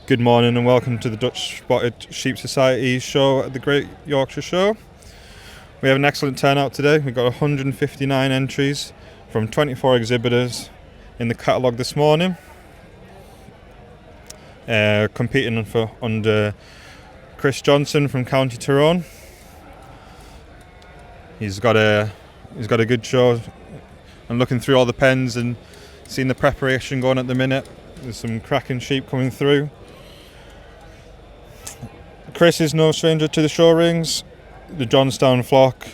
Good morning and welcome to the Dutch Spotted Sheep Society show at the Great Yorkshire show. We have an excellent turnout today. We've got 159 entries from 24 exhibitors in the catalogue this morning, competing under Chris Johnston from County Tyrone. He's got a good show, and looking through all the pens and seeing the preparation going at the minute. There's some cracking sheep coming through. Chris is no stranger to the show rings. The Johnstown flock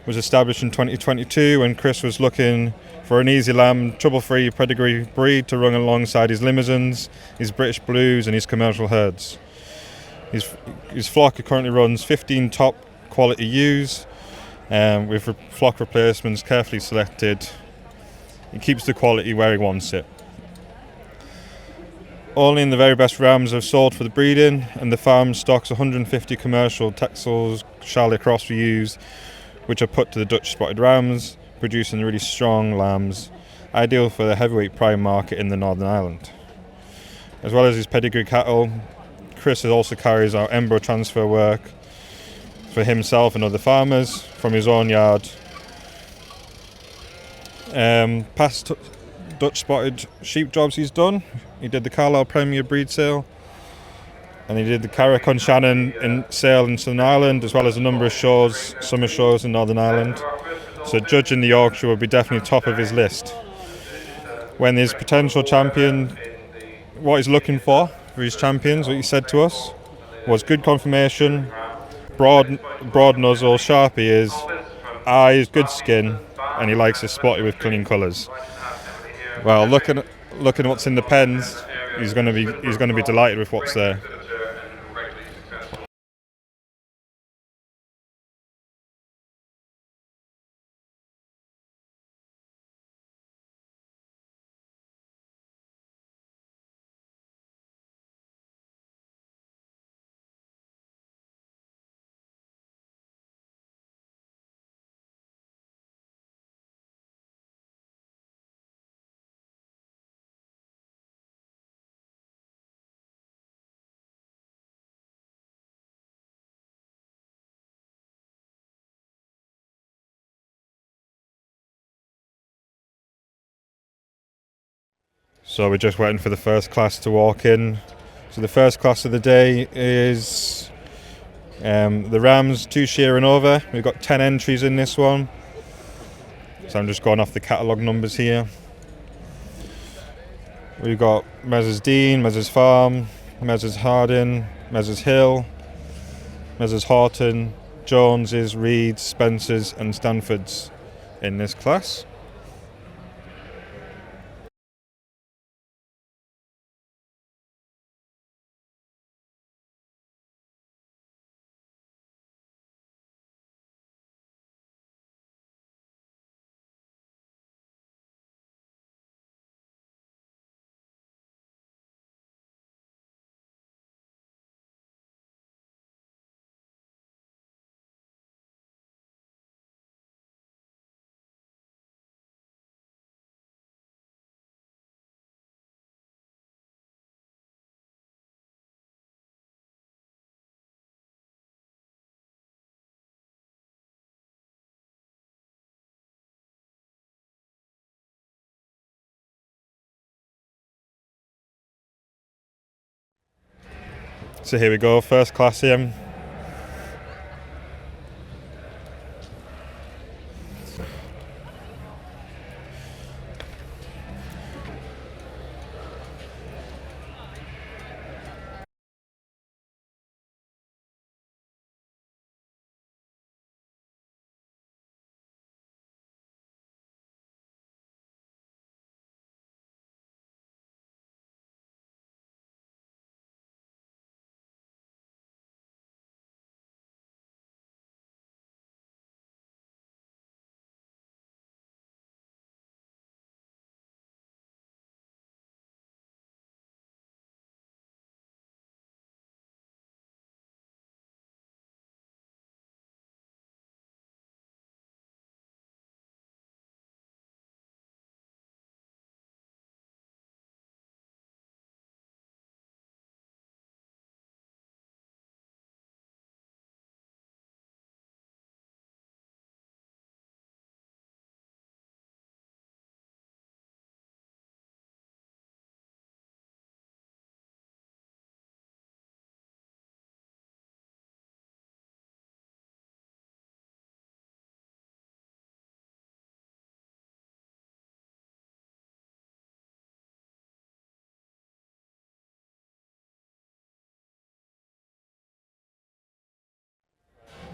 was established in 2022 when Chris was looking for an easy lamb, trouble-free pedigree breed to run alongside his limousines, his British Blues and his commercial herds. His flock currently runs 15 top quality ewes with flock replacements carefully selected. He keeps the quality where he wants it. Only in the very best rams are sold for the breeding, and the farm stocks 150 commercial Texels Charlotte cross ewes, which are put to the Dutch spotted rams, producing really strong lambs, ideal for the heavyweight prime market in the Northern Ireland. As well as his pedigree cattle, Chris also carries out embryo transfer work for himself and other farmers from his own yard. Past Dutch spotted sheep jobs he's done. He did the Carlisle Premier Breed Sale, and he did the Carrick-on-Shannon sale in Southern Ireland, as well as a number of shows, summer shows in Northern Ireland. So judging the Yorkshire would be definitely top of his list. When his potential champion, what he's looking for his champions, what he said to us, was good conformation, broad nozzle, sharp ears, eyes, good skin, and he likes his spotty with clean colours. Well, looking at what's in the pens, he's going to be delighted with what's there. So we're just waiting for the first class to walk in. So the first class of the day is the Rams 2 shear and over. We've got 10 entries in this one. So I'm just going off the catalogue numbers here. We've got Messrs Dean, Messrs Farm, Messrs Hardin, Messrs Hill, Messrs Horton, Joneses, Reeds, Spencers and Stanfords in this class. So here we go, first class here.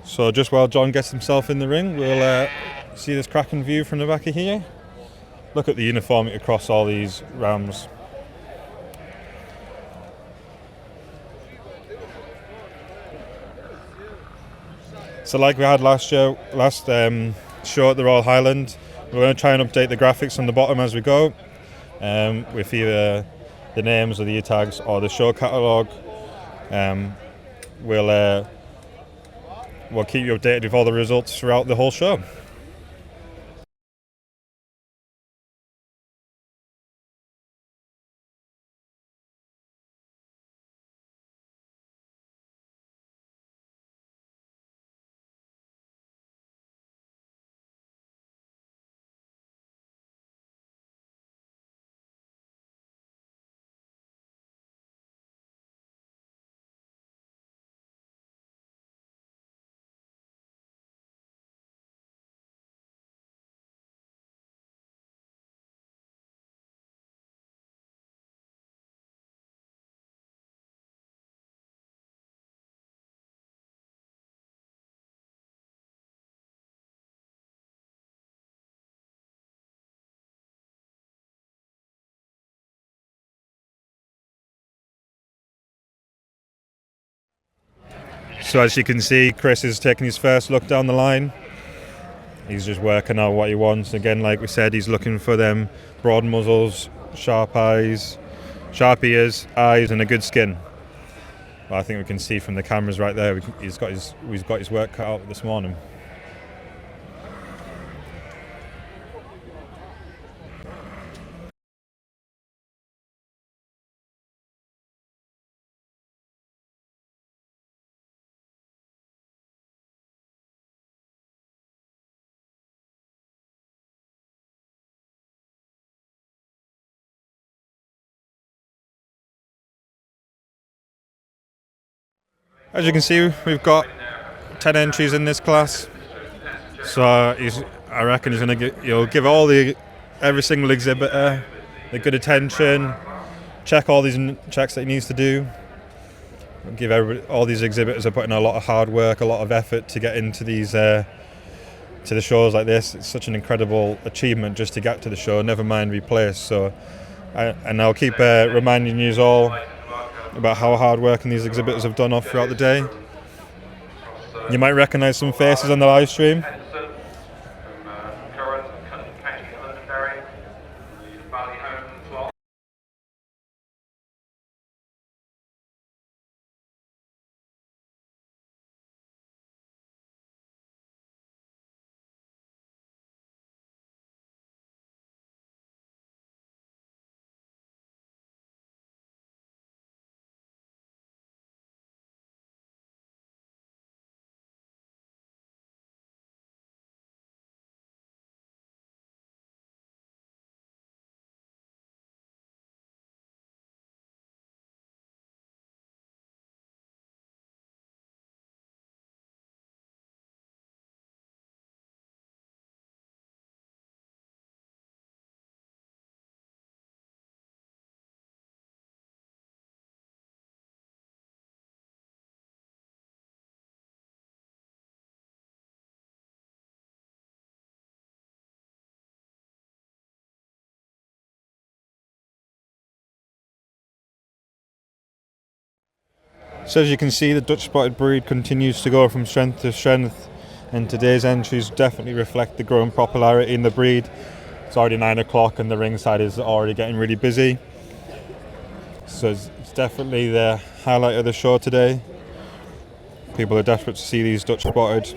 So just while John gets himself in the ring, we'll see this cracking view from the back of here. Look at the uniformity across all these rams. So like we had last show at the Royal Highland, we're going to try and update the graphics on the bottom as we go, with either the names or the tags or the show catalogue. We'll keep you updated with all the results throughout the whole show. So as you can see, Chris is taking his first look down the line. He's just working out what he wants. Again, like we said, he's looking for them broad muzzles, sharp eyes, sharp ears, eyes, and a good skin. Well, I think we can see from the cameras right there, he's got his work cut out this morning. As you can see, we've got 10 entries in this class. So I reckon he'll give every single exhibitor the good attention, check all these checks that he needs to do. All these exhibitors are putting a lot of hard work, a lot of effort to get into these to the shows like this. It's such an incredible achievement just to get to the show, never mind be placed. So, I'll keep reminding you all about how hard working these exhibitors have done off throughout the day. You might recognise some faces on the live stream. So as you can see, the Dutch spotted breed continues to go from strength to strength, and today's entries definitely reflect the growing popularity in the breed. It's already 9 o'clock and the ringside is already getting really busy. So it's definitely the highlight of the show today. People are desperate to see these Dutch spotted.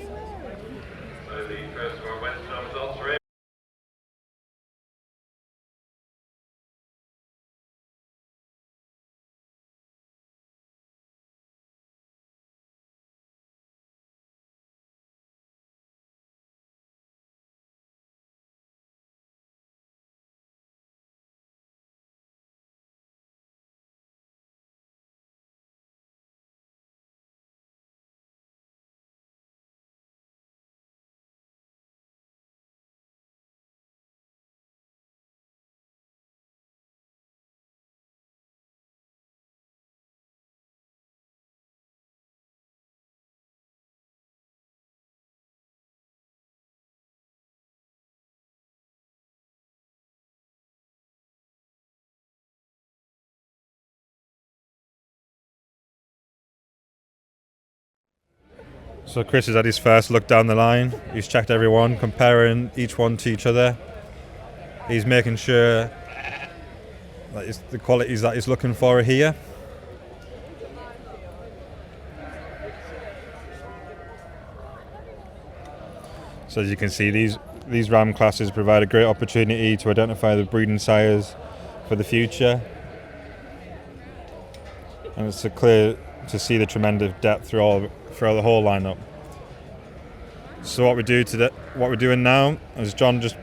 So Chris has had his first look down the line. He's checked everyone, comparing each one to each other. He's making sure that it's the qualities that he's looking for are here. So as you can see, these ram classes provide a great opportunity to identify the breeding sires for the future. And it's clear to see the tremendous depth throughout the whole lineup. So what we're doing now is John just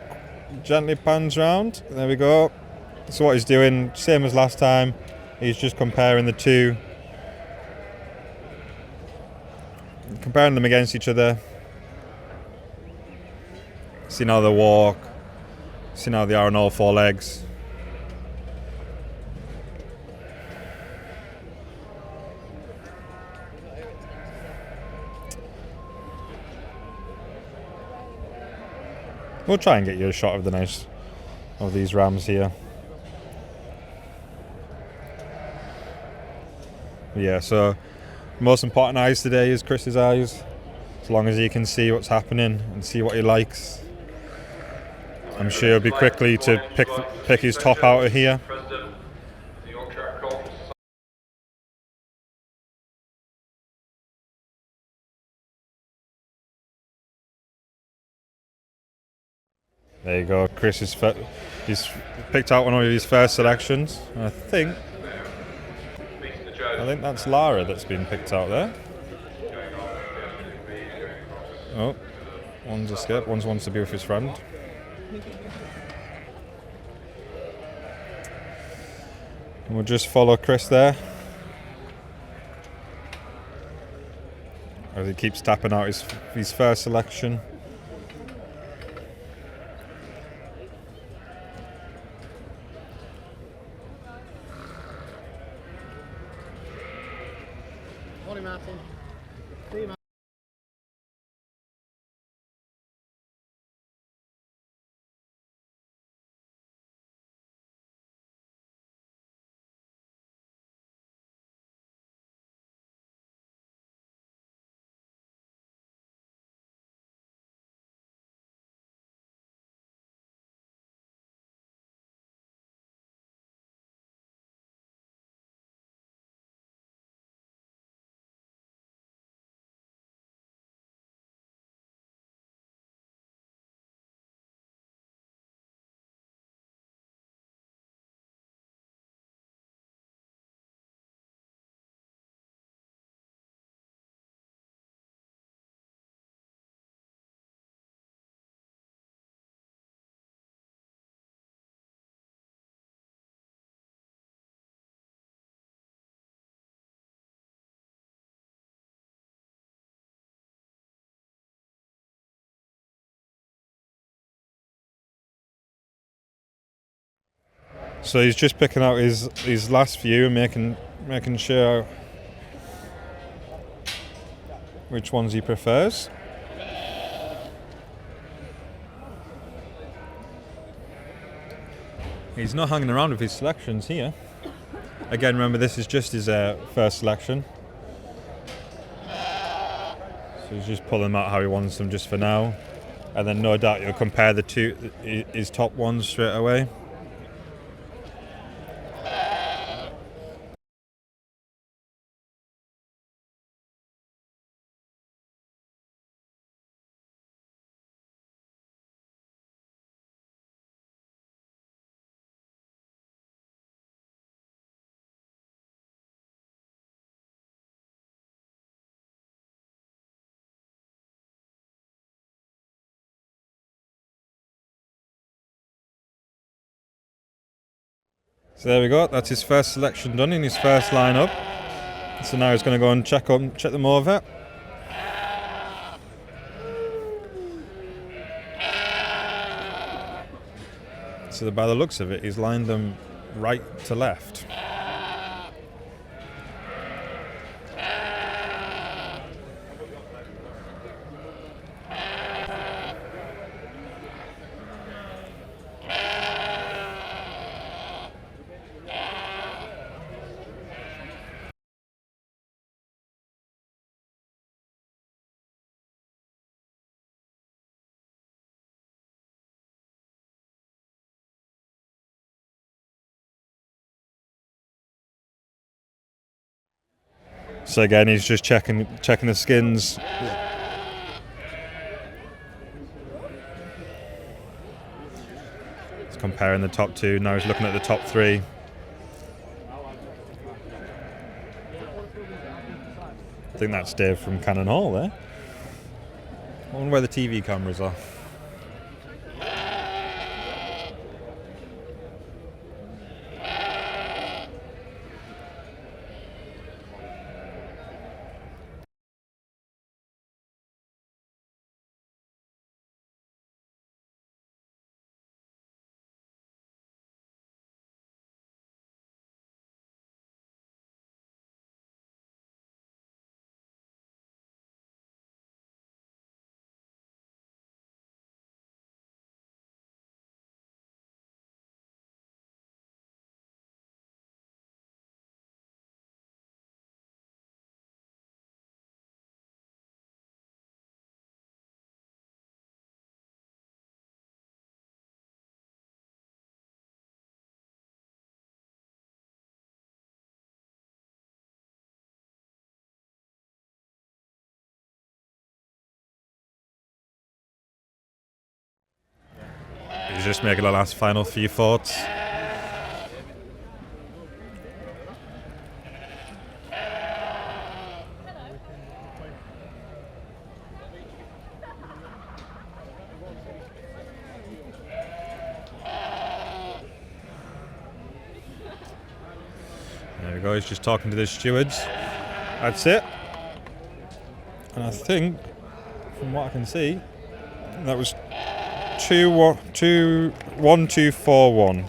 gently pans round. There we go. So what he's doing, same as last time, he's just comparing the two, comparing them against each other. Seeing how they walk, seeing how they are on all four legs. We'll try and get you a shot of these rams here. Yeah, so most important eyes today is Chris's eyes. As long as he can see what's happening and see what he likes, I'm sure he'll be quickly to pick his top out of here. There you go, Chris he's picked out one of his first selections. I think that's Lara that's been picked out there. Oh, one's escaped, one wants to be with his friend. And we'll just follow Chris there as he keeps tapping out his first selection. Morning, Martin. See you, Martin. So he's just picking out his last few and making sure which ones he prefers. He's not hanging around with his selections here. Again, remember this is just his first selection. So he's just pulling them out how he wants them just for now. And then no doubt you'll compare his top ones straight away. So there we go, that's his first selection done in his first lineup. So now he's going to go and check them over. So by the looks of it, he's lined them right to left. So again, he's just checking the skins. He's comparing the top two. Now he's looking at the top three. I think that's Dave from Cannon Hall there. I wonder where the TV cameras are. He's just making the last final few thoughts. There we go, he's just talking to the stewards. That's it. And I think, from what I can see, that was 1-2-4-1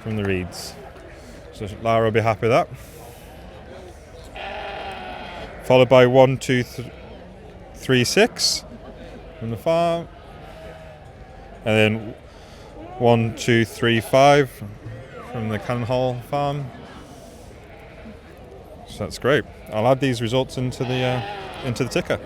from the reeds. So Lara will be happy with that. Followed by 1-2-3-6 from the farm. And then 1-2-3-5 from the Cannon Hall farm. So that's great. I'll add these results into the ticker.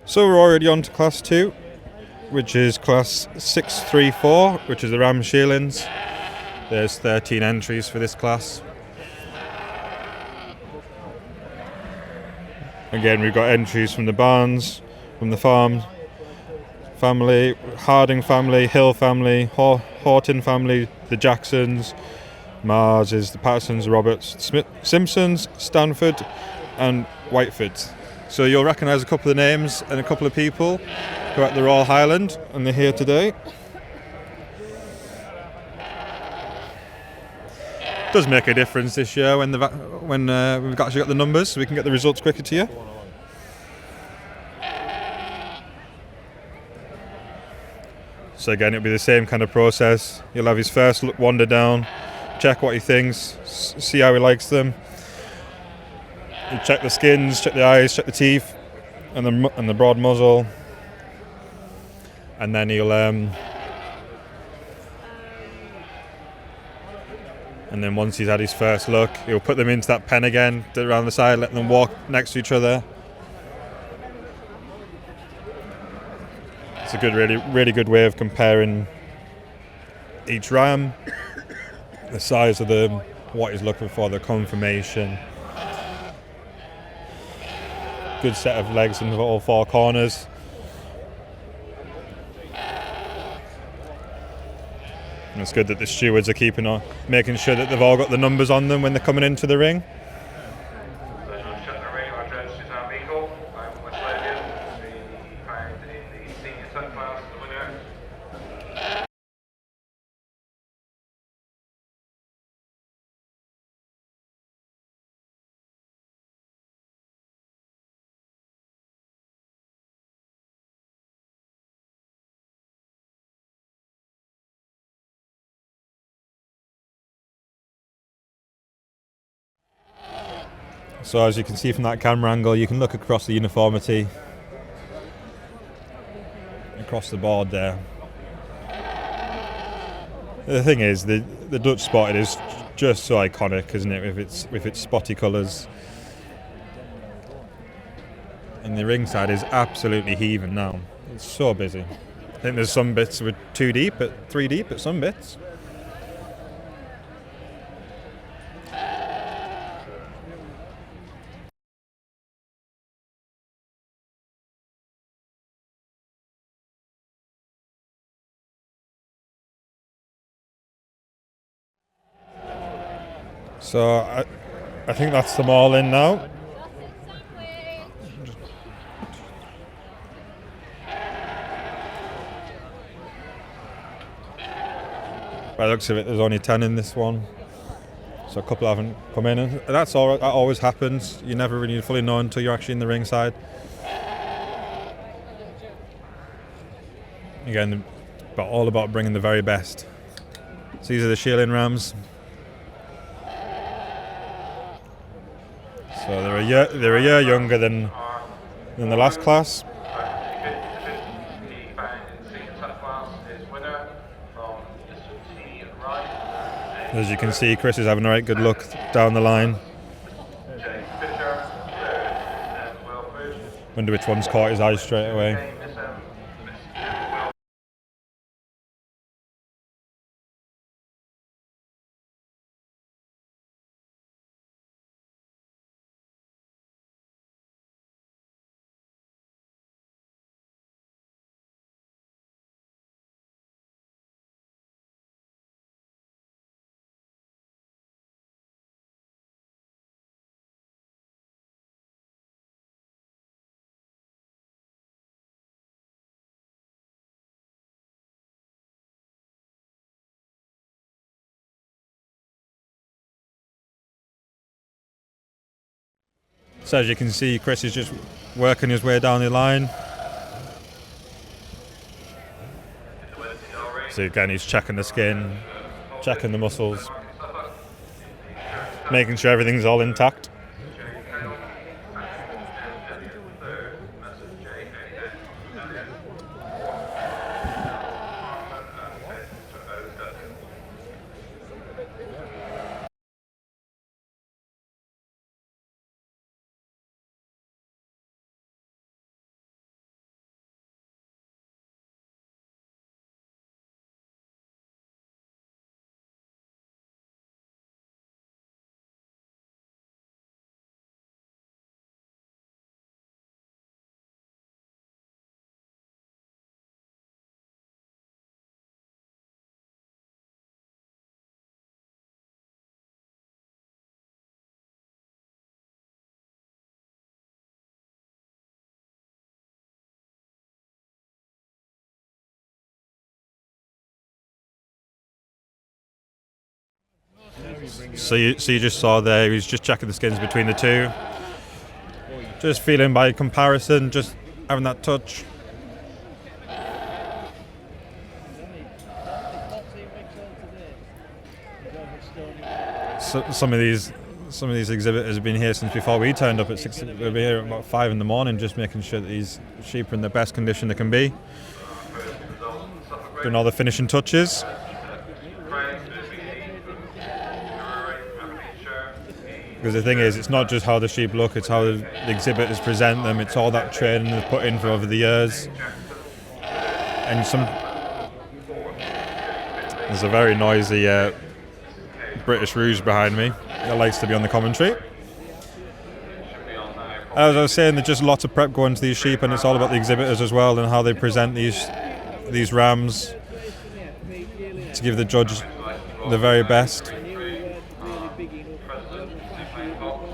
So we're already on to class 2, which is class 634, which is the ram shearlings. There's 13 entries for this class. Again, we've got entries from the Barnes, from the Farm family, Harding family, Hill family, Horton family, the Jacksons, Mars is the Pattersons, Roberts, Simpsons, Stanford and Whiteford. So you'll recognise a couple of names and a couple of people who are at the Royal Highland and they're here today. It does make a difference this year when we've actually got the numbers so we can get the results quicker to you. So again, it'll be the same kind of process. You'll have his first wander down, check what he thinks, see how he likes them. You check the skins, check the eyes, check the teeth, and the broad muzzle, and then he'll and then once he's had his first look, he'll put them into that pen again, around the side, let them walk next to each other. It's a good, really good way of comparing each ram, the size of them, what he's looking for, the conformation. Good set of legs in all four corners. And it's good that the stewards are keeping on, making sure that they've all got the numbers on them when they're coming into the ring. So as you can see from that camera angle, you can look across the uniformity across the board there. The thing is, the Dutch Spotted is just so iconic, isn't it, with its spotty colours. And the ringside is absolutely heaving now. It's so busy. I think there's some bits with 2 deep, 3 deep at some bits. So I think that's them all in now. By the looks of it, there's only 10 in this one. So a couple haven't come in. And that's all. That always happens. You never really fully know until you're actually in the ringside. Again, but all about bringing the very best. So these are the shearling rams. So they're a year younger than the last class. As you can see, Chris is having a right good look down the line. Wonder which one's caught his eye straight away. So as you can see, Chris is just working his way down the line. So again, he's checking the skin, checking the muscles, making sure everything's all intact. So you just saw there, he was just checking the skins between the two. Just feeling by comparison, just having that touch. So, some of these exhibitors have been here since before we turned up at 6. They'll be here at about 5 in the morning, just making sure that these sheep are in the best condition they can be. Doing all the finishing touches. Because the thing is, it's not just how the sheep look, it's how the exhibitors present them. It's all that training they've put in for over the years. And there's a very noisy British Rouge behind me. He likes to be on the commentary. As I was saying, there's just lots of prep going to these sheep, and it's all about the exhibitors as well and how they present these rams to give the judge the very best.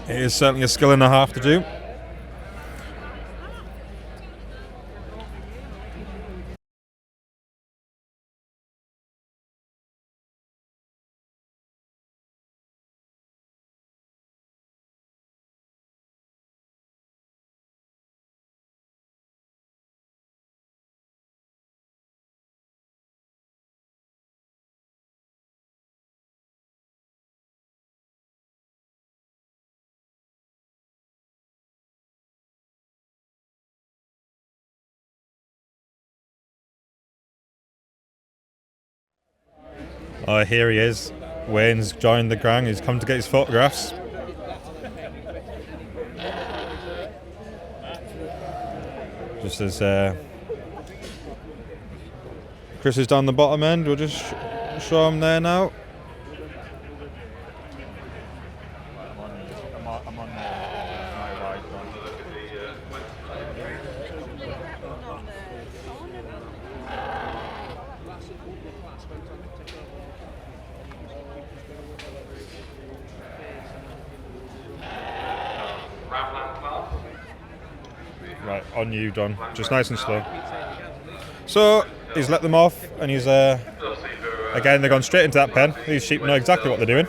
It is certainly a skill and a half to do. Oh, here he is. Wayne's joined the gang. He's come to get his photographs. Just as Chris is down the bottom end, we'll just show him there now. I'm on my right one. Right, on you, Don. Just nice and slow. So, he's let them off, and he's, again, they've gone straight into that pen. These sheep know exactly what they're doing.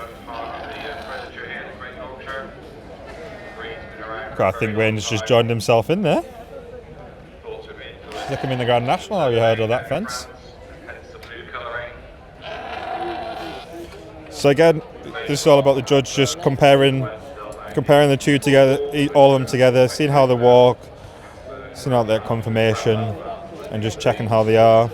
I think Wayne's just joined himself in there. Look him in the Grand National, have you heard of that fence? So again, this is all about the judge just comparing the two together, all of them together, seeing how they walk, seeing out their conformation, and just checking how they are.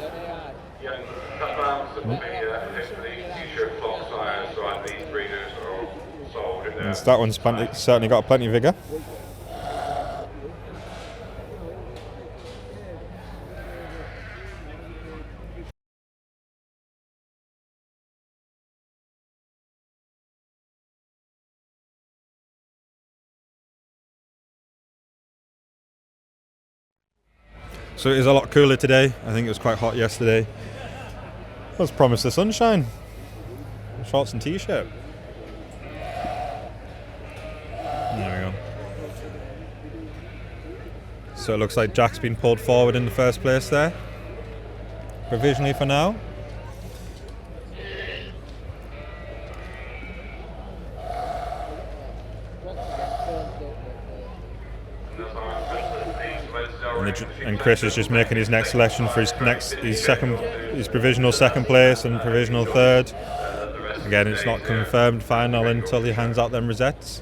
And that one's certainly got plenty of vigour. So it is a lot cooler today. I think it was quite hot yesterday. Let's promise the sunshine. Shorts and t-shirt. There we go. So it looks like Jack's been pulled forward in the first place there. Provisionally for now. And Chris is just making his next selection for his provisional second place and provisional third. Again, it's not confirmed final until he hands out them rosettes.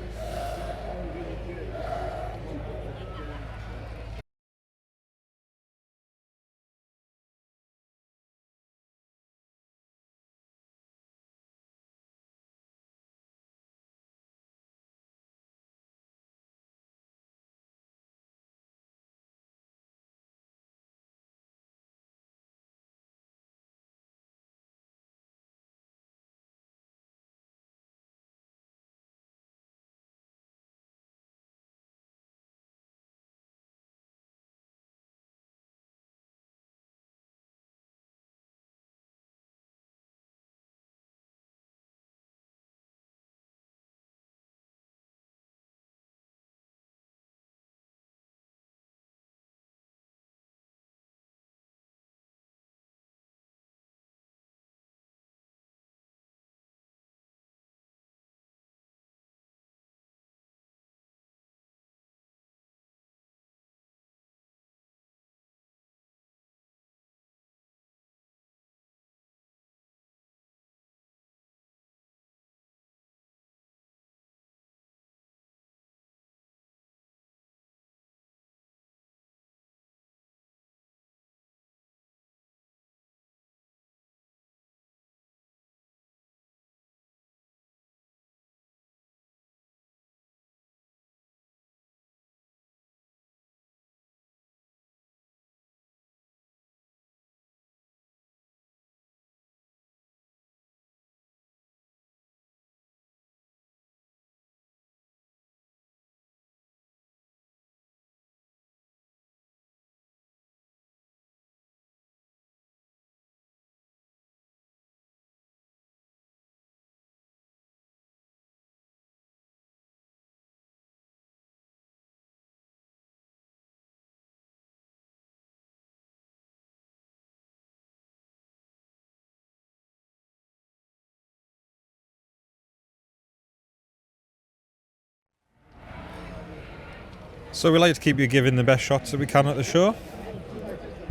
So we like to keep you giving the best shots that we can at the show.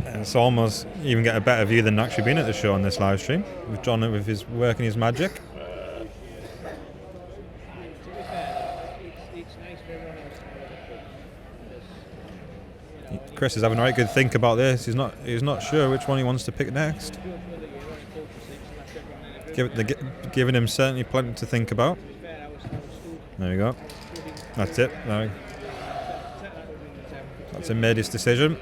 And it's almost even get a better view than actually being at the show on this live stream. With John with his working his magic. Chris is having a right good think about this. He's not sure which one he wants to pick next. Giving him certainly plenty to think about. There we go. That's it. No. That's him made his decision.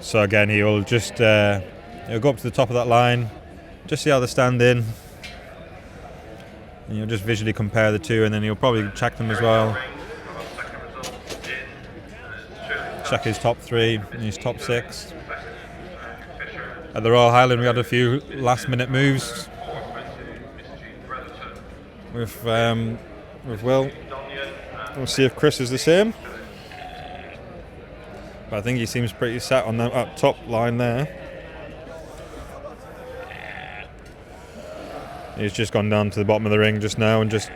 So again, he'll go up to the top of that line, just see how they stand in, and you'll just visually compare the two, and then he'll probably check them as well. Check his top 3 and his top 6. At the Royal Highland, we had a few last-minute moves with Will. We'll see if Chris is the same. But I think he seems pretty set on that top line there. He's just gone down to the bottom of the ring just now and just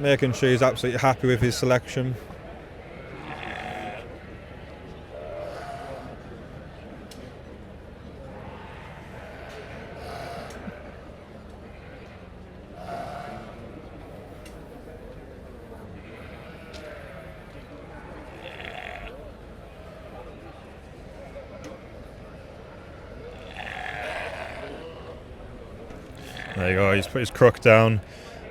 making sure he's absolutely happy with his selection. There you go, he's put his crook down.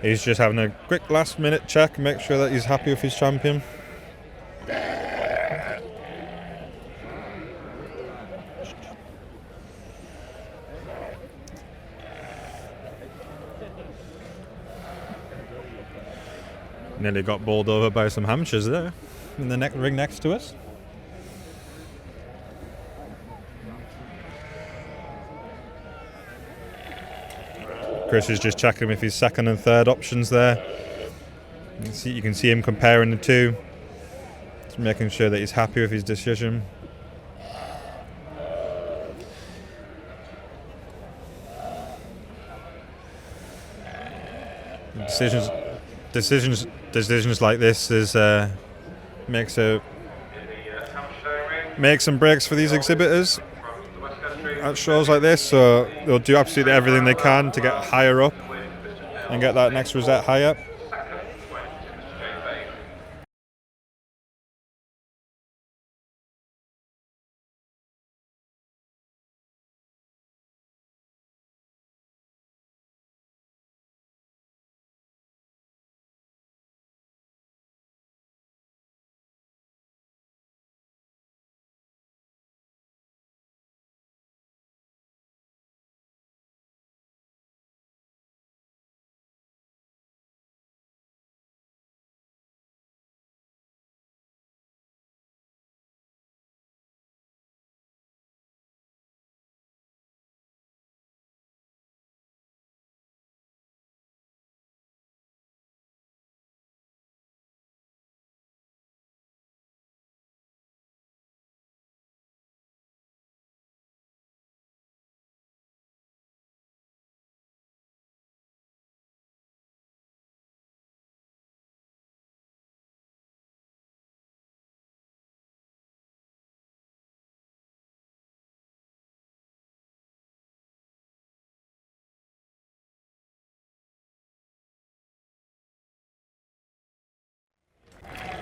He's just having a quick last minute check, make sure that he's happy with his champion. Nearly got bowled over by some Hampshires there in the ring next to us. Chris is just checking with his second and third options there. You can see him comparing the two. Just making sure that he's happy with his decision. Decisions like this is makes and breaks for these exhibitors at shows like this, so they'll do absolutely everything they can to get higher up and get that next rosette higher.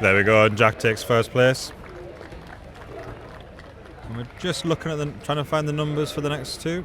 There we go, and Jack takes first place. And we're just looking at trying to find the numbers for the next two.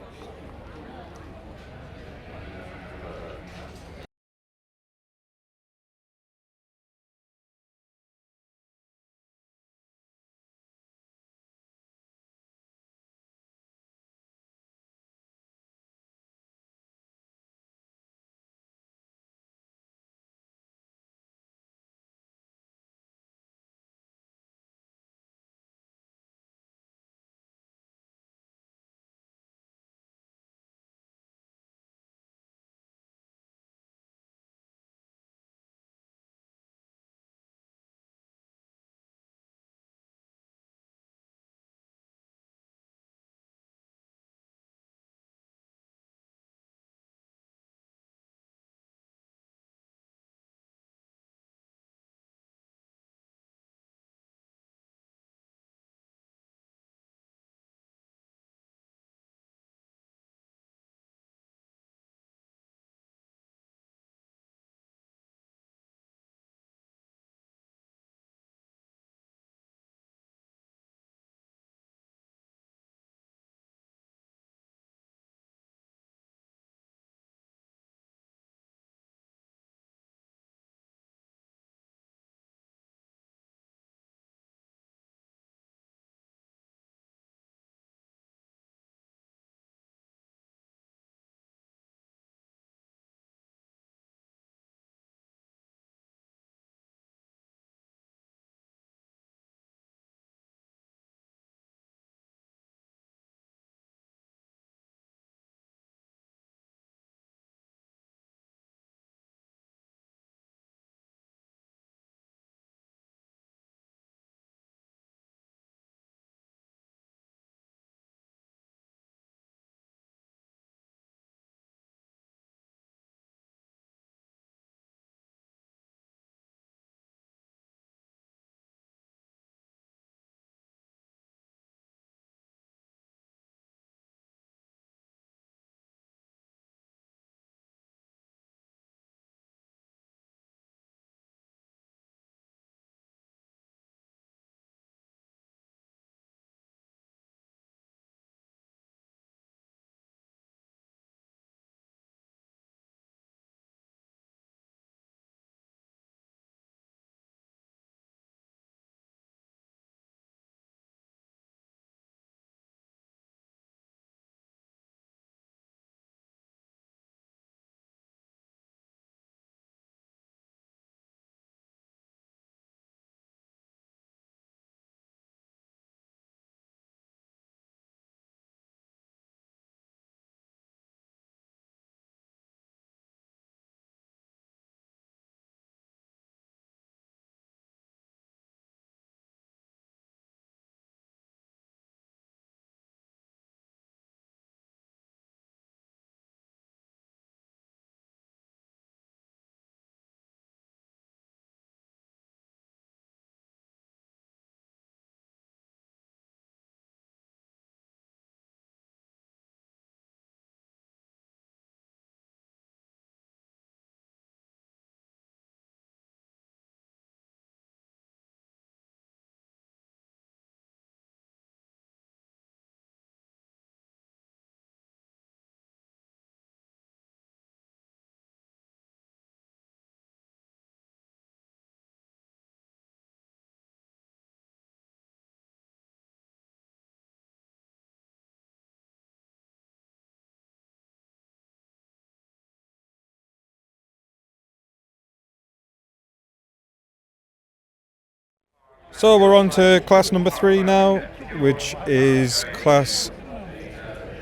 So we're on to class number 3 now, which is class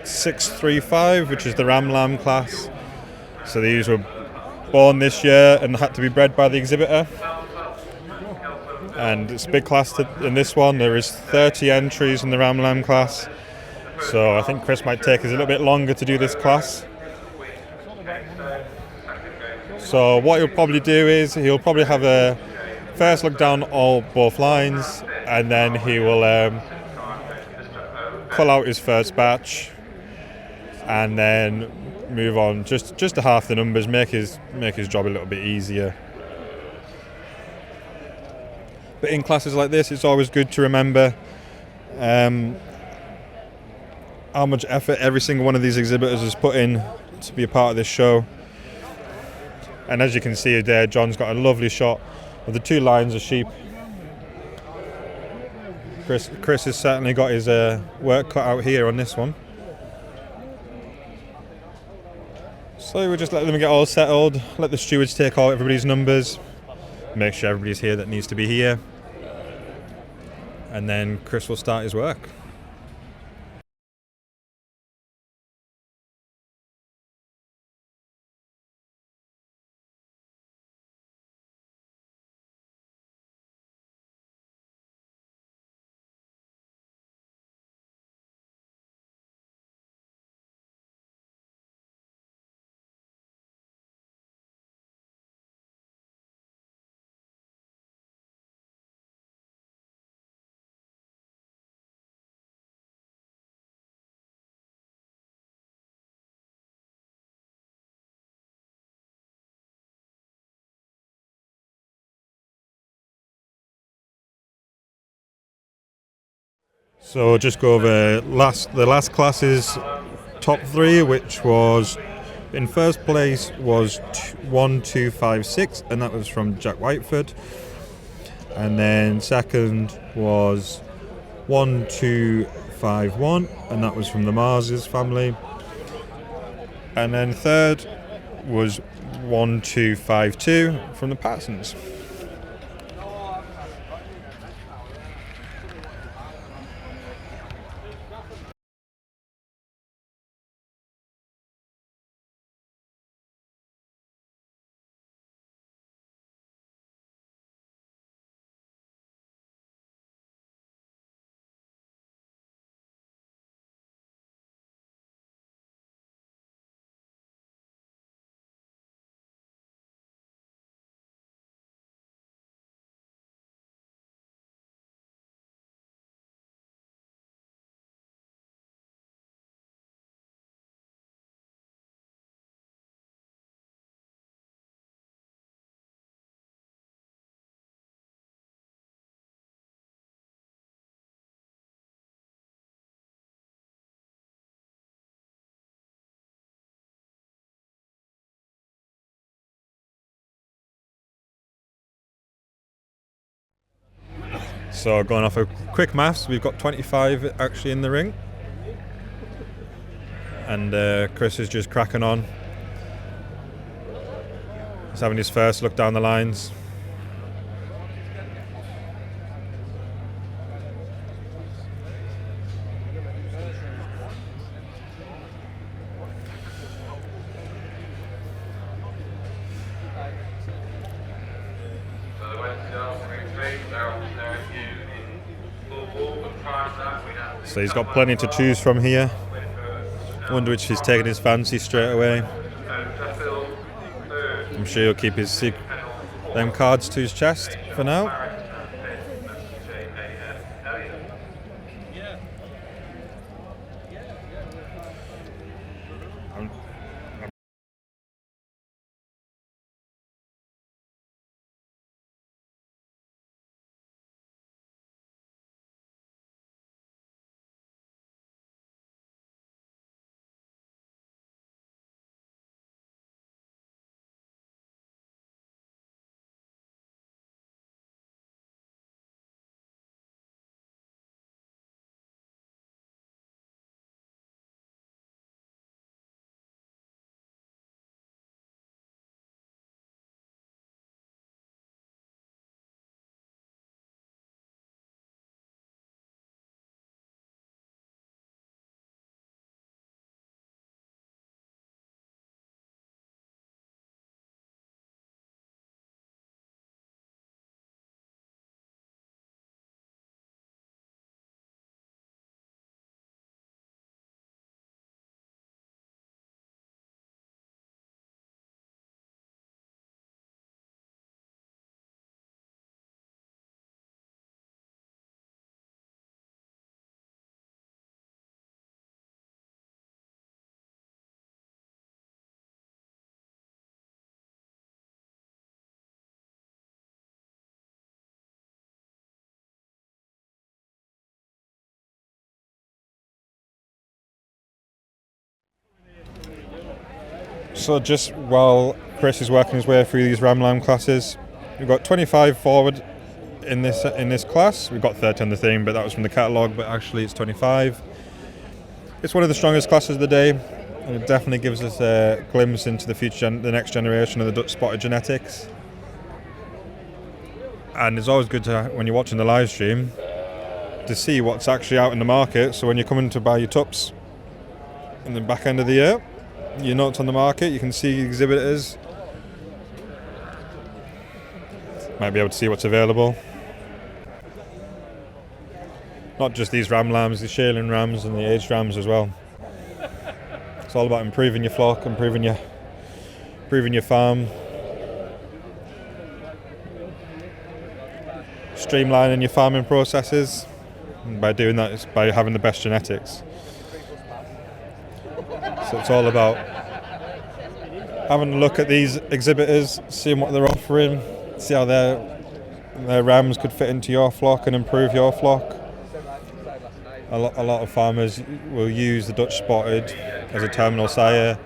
635, which is the Ram Lamb class. So these were born this year and had to be bred by the exhibitor. And it's a big class in this one. There is 30 entries in the Ram Lamb class. So I think Chris might take us a little bit longer to do this class. So what he'll probably do is he'll probably have a first look down both lines, and then he will pull out his first batch, and then move on just to half the numbers, make his job a little bit easier. But in classes like this, it's always good to remember how much effort every single one of these exhibitors has put in to be a part of this show. And as you can see there, John's got a lovely shot of the 2 lines of sheep. Chris has certainly got his work cut out here on this one. So we'll just let them get all settled, let the stewards take all everybody's numbers, make sure everybody's here that needs to be here, and then Chris will start his work. So we'll just go over the last class's top 3, which was in first place was 1256, and that was from Jack Whiteford. And then second was 1251, and that was from the Marses family. And then third was 1252 from the Patsons. So going off a quick maths, we've got 25 actually in the ring, and Chris is just cracking on. He's having his first look down the lines. So he's got plenty to choose from here. I wonder which he's taking his fancy straight away. I'm sure he'll keep them cards to his chest for now. So just while Chris is working his way through these ram lamb classes, we've got 25 forward in this class. We've got 30 on the thing, but that was from the catalogue, but actually it's 25. It's one of the strongest classes of the day, and it definitely gives us a glimpse into the next generation of the Dutch spotted genetics. And it's always good to, when you're watching the live stream, to see what's actually out in the market. So when you're coming to buy your tups in the back end of the year, your notes on the market, you can see exhibitors. Might be able to see what's available. Not just these ram lambs, the shearling rams and the aged rams as well. It's all about improving your flock, improving your farm, streamlining your farming processes. And by doing that, it's by having the best genetics. So it's all about having a look at these exhibitors, seeing what they're offering, see how their rams could fit into your flock and improve your flock. A lot of farmers will use the Dutch spotted as a terminal sire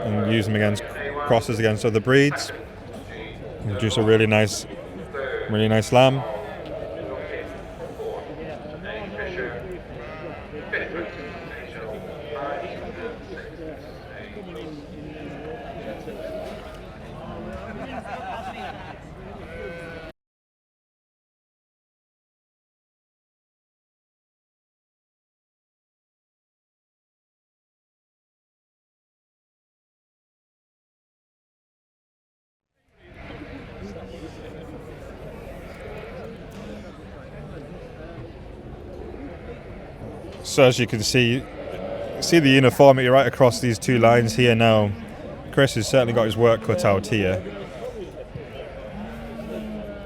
and use them against crosses against other breeds and produce a really nice lamb. So as you can see the uniformity right across these two lines here now. Chris has certainly got his work cut out here.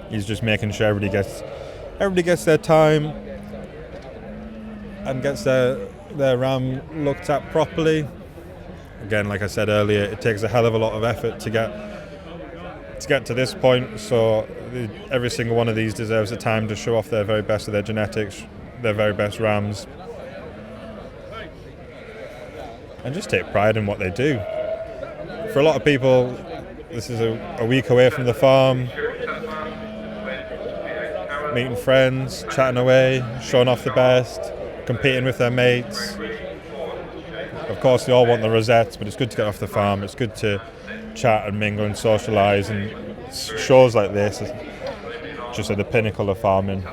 He's just making sure everybody gets their time and gets their ram looked at properly. Again, like I said earlier, it takes a hell of a lot of effort to get to this point, so every single one of these deserves the time to show off their very best of their genetics, their very best rams, and just take pride in what they do. For a lot of people, this is a week away from the farm, meeting friends, chatting away, showing off the best, competing with their mates. Of course, they all want the rosettes, but it's good to get off the farm. It's good to chat and mingle and socialise, and shows like this is just at the pinnacle of farming.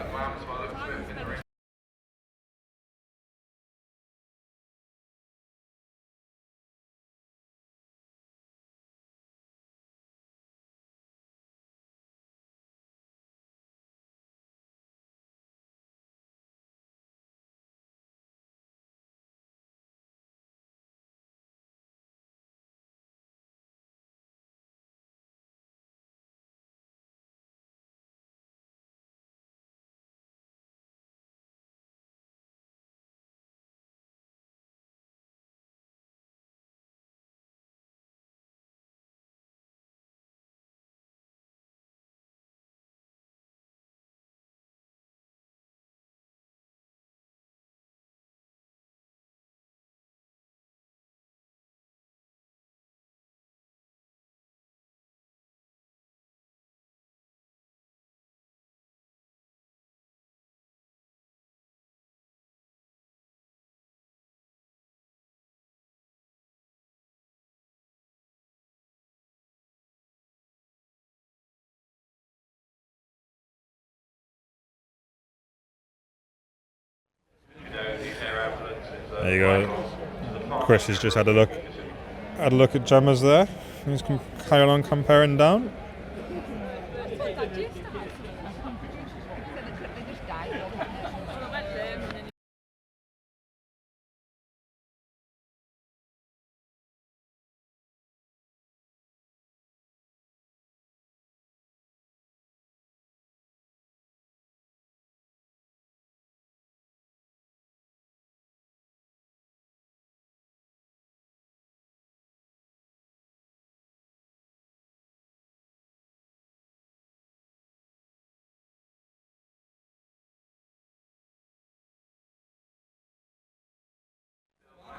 There you go. Chris has just had a look at Gemma's there. He's carrying on comparing down.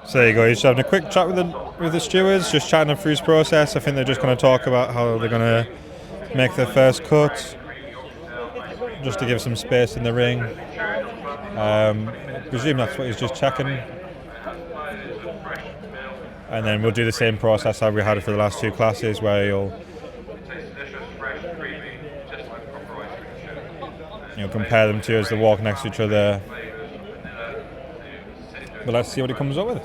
So there you go. He's having a quick chat with the stewards, just chatting them through his process. I think they're just going to talk about how they're going to make their first cut, just to give some space in the ring. I presume that's what he's just checking. And then we'll do the same process that we had for the last two classes, where you'll compare them to as they walk next to each other. But let's see what he comes up with.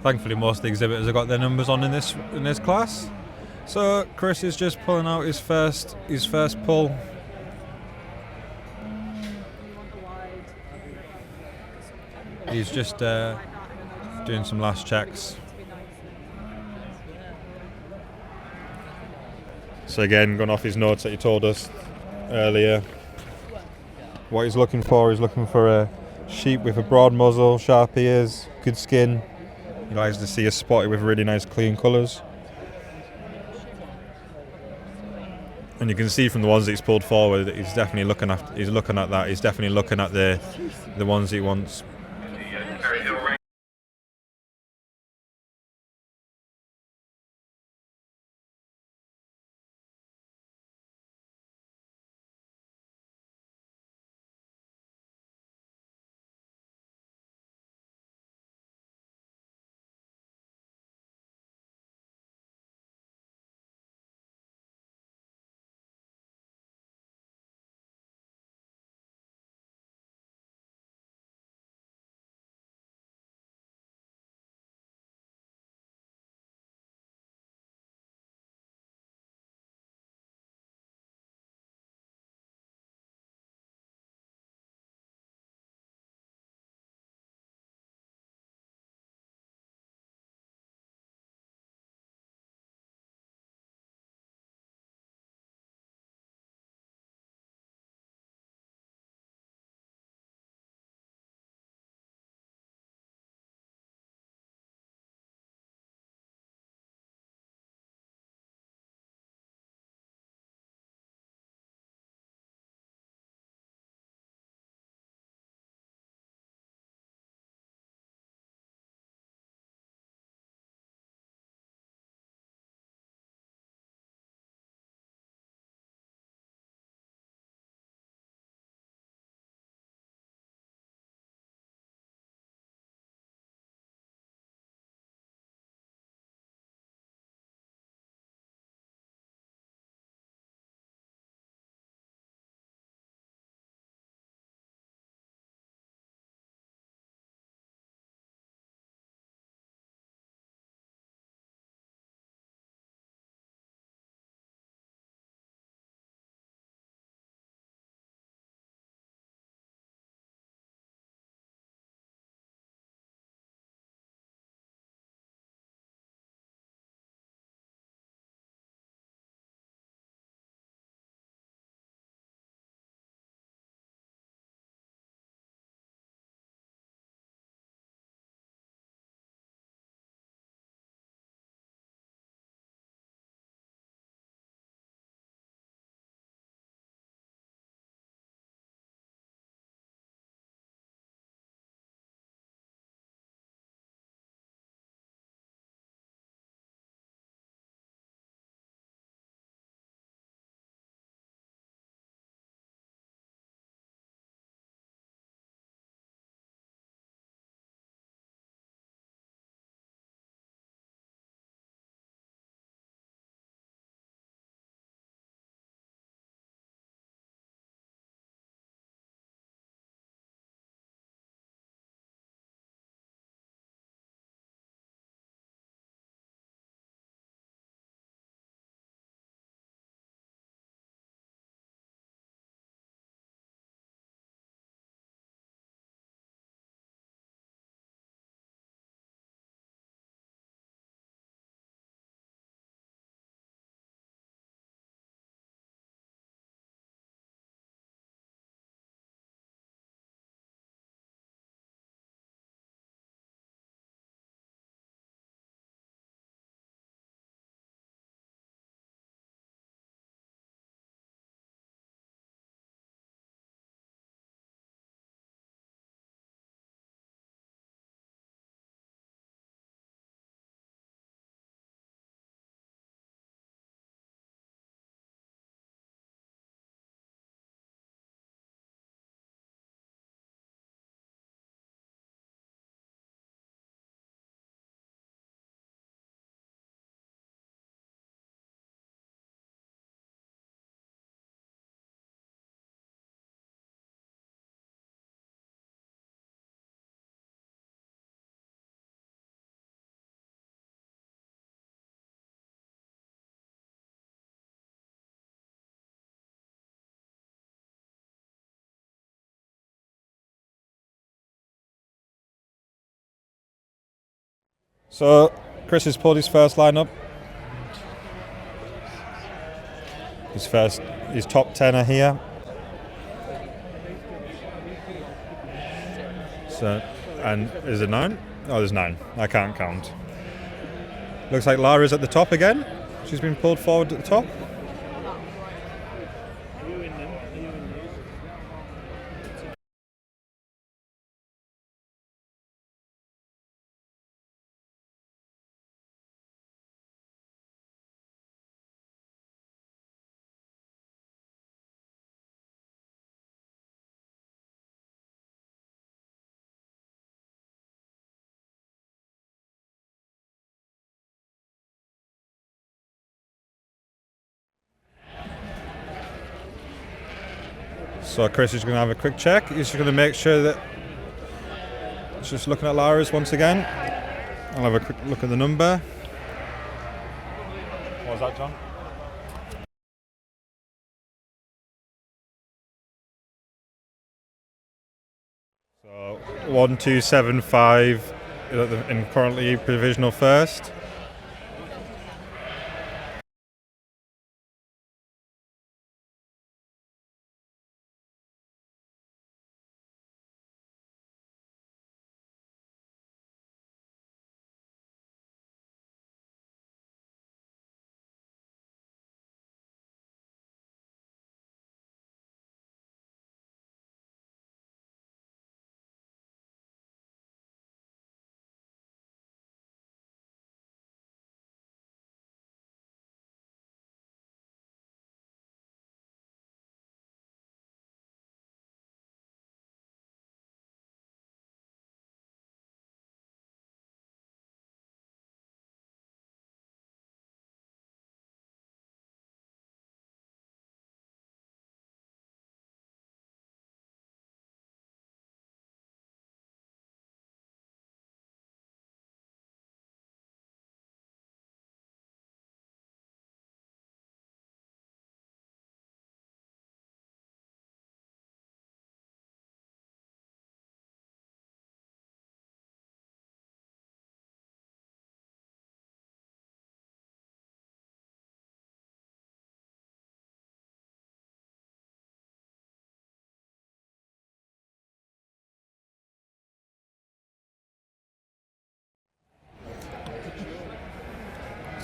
Thankfully, most of the exhibitors have got their numbers on in this class. So Chris is just pulling out his first pull. He's just doing some last checks. So again, going off his notes that he told us earlier, what he's looking for a sheep with a broad muzzle, sharp ears, good skin. He likes to see a spotted with really nice clean colours. And you can see from the ones that he's pulled forward that he's definitely looking at that. He's definitely looking at the ones he wants. So Chris has pulled his first lineup. His top 10 are here. So, and is it 9? Oh, there's 9. I can't count. Looks like Lara's at the top again. She's been pulled forward at the top. So Chris is going to have a quick check. He's just going to make sure that he's just looking at Lara's once again. I'll have a quick look at the number. What was that, John? So 1275 in currently provisional first.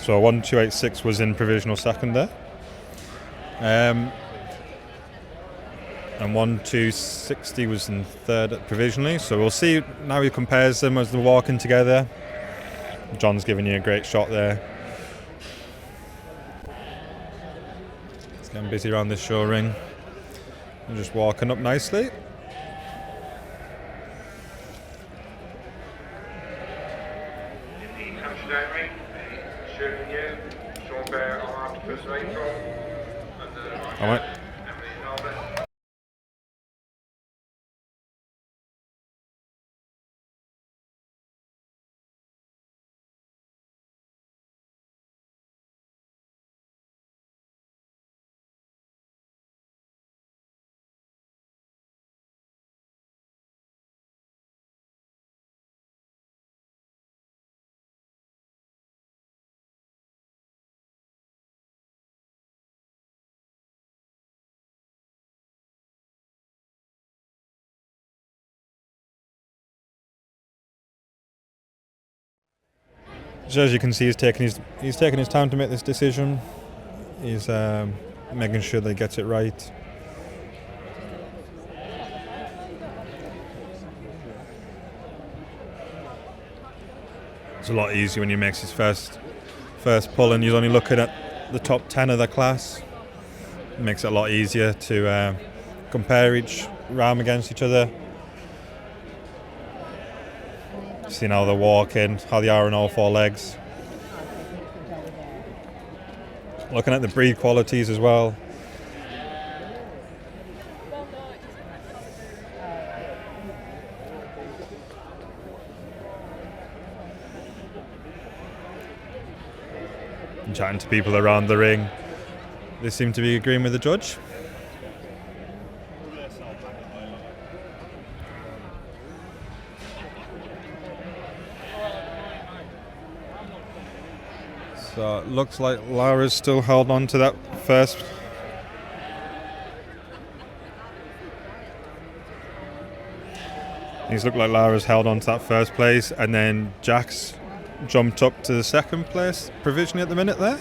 So 1286 was in provisional second there. And 1260 was in third provisionally. So we'll see now he compares them as they're walking together. John's giving you a great shot there. It's getting busy around this show ring. They're just walking up nicely. All right. So as you can see, he's taking his time to make this decision. He's making sure that he gets it right. It's a lot easier when he makes his first pull and he's only looking at the top 10 of the class. It makes it a lot easier to compare each ram against each other. Seeing how they're walking, how they are on all four legs. Looking at the breed qualities as well. And chatting to people around the ring. They seem to be agreeing with the judge. So it looks like Lara's still held on to that first. It's looked like Lara's held on to that first place, and then Jack's jumped up to the second place provisionally at the minute there.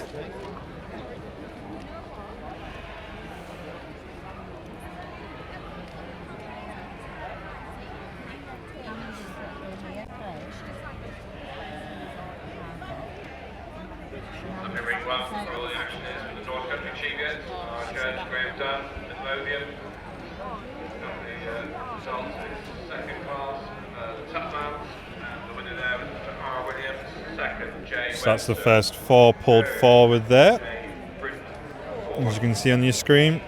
So that's the first 4 pulled forward there, as you can see on your screen.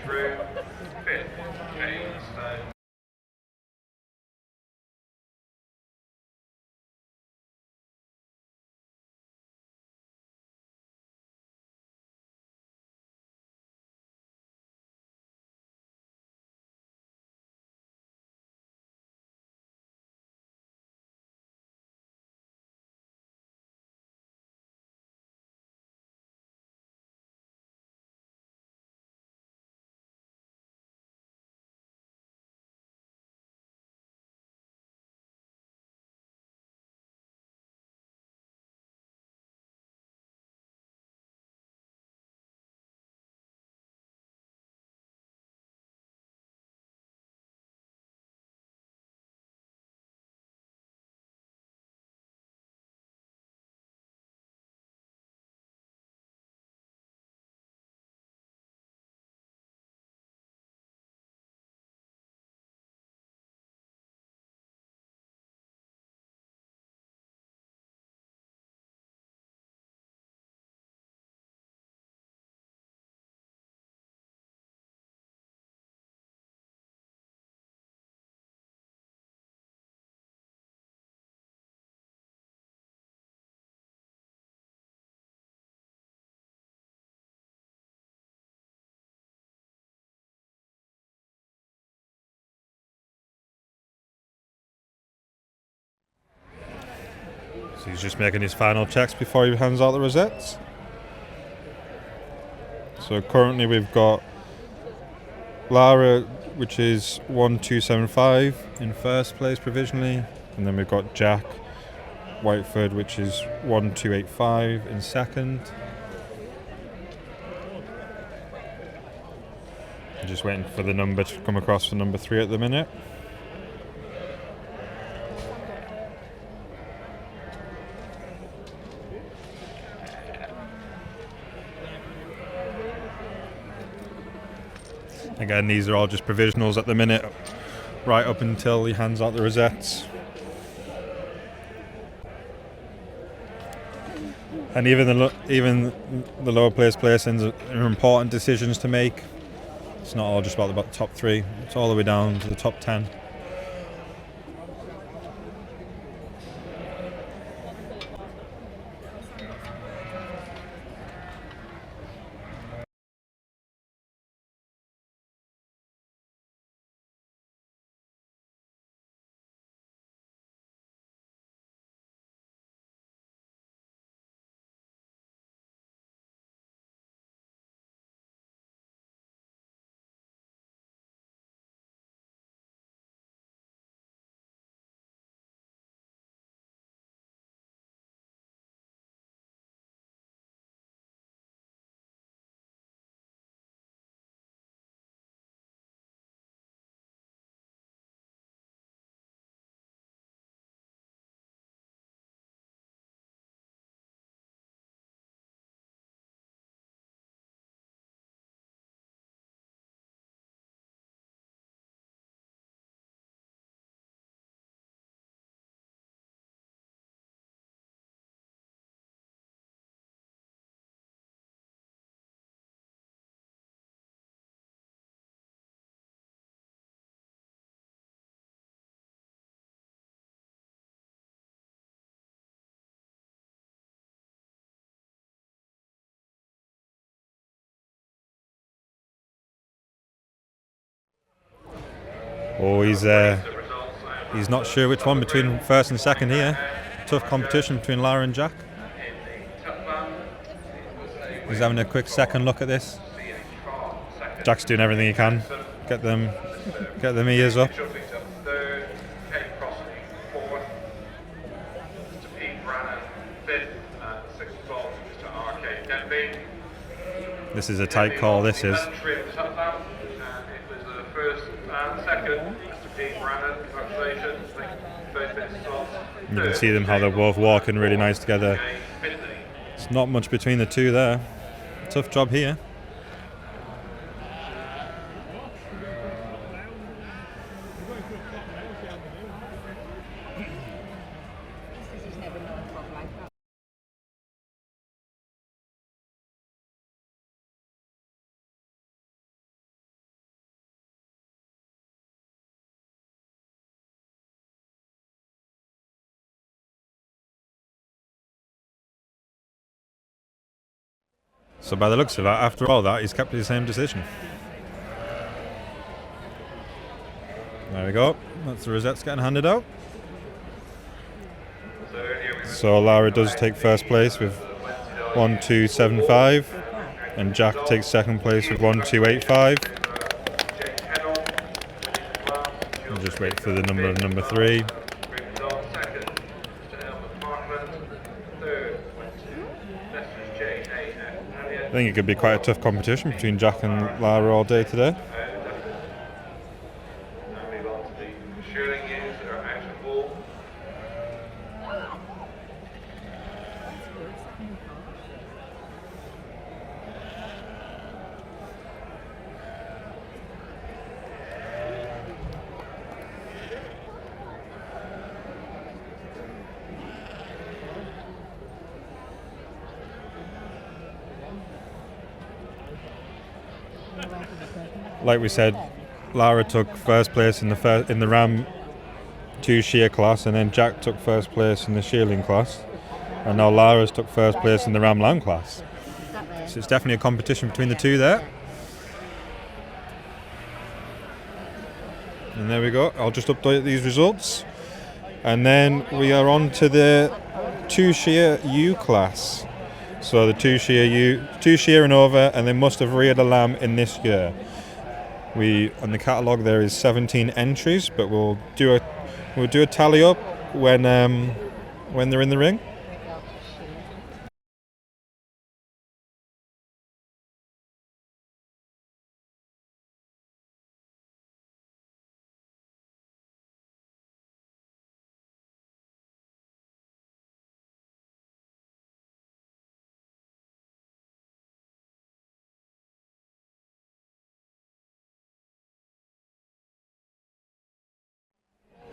So he's just making his final checks before he hands out the rosettes. So currently we've got Lara, which is 1275 in first place provisionally, and then we've got Jack Whiteford, which is 1285 in second. I'm just waiting for the number to come across for number 3 at the minute. Again, these are all just provisionals at the minute, right up until he hands out the rosettes. And even the lower place placings are important decisions to make. It's not all just about the top 3. It's all the way down to the top 10. Oh, he's not sure which one between first and second here. Tough competition between Lara and Jack. He's having a quick second look at this. Jack's doing everything he can. Get them ears up. This is a tight call, this is. You can see them how they're both walking really nice together. It's not much between the two there. Tough job here. So by the looks of it, after all that, he's kept the same decision. There we go. That's the rosettes getting handed out. So Lara does take first place with 1275, and Jack takes second place with 1285. We'll just wait for the number of number 3. I think it could be quite a tough competition between Jack and Lara all day today. Like we said, Lara took first place in the Ram 2 shear class, and then Jack took first place in the shearling class, and now Lara's took first place in the Ram Lamb class. So it's definitely a competition between the two there. And there we go. I'll just update these results, and then we are on to the 2 shear U class. So the 2 shear and over, and they must have reared a lamb in this year. On the catalogue there is 17 entries, but we'll do a tally up when they're in the ring.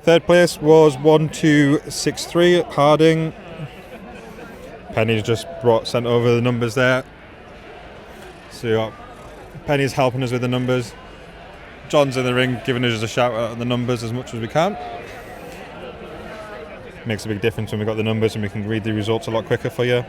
Third place was 1263 at Harding. Penny's just sent over the numbers there. So Penny's helping us with the numbers. John's in the ring giving us a shout out on the numbers as much as we can. Makes a big difference when we've got the numbers and we can read the results a lot quicker for you.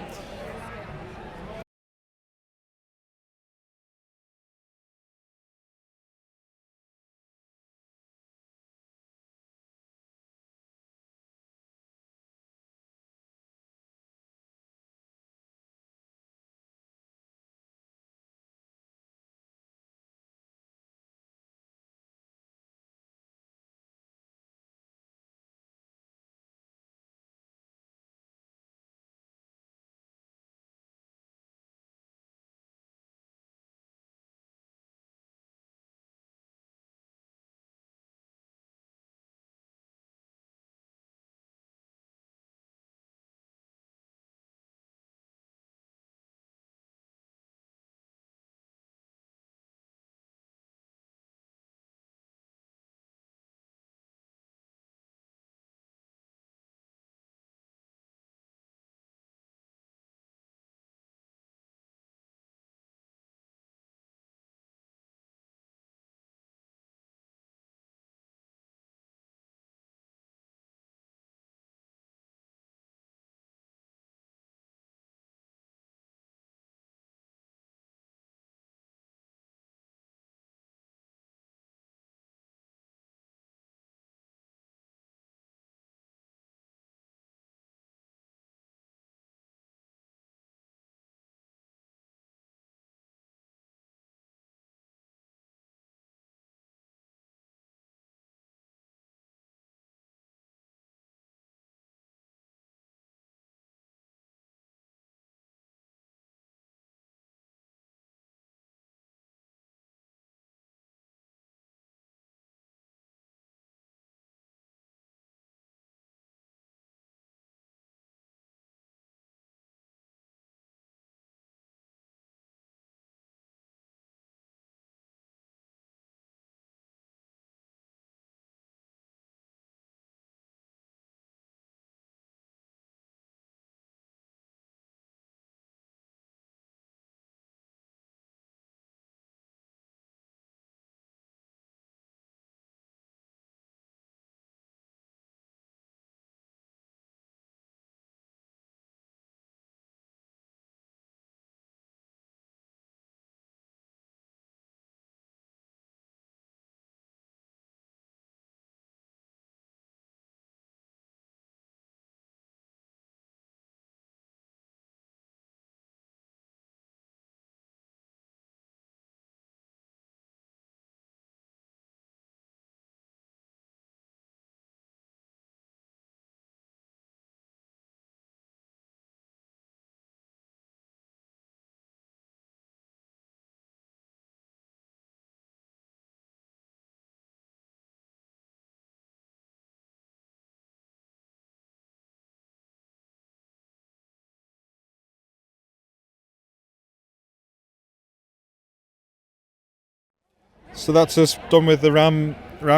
So that's us done with the Ram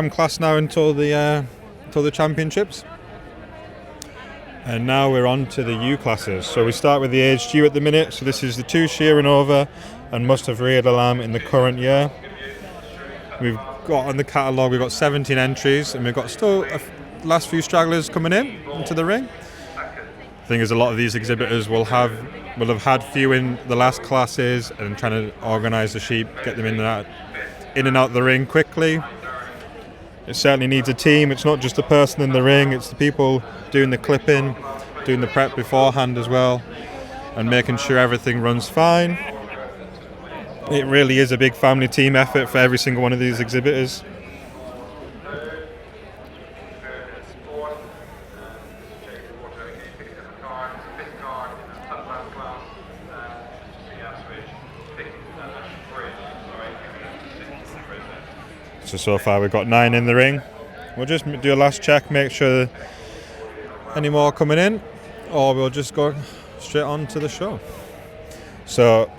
class now until the championships. And now we're on to the U classes. So we start with the aged U at the minute. So this is the 2 shear and over and must have reared a lamb in the current year. We've got on the catalogue, we've got 17 entries, and we've got still last few stragglers coming into the ring. The thing is, a lot of these exhibitors will have had few in the last classes and trying to organise the sheep, get them in and out the ring quickly. It certainly needs a team. It's not just the person in the ring, it's the people doing the clipping, doing the prep beforehand as well, and making sure everything runs fine. It really is a big family team effort for every single one of these exhibitors. So far we've got 9 in the ring. We'll just do a last check, make sure any more coming in, or we'll just go straight on to the show. So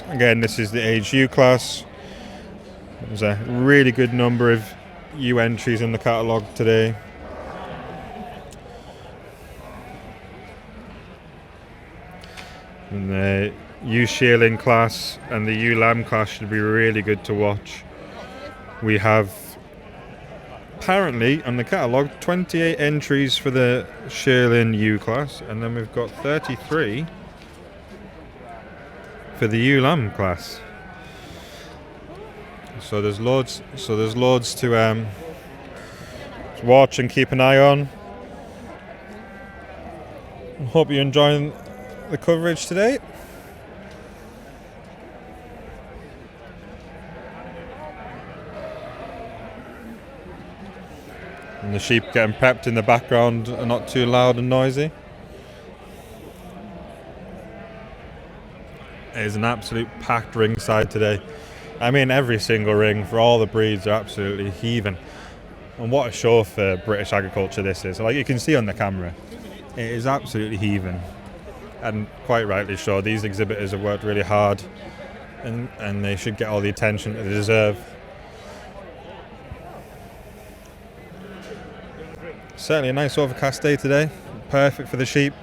again, this is the age U class. There's a really good number of U entries in the catalogue today. And the U shearling class and the U lamb class should be really good to watch. We have apparently on the catalogue 28 entries for the shearling U class, and then we've got 33 for the U lamb class. So there's loads to watch and keep an eye on. Hope you're enjoying the coverage today. And the sheep getting prepped in the background are not too loud and noisy. It is an absolute packed ringside today. I mean, every single ring for all the breeds are absolutely heaving. And what a show for British agriculture this is. Like you can see on the camera, it is absolutely heaving. And quite rightly so. These exhibitors have worked really hard, and they should get all the attention that they deserve. Certainly a nice overcast day today. Perfect for the sheep.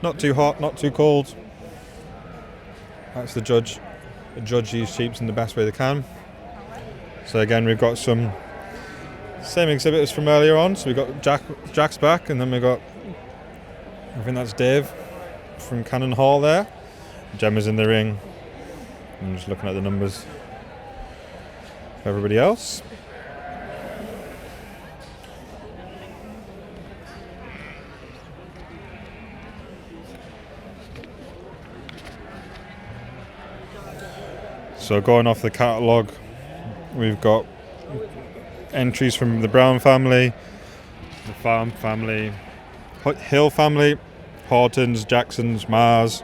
Not too hot, not too cold. That's the judge. Judge these sheep in the best way they can. So again, we've got some same exhibitors from earlier on. So we've got Jack's back, and then we've got, I think that's Dave from Cannon Hall there. Gemma's in the ring. I'm just looking at the numbers for everybody else. So going off the catalogue, we've got entries from the Brown family, the Farm family, Hill family, Hortons, Jacksons, Mars,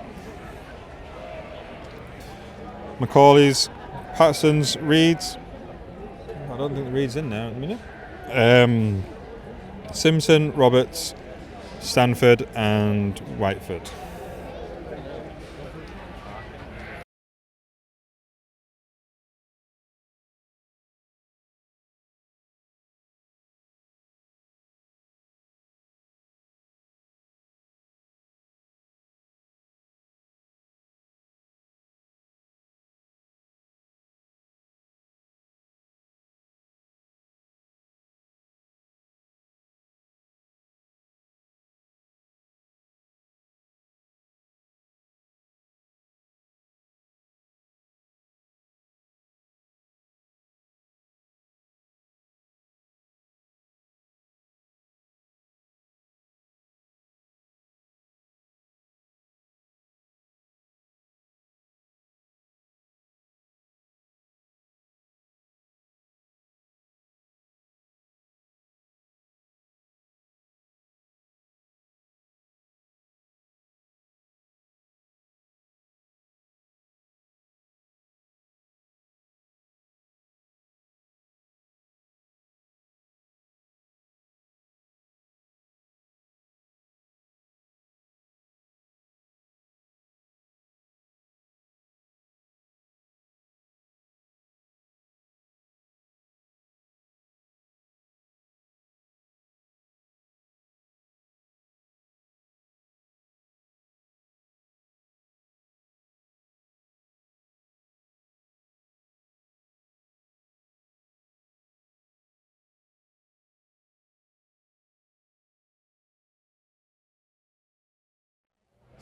Macaulay's, Pattersons, Reeds. I don't think the Reed's in there at the minute. Simpson, Roberts, Stanford and Whiteford.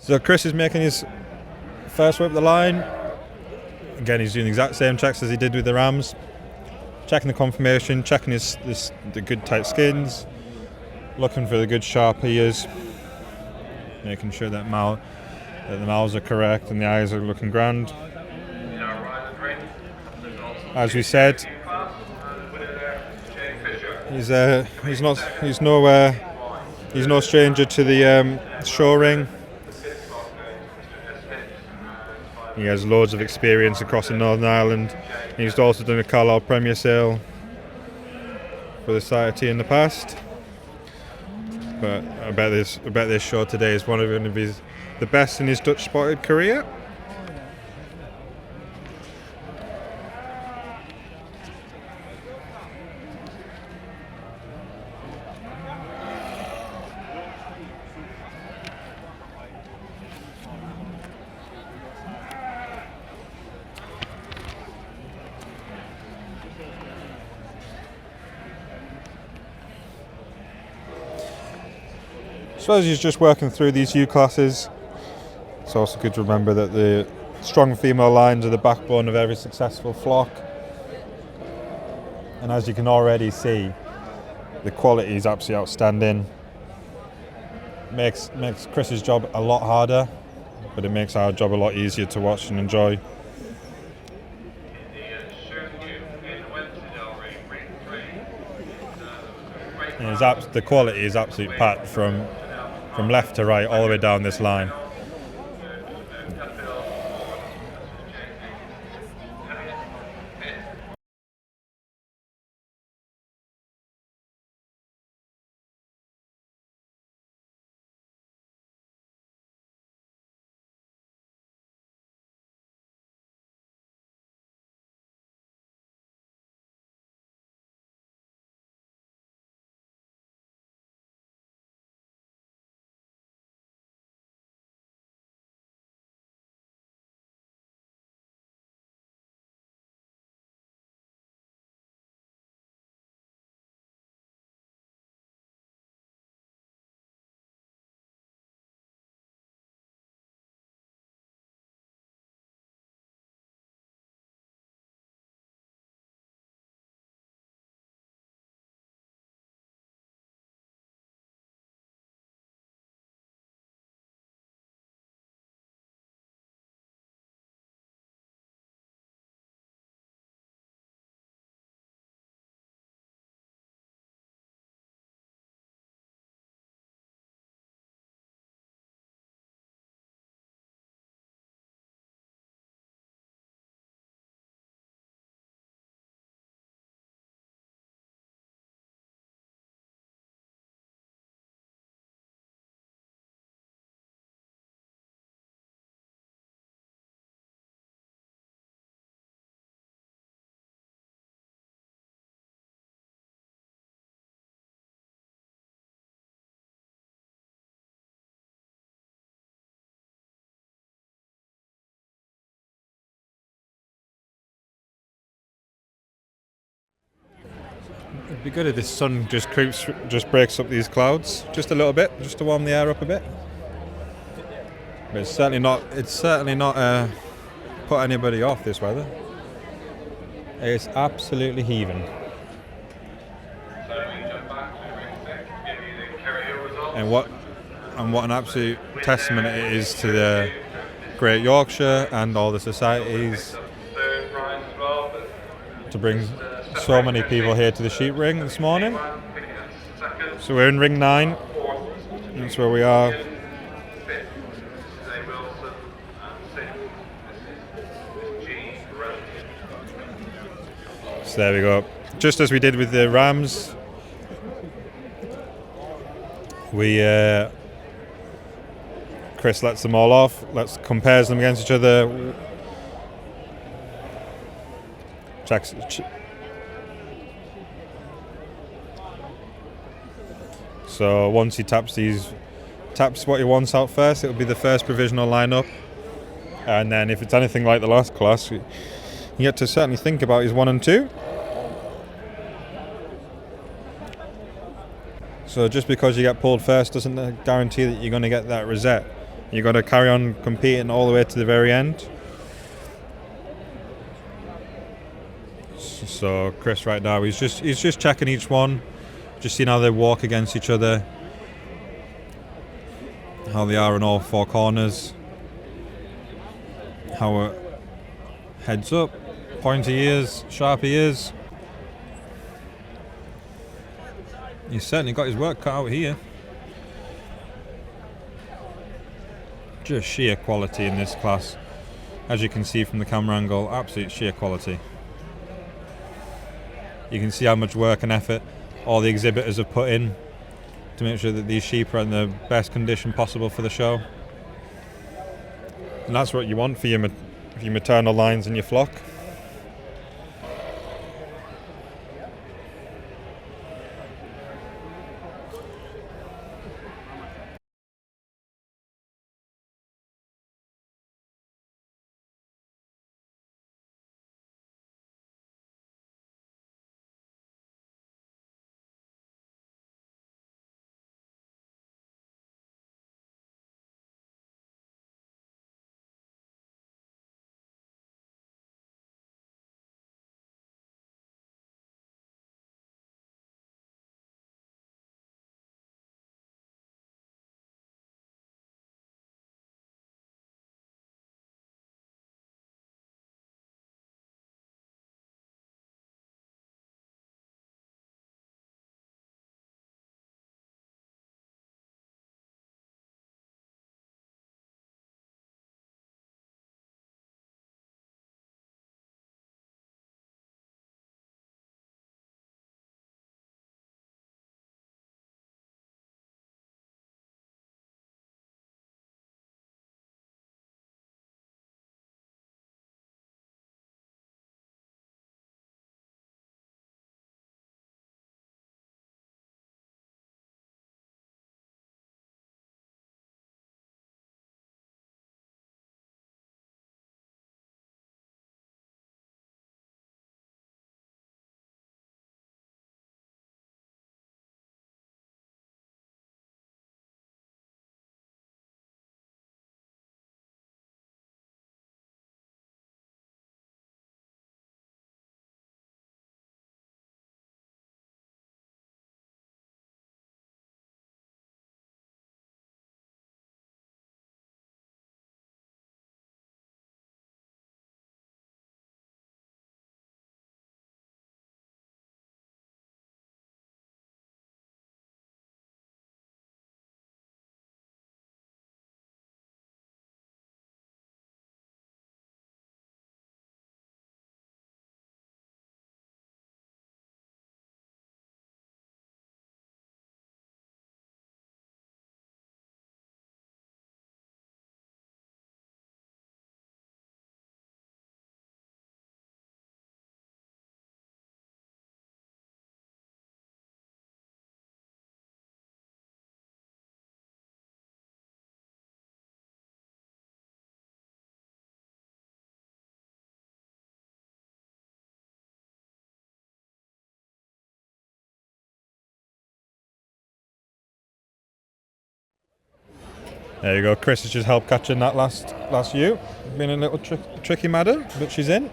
So Chris is making his first whip of the line. Again, he's doing the exact same checks as he did with the rams. Checking the conformation, checking the good tight skins, looking for the good sharp ears, making sure that the mouths are correct and the eyes are looking grand. As we said, he's no stranger to the show ring. He has loads of experience across the Northern Ireland. He's also done a Carlisle Premier Sale for the Society in the past. But I bet this show today is going to be the best in his Dutch spotted career. So as he's just working through these U classes, it's also good to remember that the strong female lines are the backbone of every successful flock. And as you can already see, the quality is absolutely outstanding. Makes Chris's job a lot harder, but it makes our job a lot easier to watch and enjoy. And the quality is absolute pat from left to right, all the way down this line. It'd be good if this sun just breaks up these clouds just a little bit, just to warm the air up a bit. But it's certainly not put anybody off, this weather. It's absolutely heaving. And what an absolute testament it is to the Great Yorkshire and all the societies to bring so many people here to the sheep ring this morning. So we're in ring 9. That's where we are. So there we go. Just as we did with the rams, Chris lets them all off. Compares them against each other. So once he taps what he wants out first, it'll be the first provisional lineup. And then if it's anything like the last class, you get to certainly think about his 1 and 2. So just because you get pulled first doesn't guarantee that you're going to get that rosette. You got to carry on competing all the way to the very end. So Chris right now he's just checking each one, just seeing how they walk against each other, how they are in all four corners, how heads up, pointy ears, sharp ears. He's certainly got his work cut out here. Just sheer quality in this class. As you can see from the camera angle, absolute sheer quality. You can see how much work and effort all the exhibitors have put in to make sure that these sheep are in the best condition possible for the show. And that's what you want for your maternal lines in your flock. There you go. Chris has just helped catching that last ewe. Been a little tricky matter, but she's in.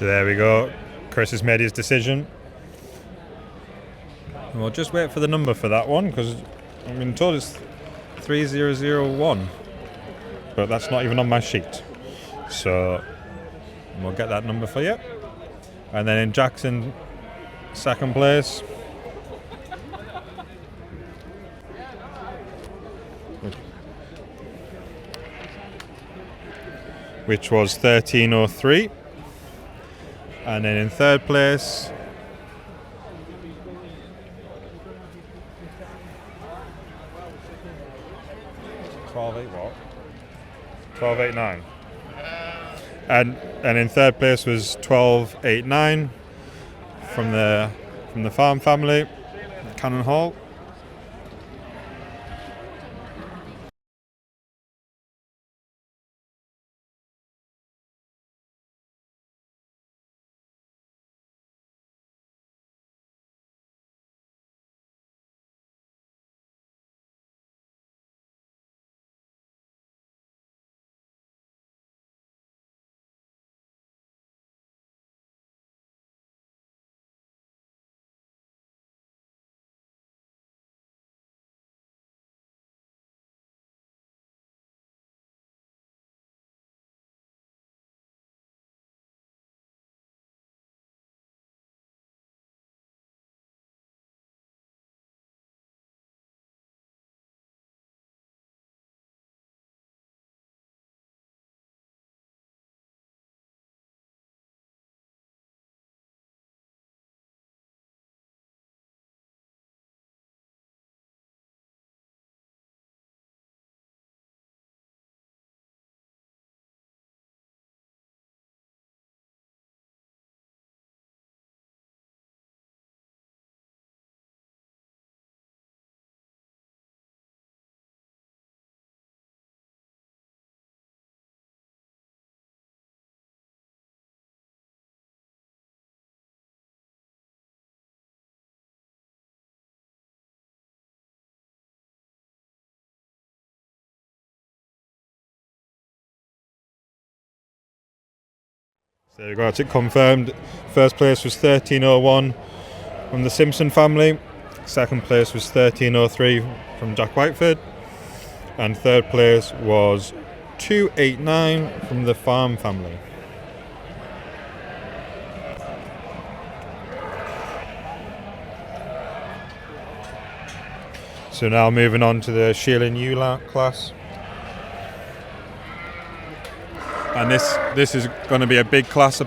So there we go. Chris has made his decision. And we'll just wait for the number for that one, because I've been told it's 3001. But that's not even on my sheet. So we'll get that number for you. And then in Jackson, second place, which was 1303. And then in third place, what? 1289. And in third place was 1289 from the farm family, Cannon Hall. So there you go, it's confirmed. First place was 1301 from the Simpson family. Second place was 1303 from Jack Whiteford. And third place was 289 from the farm family. So now moving on to the Sheila New class. And this is going to be a big class. The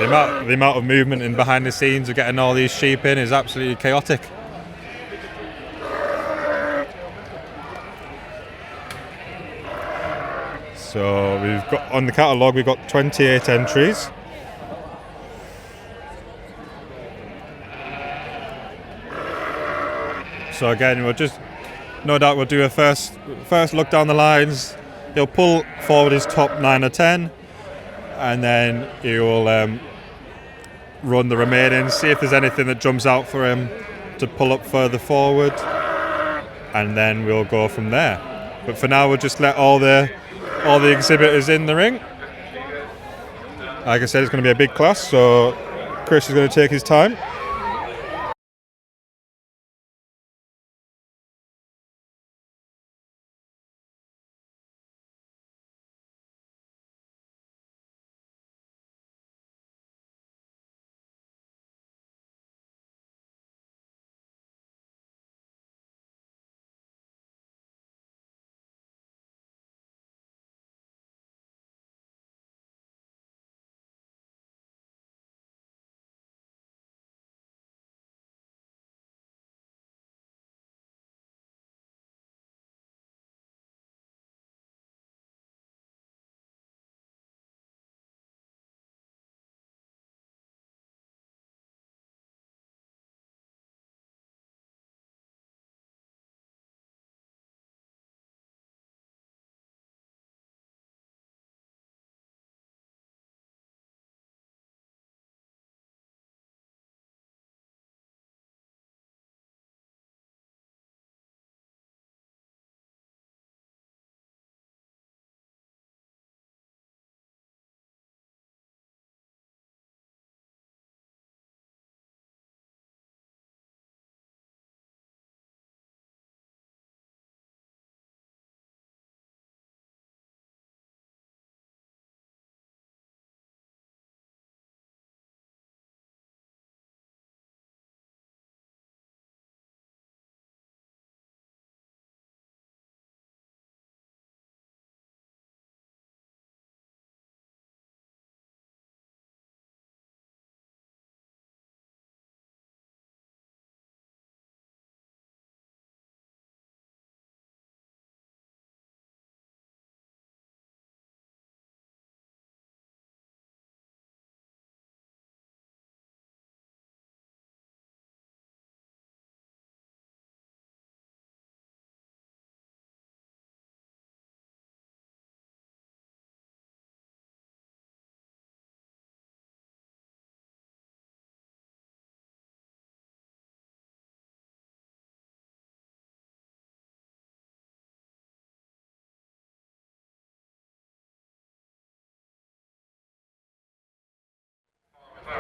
amount of movement in behind the scenes of getting all these sheep in is absolutely chaotic. So we've got on the catalogue, we've got 28 entries. So again, no doubt we'll do a first look down the lines. He'll pull forward his top 9 or 10, and then he will run the remaining, see if there's anything that jumps out for him to pull up further forward, and then we'll go from there. But for now, we'll just let all the exhibitors in the ring. Like I said, it's going to be a big class, so Chris is going to take his time.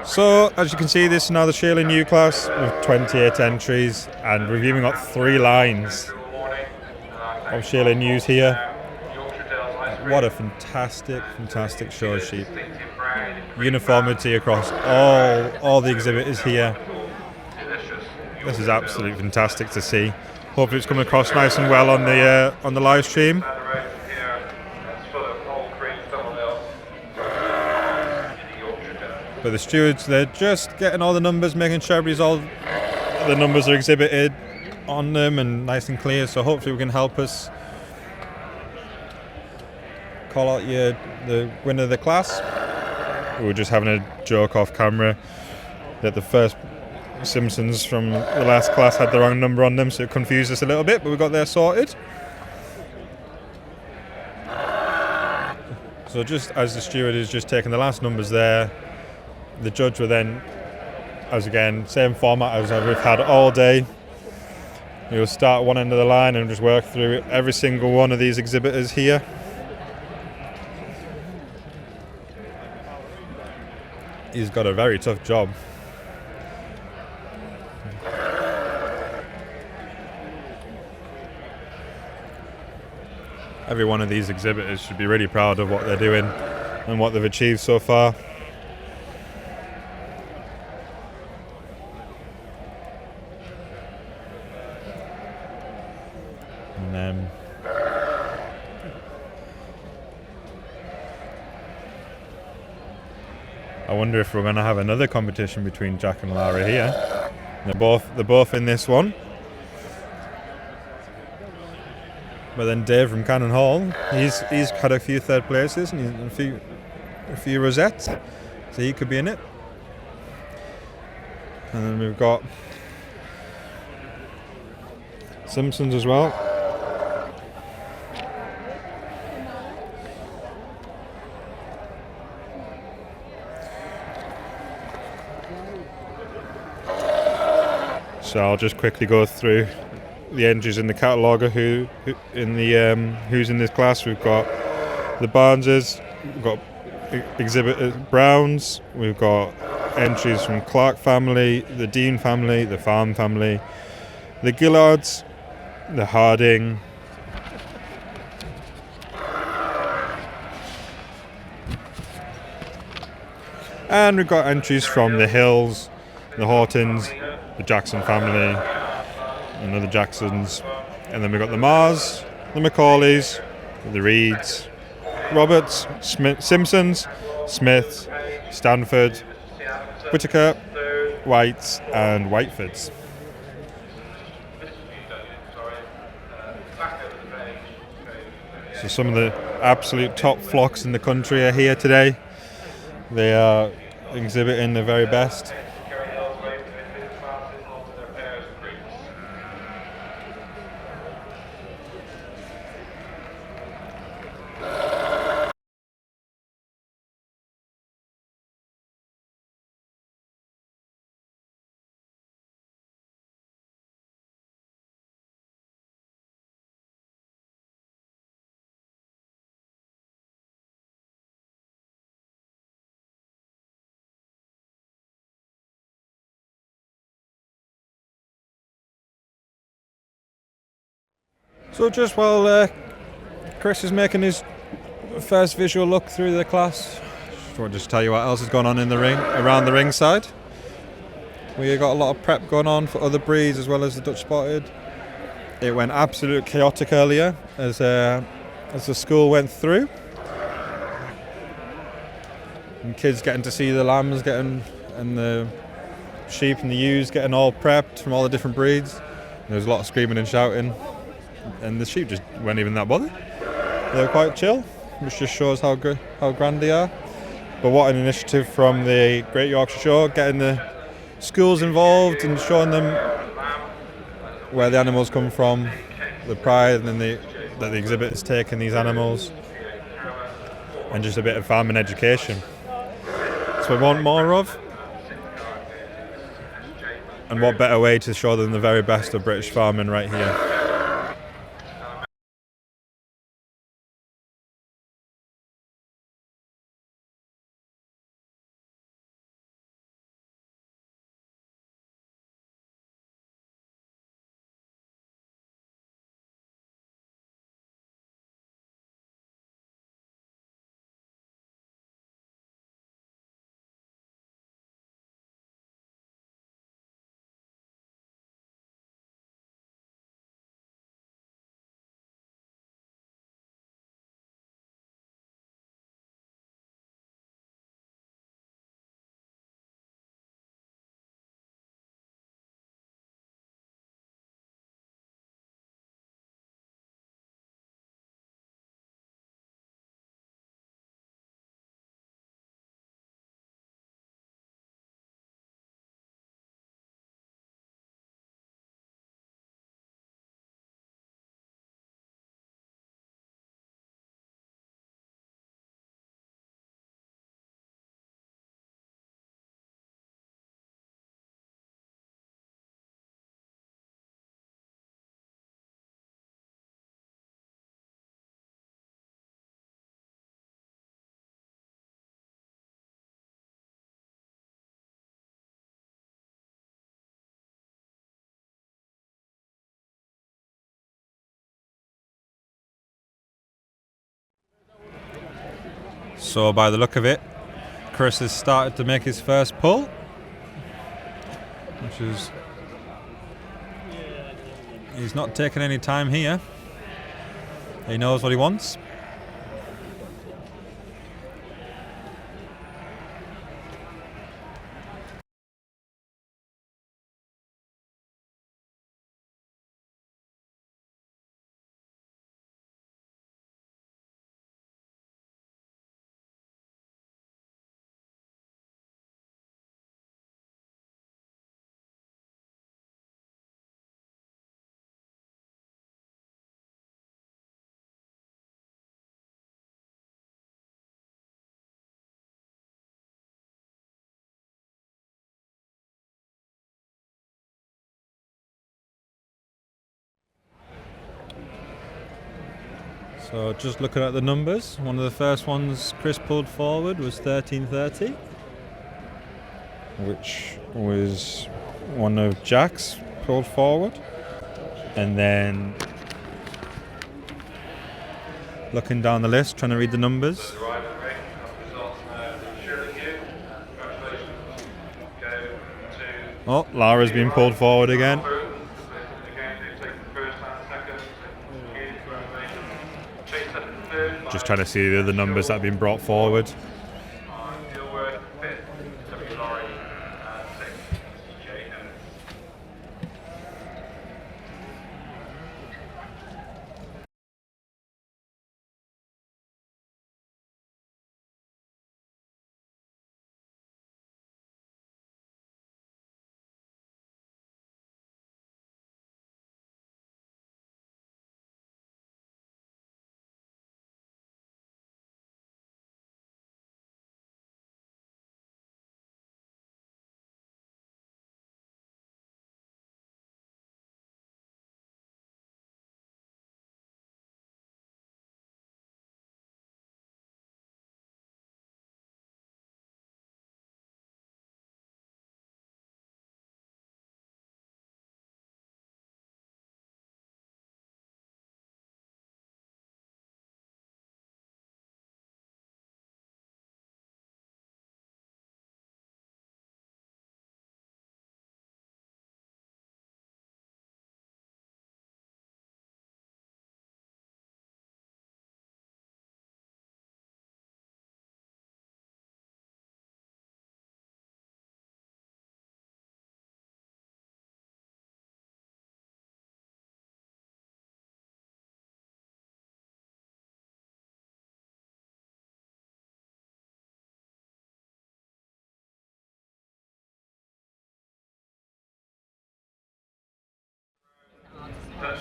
So, as you can see, this is now the Sheila New class with 28 entries, and we've even got 3 lines of Sheila News here. What a fantastic show of sheep. Uniformity across all the exhibitors here. This is absolutely fantastic to see. Hopefully it's coming across nice and well on the live stream. But the stewards, they're just getting all the numbers, making sure the numbers are exhibited on them and nice and clear. So hopefully we can help us call out the winner of the class. We were just having a joke off camera that the first Simpsons from the last class had the wrong number on them, so it confused us a little bit, but we got there sorted. So just as the steward is just taking the last numbers there, the judge will then, as again, same format as we've had all day. You'll start one end of the line and just work through every single one of these exhibitors here. He's got a very tough job. Every one of these exhibitors should be really proud of what they're doing and what they've achieved so far. And I wonder if we're going to have another competition between Jack and Lara here. They're both in this one. But then Dave from Cannon Hall, he's had a few third places and a few rosettes, so he could be in it. And then we've got Simpsons as well. So I'll just quickly go through the entries in the catalogue of who's in this class. We've got the Barneses, we've got exhibitors Browns, we've got entries from Clark family, the Dean family, the Farm family, the Gillards, the Harding, and we've got entries from the Hills, the Hortons, the Jackson family, another Jacksons, and then we've got the Mars, the Macaulays, the Reeds, Roberts, Simpsons, Smiths, Stanford, Whitaker, Whites, and Whitefords. So some of the absolute top flocks in the country are here today. They are exhibiting the very best. So just while Chris is making his first visual look through the class, I'll just tell you what else is going on in the ring, around the ringside. We got a lot of prep going on for other breeds as well as the Dutch Spotted. It went absolutely chaotic earlier as the school went through. And kids getting to see the lambs and the sheep and the ewes getting all prepped from all the different breeds. There was a lot of screaming and shouting. And the sheep just weren't even that bothered. They were quite chill, which just shows how grand they are. But what an initiative from the Great Yorkshire Show, getting the schools involved and showing them where the animals come from, the pride and that the exhibitors take in these animals, and just a bit of farming education. So we want more of. And what better way to show them the very best of British farming right here. So by the look of it, Chris has started to make his first pull, which is, he's not taking any time here. He knows what he wants. So just looking at the numbers, one of the first ones Chris pulled forward was 1330, which was one of Jack's pulled forward. And then looking down the list, trying to read the numbers. Oh, Lara's been pulled forward again. Just trying to see the other numbers that have been brought forward.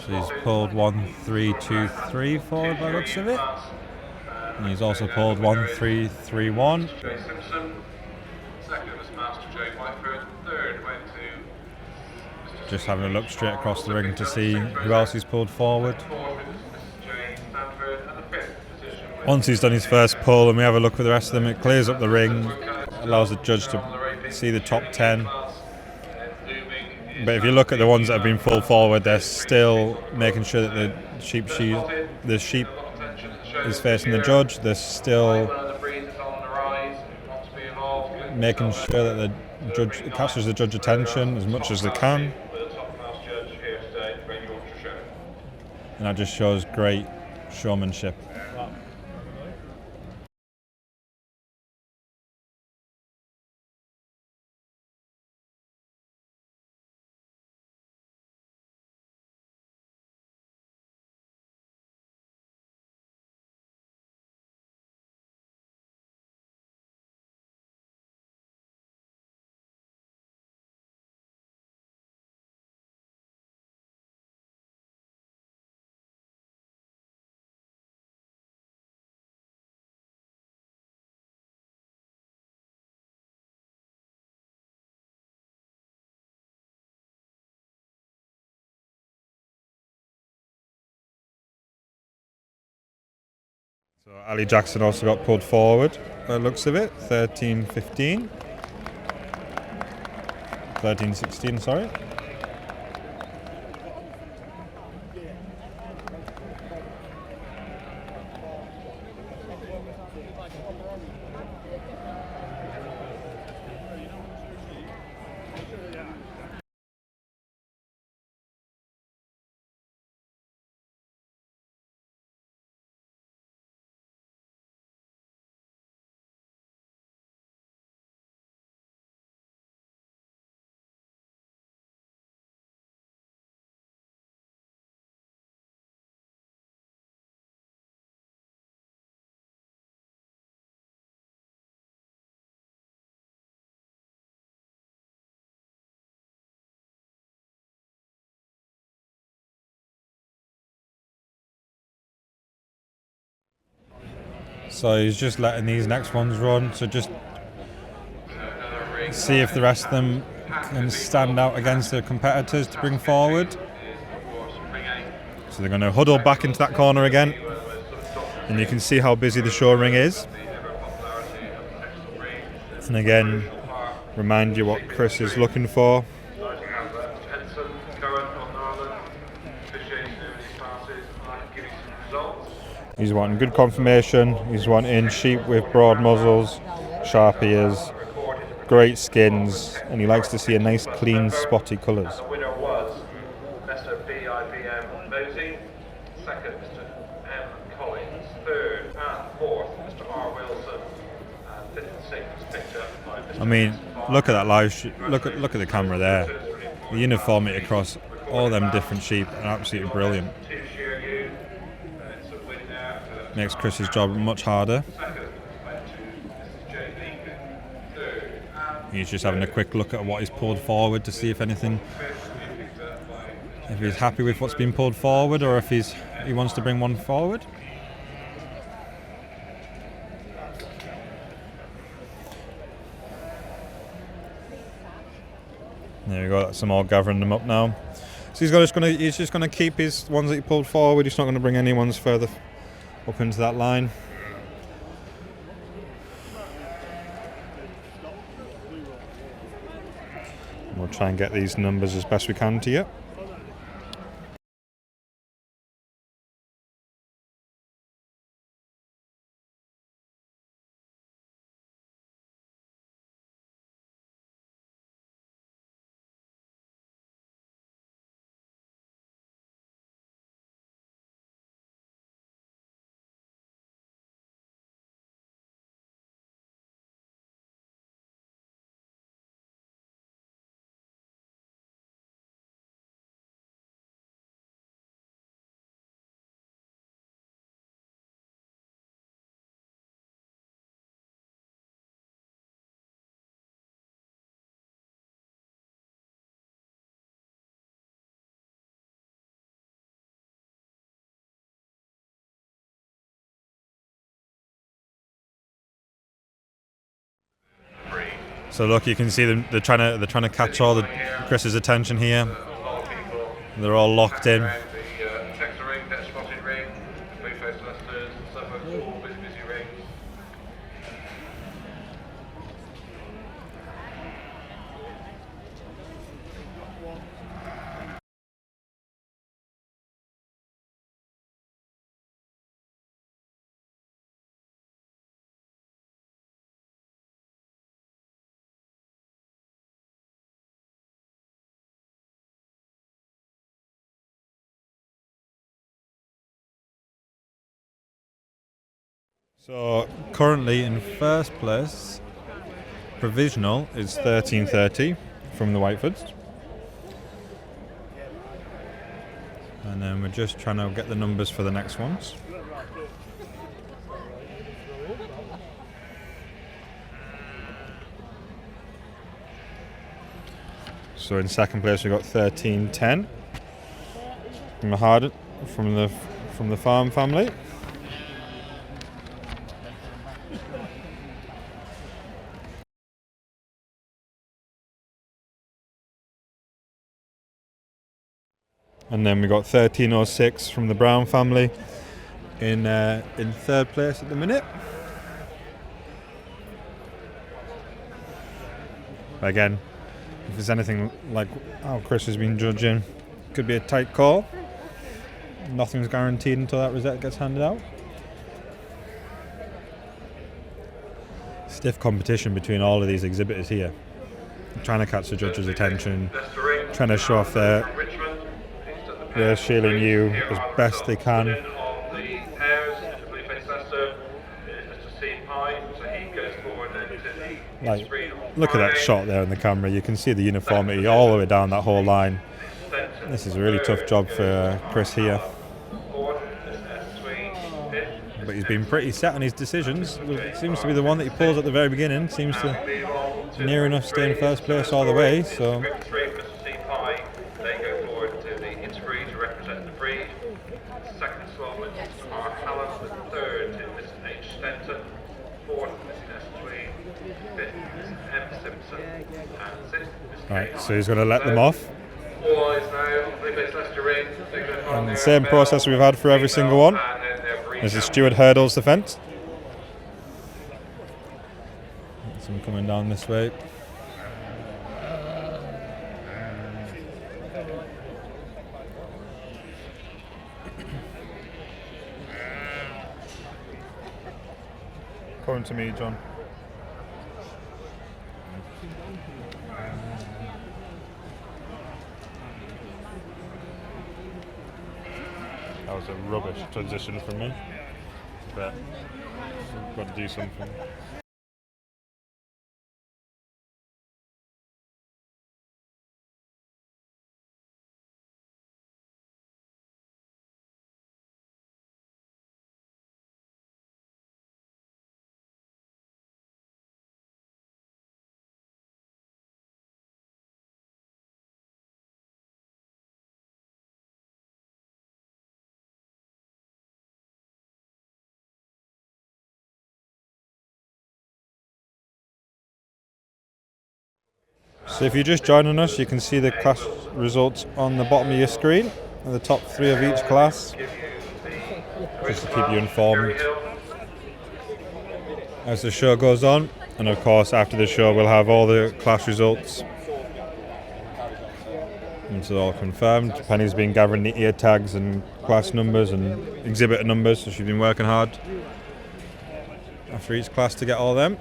So he's pulled 1323 forward by the looks of it. And he's also pulled 1331. Just having a look straight across the ring to see who else he's pulled forward. Once he's done his first pull and we have a look at the rest of them, it clears up the ring, allows the judge to see the top 10. But if you look at the ones that have been pulled forward, they're still making sure that the sheep is facing the judge. They're still making sure that the judge captures the judge's attention as much as they can. And that just shows great showmanship. So Ali Jackson also got pulled forward by the looks of it, 13-15. 13-16, sorry. So he's just letting these next ones run, so just see if the rest of them can stand out against the competitors to bring forward. So they're going to huddle back into that corner again, and you can see how busy the show ring is. And again, remind you what Chris is looking for. He's wanting good conformation, he's wanting sheep with broad muzzles, sharp ears, great skins, and he likes to see a nice clean spotty colours. The winner was Mr. BIBM Mosey, second Mr. M. Collins, third and fourth Mr. R. Wilson, and fifth and sixth picked up by Mr. I mean, look at that live look at the camera there. The uniformity across all them different sheep are absolutely brilliant. Makes Chris's job much harder. He's just having a quick look at what he's pulled forward to see if he's happy with what's been pulled forward, or if he wants to bring one forward. There we go. That's some more gathering them up now. So he's just gonna keep his ones that he pulled forward. He's not going to bring any ones further up into that line. We'll try and get these numbers as best we can to you. So look, you can see them. They're trying to catch all the Chris's attention here. They're all locked in. So currently in first place, provisional is 13:30 from the Whitefords, and then we're just trying to get the numbers for the next ones. So in second place we've got 13:10 from the farm family. And then we got 13:06 from the Brown family in third place at the minute. Again, if there's anything like how Chris has been judging, could be a tight call. Nothing's guaranteed until that result gets handed out. Stiff competition between all of these exhibitors here. Trying to catch the judges' attention, trying to show off their race shielding you as best they can. Like, look at that shot there in the camera. You can see the uniformity all the way down that whole line. This is a really tough job for Chris here. But he's been pretty set on his decisions. It seems to be the one that he pulls at the very beginning. Seems to near enough stay in first place all the way. So right, so he's going to let them off. And the same process we've had for every single one. As the steward hurdles the fence. Some coming down this way. Coming to me, John. That was a rubbish transition from me, but I've got to do something. So if you're just joining us, you can see the class results on the bottom of your screen, and the top 3 of each class, just to keep you informed as the show goes on. And of course, after the show, we'll have all the class results. And it's all confirmed. Penny's been gathering the ear tags and class numbers and exhibitor numbers, so she's been working hard after each class to get all them.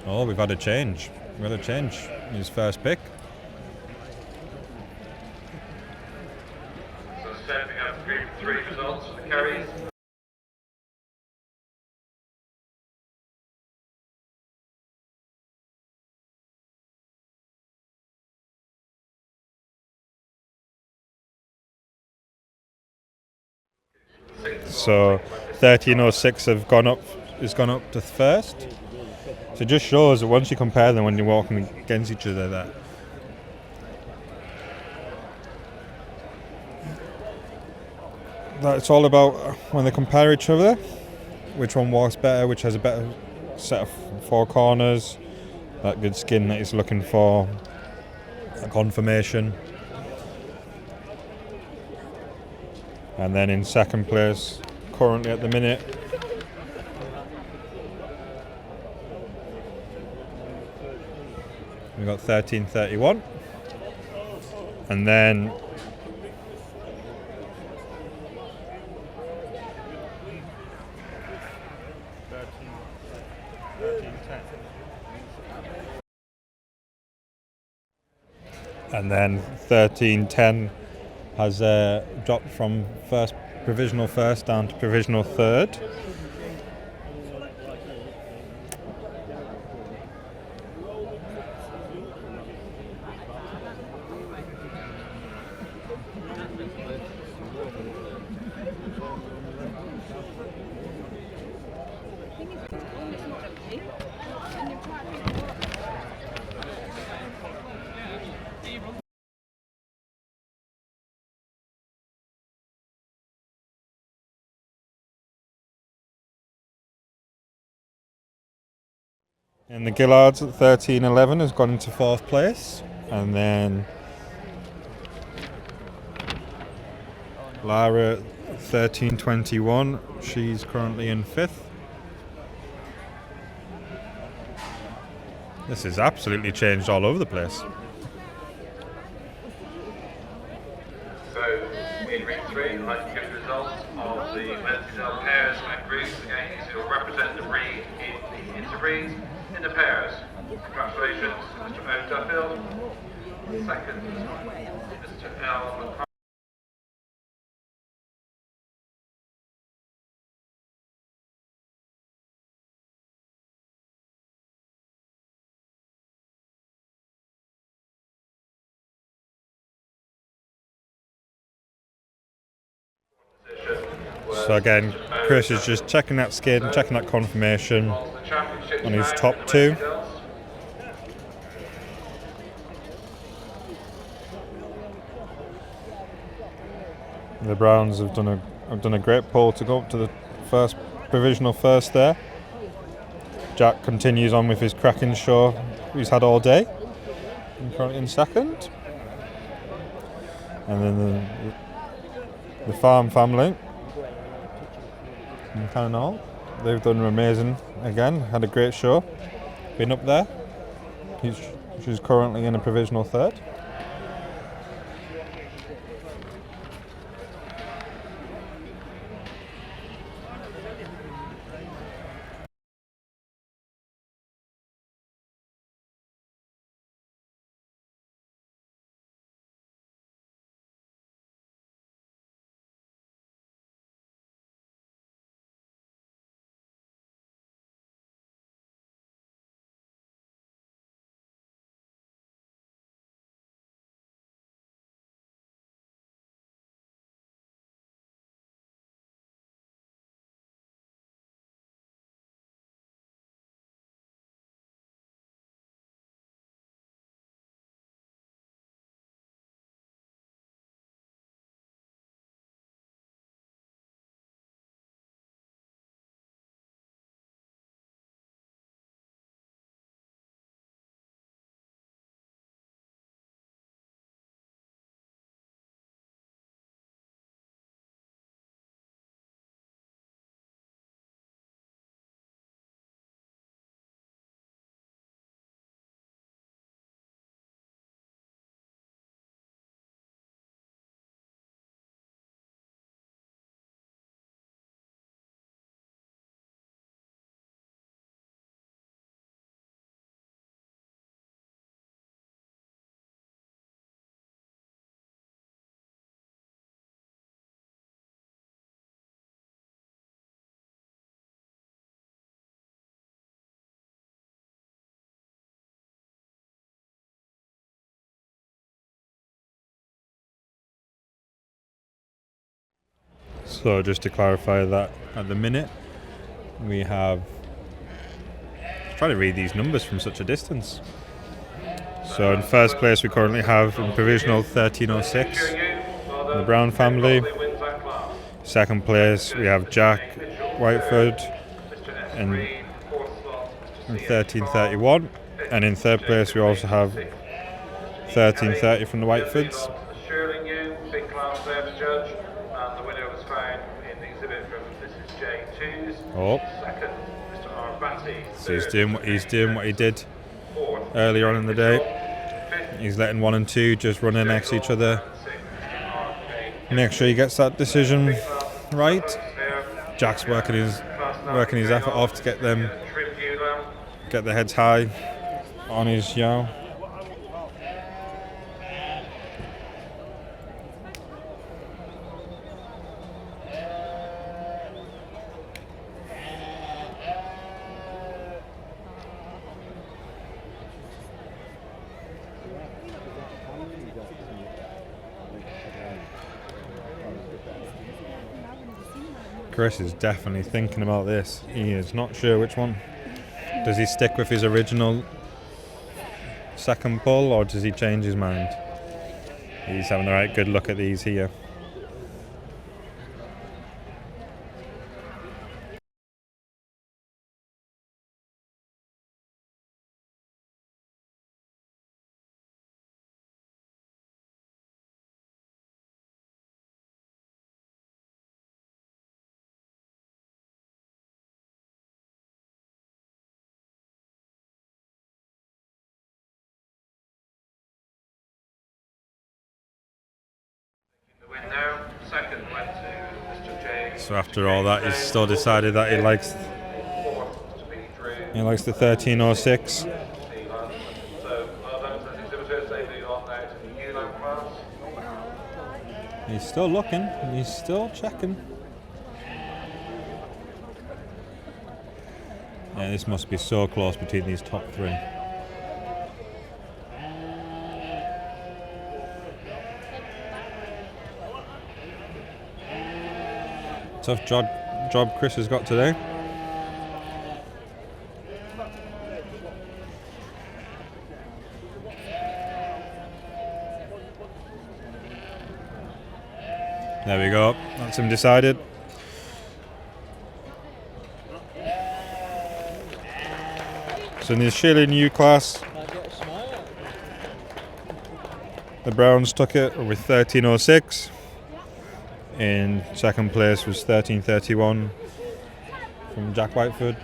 Oh, we've had a change. We had a change in his first pick. So stepping up Group 3 results for the carries. So 1306 has gone up to first. So it just shows that once you compare them, when you're walking against each other, that it's all about when they compare each other, which one walks better, which has a better set of 4 corners, that good skin that he's looking for, that confirmation. And then in second place, currently at the minute, we got 1331, and then and then 1310 has dropped from provisional first down to provisional third. And the Gillards at 1311 has gone into 4th place, and then Lara at 1321, she's currently in 5th. This has absolutely changed all over the place. So in Group 3, I'd like to give the results of the Wednesday pairs and groups. Again, these will represent the breed in the interbreeds in the pairs. Congratulations, Mr. O. Duffield. Second, Mr. L. McCarthy. So again, Chris is just checking that skin, checking that confirmation on his top two. The Browns have done a great pull to go up to the first provisional first there. Jack continues on with his cracking show he's had all day. And currently in second. And then the Farm family in Cannon, they've done amazing again, had a great show. Been up there. She's currently in a provisional third. So just to clarify that at the minute we have, try to read these numbers from such a distance. So in first place we currently have in provisional 1306 the Brown family. Second place we have Jack Whiteford in 1331, and in third place we also have 1330 from the Whitefords. Big class there to judge, and the winner was found in the exhibit from Mrs. J2's. Oh. Second, Mr. R. Batty. So he's doing what he did earlier on in the day. He's letting 1 and 2 just run in next to each other. Make sure he gets that decision right. Jack's working his effort off to get their heads high on his yow. Chris is definitely thinking about this. He is not sure which one. Does he stick with his original second pull, or does he change his mind? He's having a right good look at these here. The win now. Second went to Mr. J. So after all that, he's still decided that he likes the 1306. So, well done to the exhibitors. They move on now to the U-lamp class. He's still looking. He's still checking. Yeah, this must be so close between these top three. Tough job Chris has got today. There we go. That's him decided. So in the Australian U class, the Browns took it with 1306. In second place was 1331 from Jack Whiteford.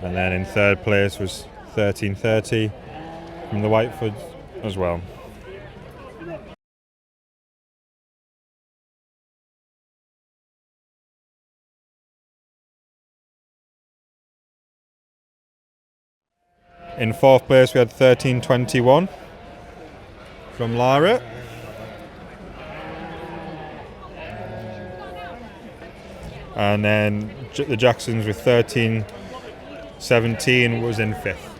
And then in third place was 1330 from the Whitefords as well. In fourth place we had 1321 from Lara. And then the Jacksons with 1317 was in fifth.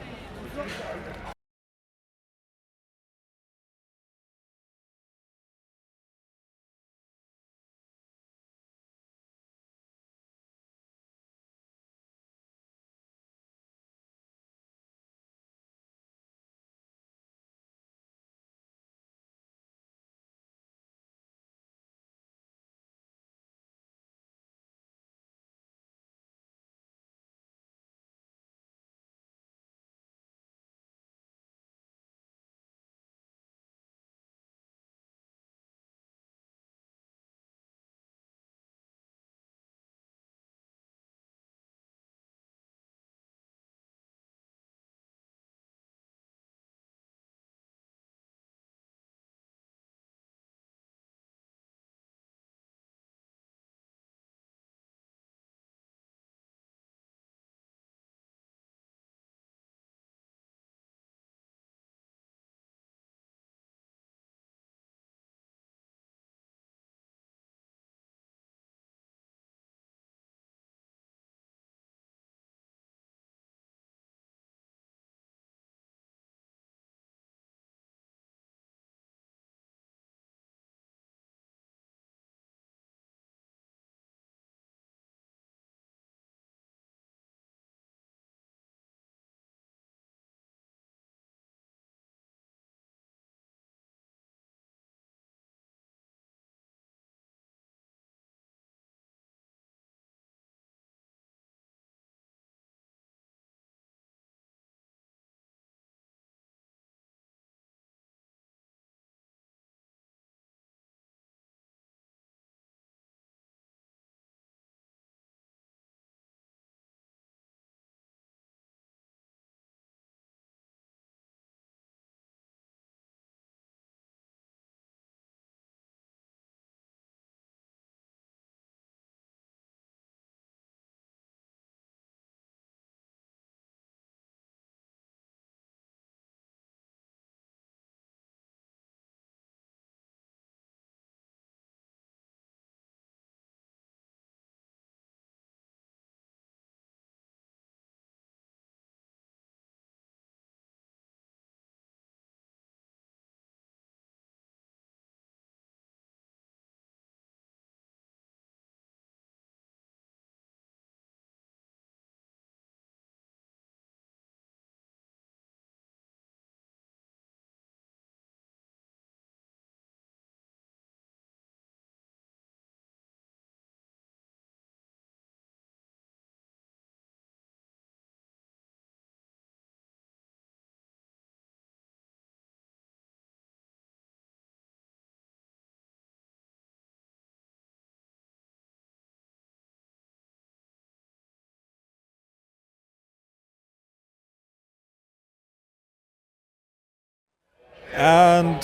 And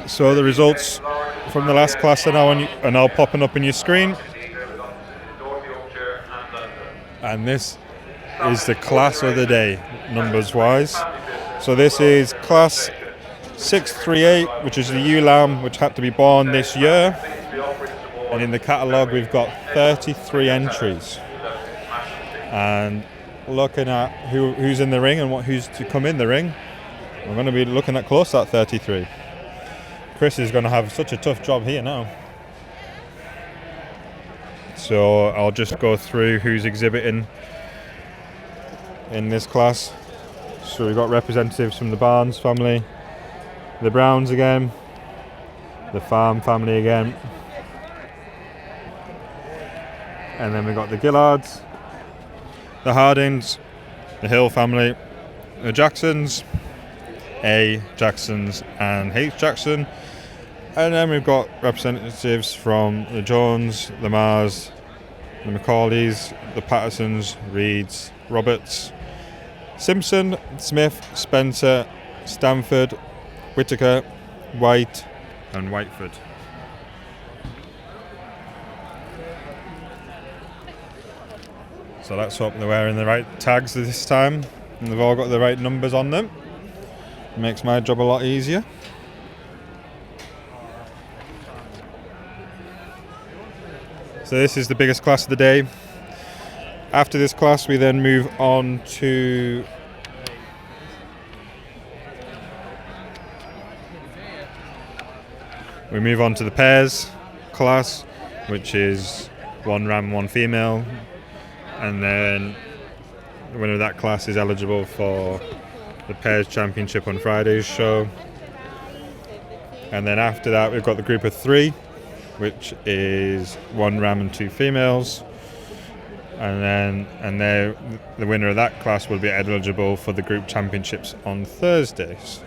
so the results from the last class are now popping up on your screen. And this is the class of the day, numbers wise. So this is class 638, which is the ewe lamb, which had to be born this year. And in the catalogue, we've got 33 entries. And looking at who's in the ring and who's to come in the ring, we're going to be looking at close to that 33. Chris is going to have such a tough job here now. So I'll just go through who's exhibiting in this class. So we've got representatives from the Barnes family, the Browns again, the Farm family again, and then we've got the Gillards, the Hardings, the Hill family, the Jacksons, A. Jacksons and H. Jackson, and then we've got representatives from the Jones, the Mars, the Macaulays, the Pattersons, Reeds, Roberts, Simpson, Smith, Spencer, Stanford, Whitaker, White and Whiteford. So let's hope they're wearing the right tags this time and they've all got the right numbers on them. It makes my job a lot easier. So this is the biggest class of the day. After this class we then move on to the pairs class, which is one ram, one female, and then the winner of that class is eligible for the pairs championship on Friday's show. And then after that we've got the group of 3, which is one ram and 2 females, and the winner of that class will be eligible for the group championships on Thursdays.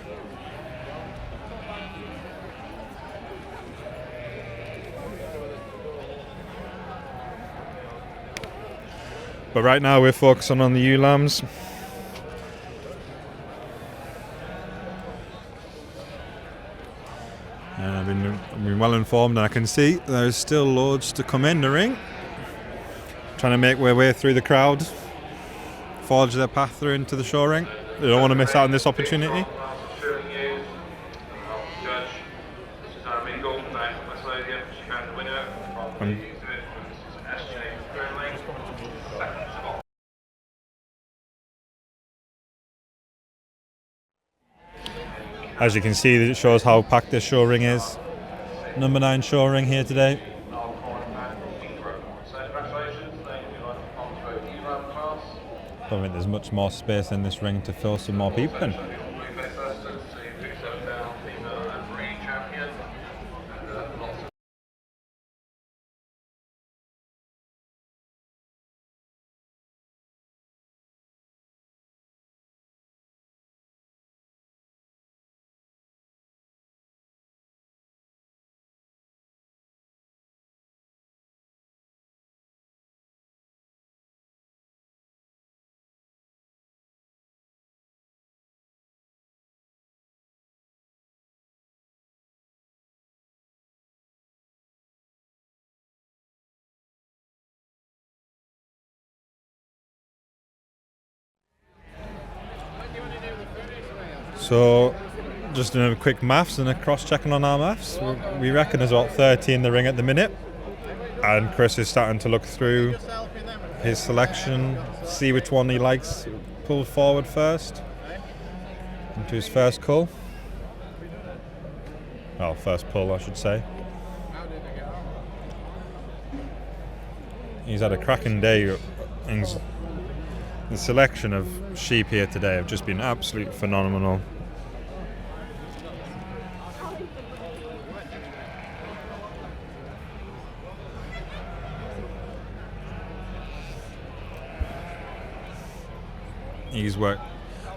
But right now we're focusing on the ewe lambs. And I've been well informed, and I can see there's still loads to come in the ring. Trying to make their way through the crowd, forge their path through into the show ring. They don't want to miss out on this opportunity. As you can see, it shows how packed this show ring is. Number 9 show ring here today. I don't think there's much more space in this ring to fill some more people in. So, just doing a quick maths and a cross-checking on our maths. We reckon there's about 30 in the ring at the minute. And Chris is starting to look through his selection, see which one he likes, pull forward first into his first cull. Well, first pull, I should say. He's had a cracking day. The selection of sheep here today have just been absolutely phenomenal.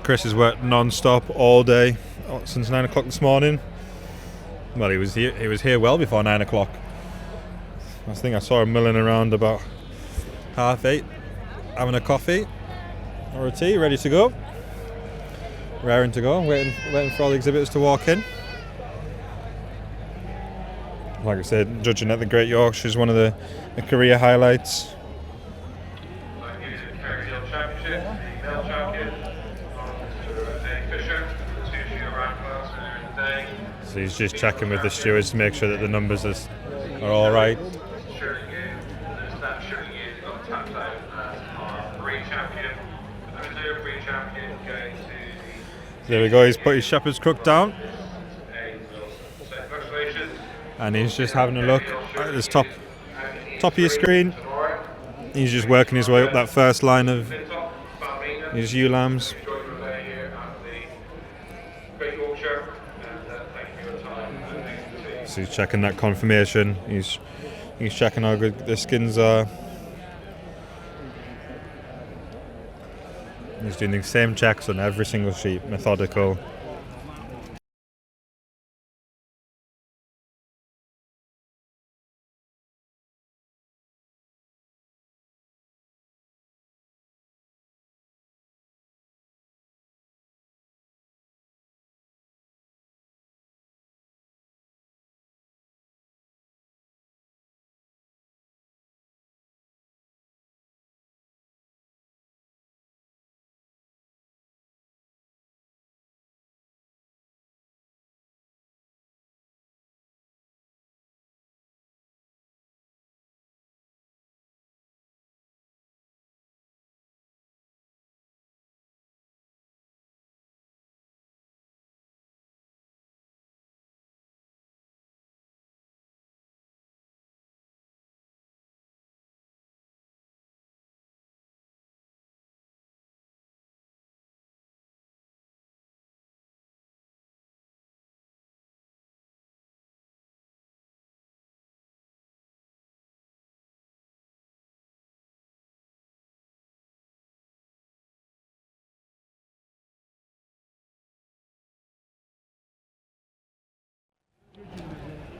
Chris has worked non-stop all day since 9 o'clock this morning. Well, he was here well before 9 o'clock. I think I saw him milling around about 8:30, having a coffee or a tea, ready to go. Raring to go, waiting for all the exhibitors to walk in. Like I said, judging at the Great Yorkshire is one of the career highlights. So he's just checking with the stewards to make sure that the numbers are all right. Ensuring you, that's ensuring you got tapped out as our breed champion. The reserve breed champion going to the There we go, he's put his shepherd's crook down. A. Wilson. So congratulations. And he's just having a look at this top of your screen. He's just working his way up that first line of his ewe lambs. Enjoy your day here at the Great Yorkshire, and thank you for your time. And thanks to the So he's checking that confirmation. He's checking how good the skins are. He's doing the same checks on every single sheep, methodical.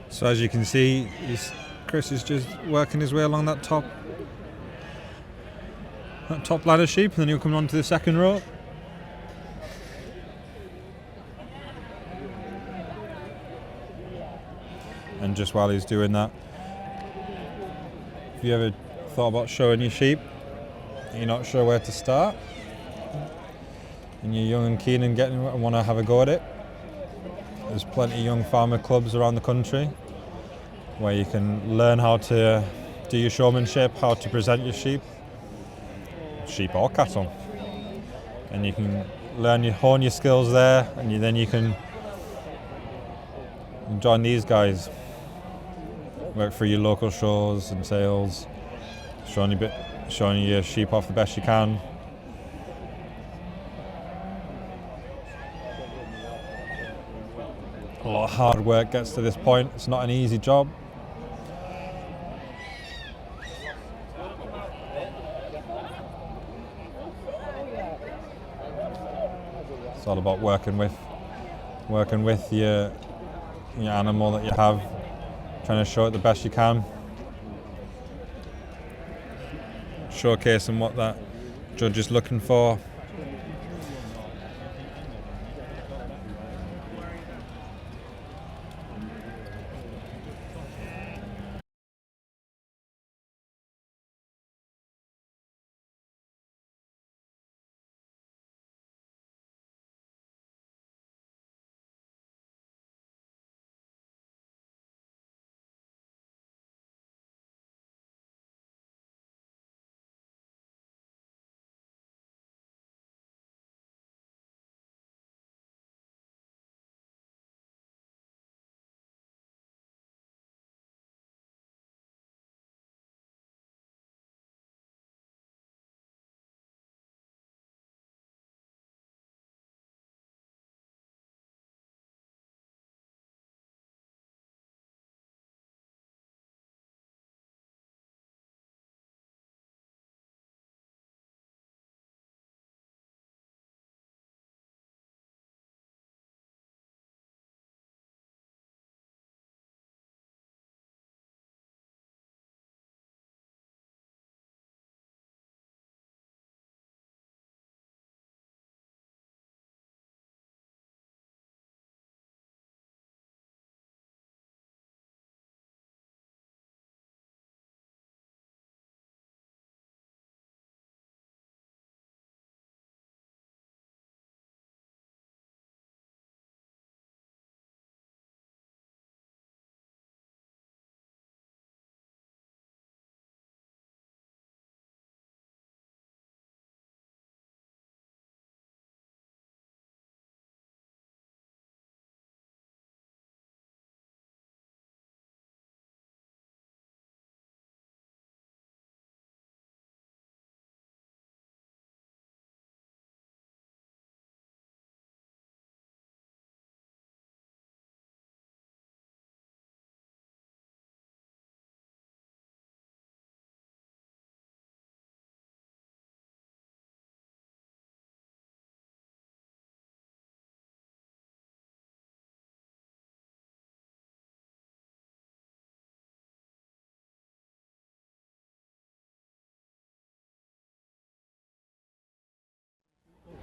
So as you can see, Chris is just working his way along that top ladder sheep, and then he'll come on to the second row. And just while he's doing that, if you ever thought about showing your sheep, and you're not sure where to start, and you're young and keen and want to have a go at it, there's plenty of young farmer clubs around the country where you can learn how to do your showmanship, how to present your sheep or cattle, and you can hone your skills there, and then you can join these guys, work for your local shows and sales, showing your sheep off the best you can. A lot of hard work gets to this point. It's not an easy job. It's all about working with your animal that you have, trying to show it the best you can, showcasing what that judge is looking for.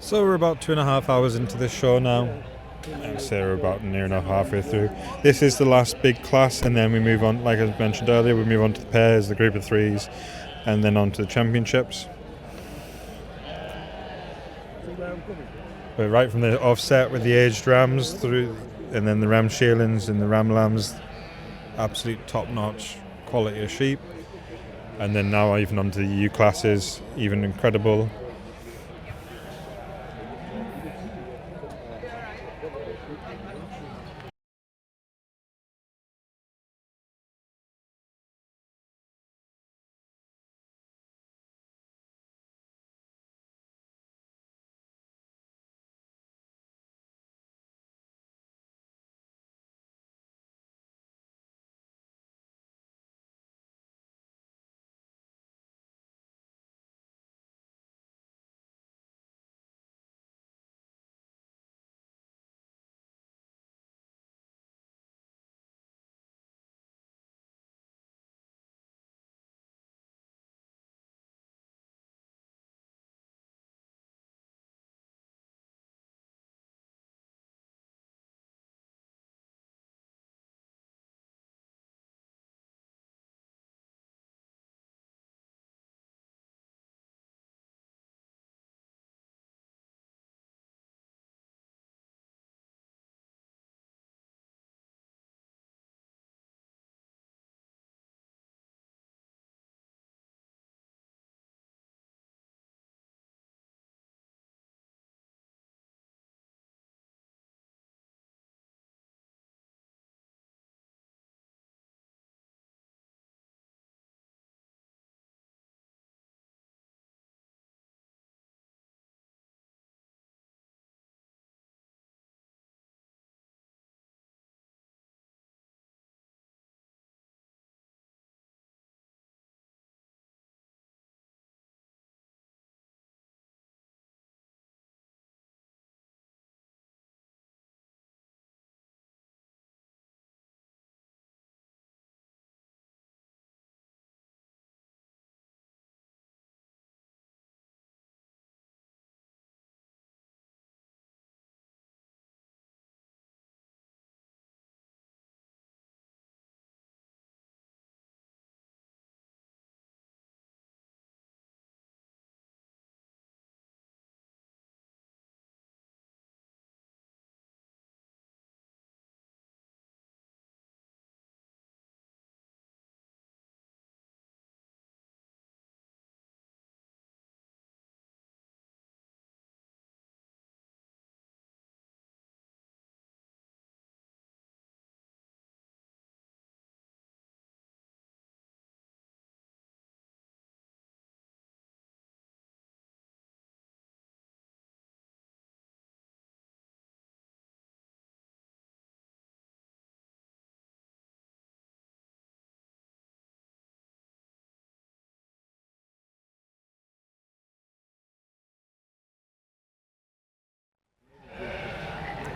So we're about 2.5 hours into this show now. I'd say we're about near enough halfway through. This is the last big class, and then we move on, like I mentioned earlier, we move on to the pairs, the group of threes, and then on to the championships. But right from the offset with the aged rams through, and then the ram shearlings and the ram lambs, absolute top-notch quality of sheep. And then now even onto the U classes, even incredible.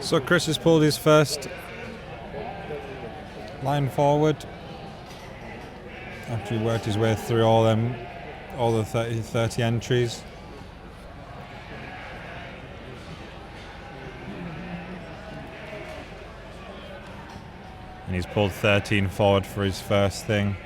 So Chris has pulled his first line forward after he worked his way through all the 30 entries. And he's pulled 13 forward for his first thing.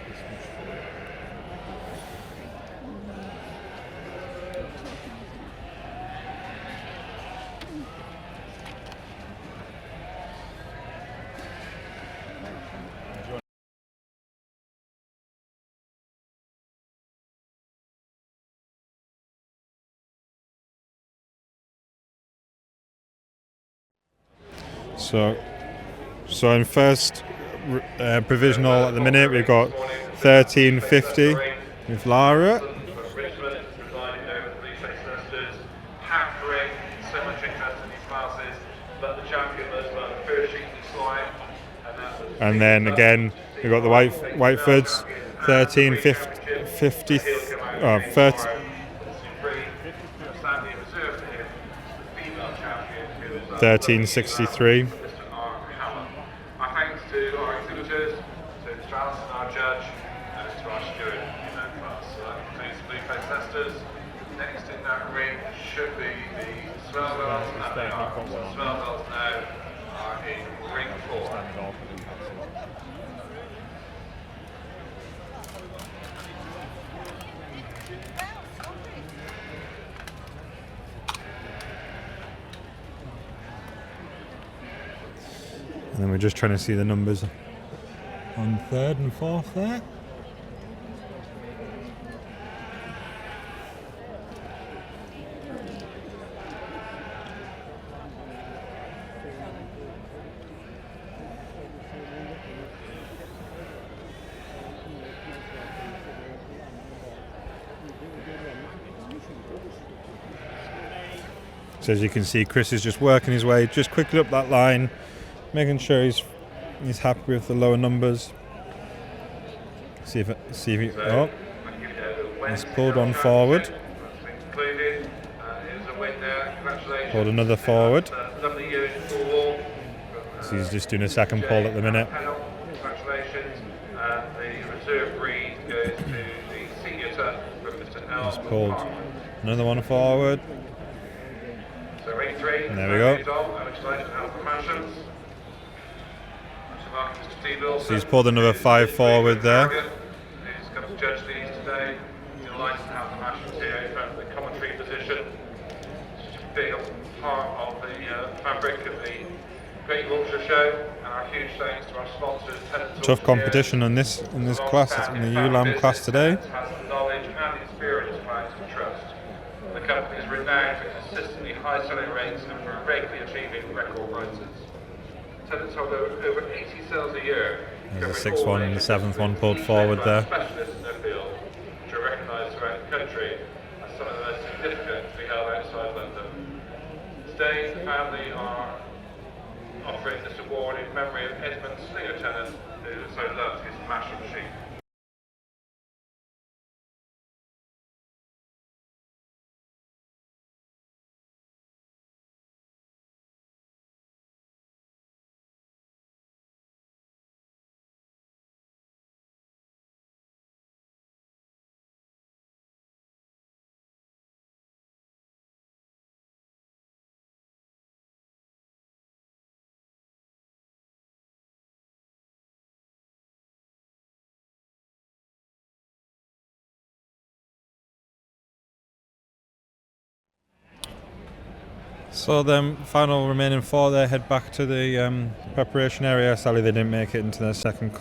So in first provisional at the minute we've got 1350 with Lara. Richmond presiding over the reflex testers, hampering so much interest in these classes, but the champion was the first sheet in slide, And then again we've got the Whitefoods 1350 1363. Mr. R. Howard. My thanks to our exhibitors, to Mr. Allison, our judge, and to our steward in that class. So that concludes the reflex testers. next in that ring should be the swell bells, and they are. The swell bells now are in ring 4. And then we're just trying to see the numbers on 3rd and 4th there. So as you can see, Chris is just working his way just quickly up that line, making sure he's happy with the lower numbers. See if he he's pulled one forward. Pulled another forward. So he's just doing a second pull at the minute. Congratulations. The reserve breed goes to the senior turn from Mr. L. He's pulled another one forward. So ring 3. There we go. So he's pulled another 5 forward there. He's going to judge these today. He's delighted to have the Mashers here from the commentary position. It's just a big part of the fabric of the Great Yorkshire show, and our huge thanks to our sponsors. Tough competition in this class, in the ULAM class today. Has the knowledge and experience clients can trust. The company is renowned for consistently high selling rates and for regularly achieving record prices. Tenants hold over 80 sales a year. There's the 6th one and the 7th one pulled forward there. Specialists in their field, which are recognised throughout the country as some of the most significant to be held outside London. Today, the family are offering this award in memory of Edmund Slinger Tennant, who so loved his mashing machine. So then, final remaining 4 there head back to the preparation area. Sadly, they didn't make it into their second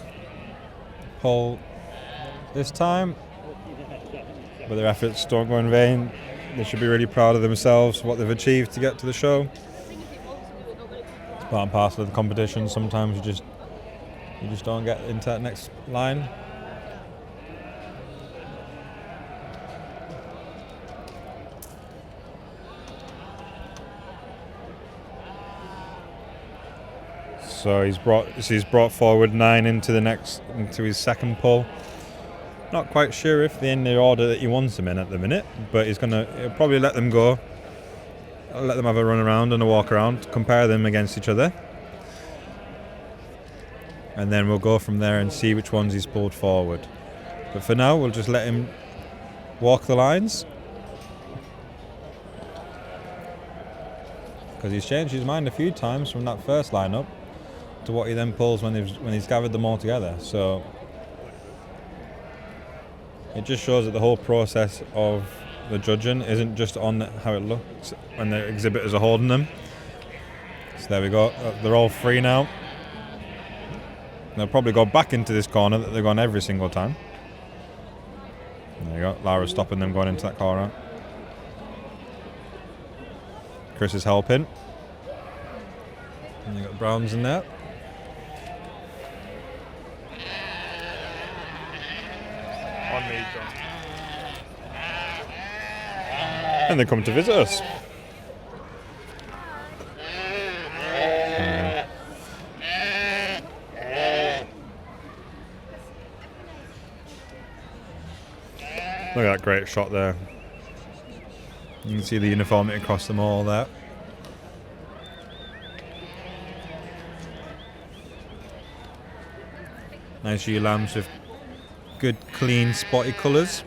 pull this time, but their efforts don't go in vain. They should be really proud of themselves, what they've achieved to get to the show. It's part and parcel of the competition. Sometimes you just don't get into that next line. So he's brought forward 9 into his second pull. Not quite sure if they're in the order that he wants them in at the minute, but he'll probably let them go. Let them have a run around and a walk around, compare them against each other, and then we'll go from there and see which ones he's pulled forward. But for now, we'll just let him walk the lines, because he's changed his mind a few times from that first lineup to what he then pulls when he's gathered them all together. So it just shows that the whole process of the judging isn't just on how it looks when the exhibitors are holding them. So there we go. They're all free now. They'll probably go back into this corner that they've gone every single time. There you go. Lara's stopping them going into that corner. Chris is helping. And you've got Browns in there. On me, John. And they come to visit us. Look at that great shot there. You can see the uniformity across them all there. Nice ewe lambs with good, clean, spotty colours.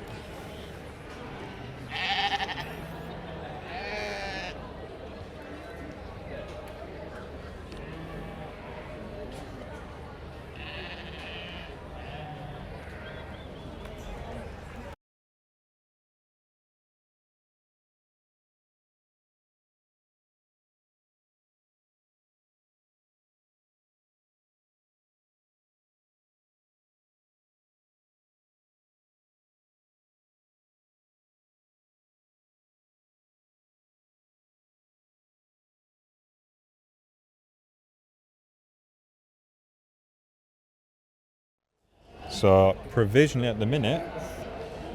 So provisionally at the minute,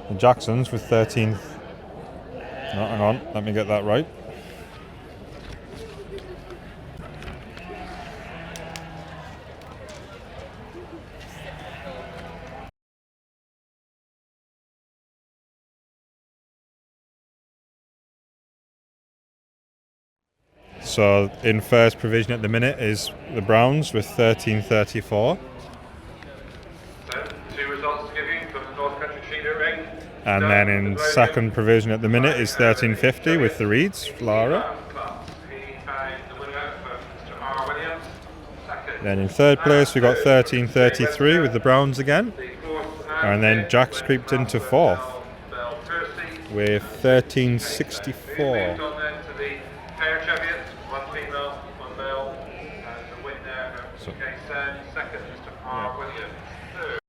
the Jacksons with 13th. No, hang on, let me get that right. So in first provision at the minute is the Browns with 13.34. Two results to give you from the North Country Cheetah Ring. And then in second provision at the minute is 13.50 with the Reeds, Lara. Then in third place we got 13.33 with the Browns again. And then Jack's creeped into fourth with 13.64. Second, Mr. R. Williams. Third.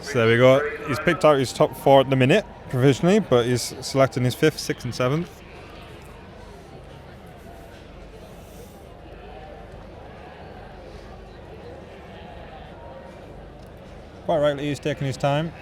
So there we go. He's picked out his top 4 at the minute, provisionally, but he's selecting his 5th, 6th and 7th. Quite rightly, he's taking his time.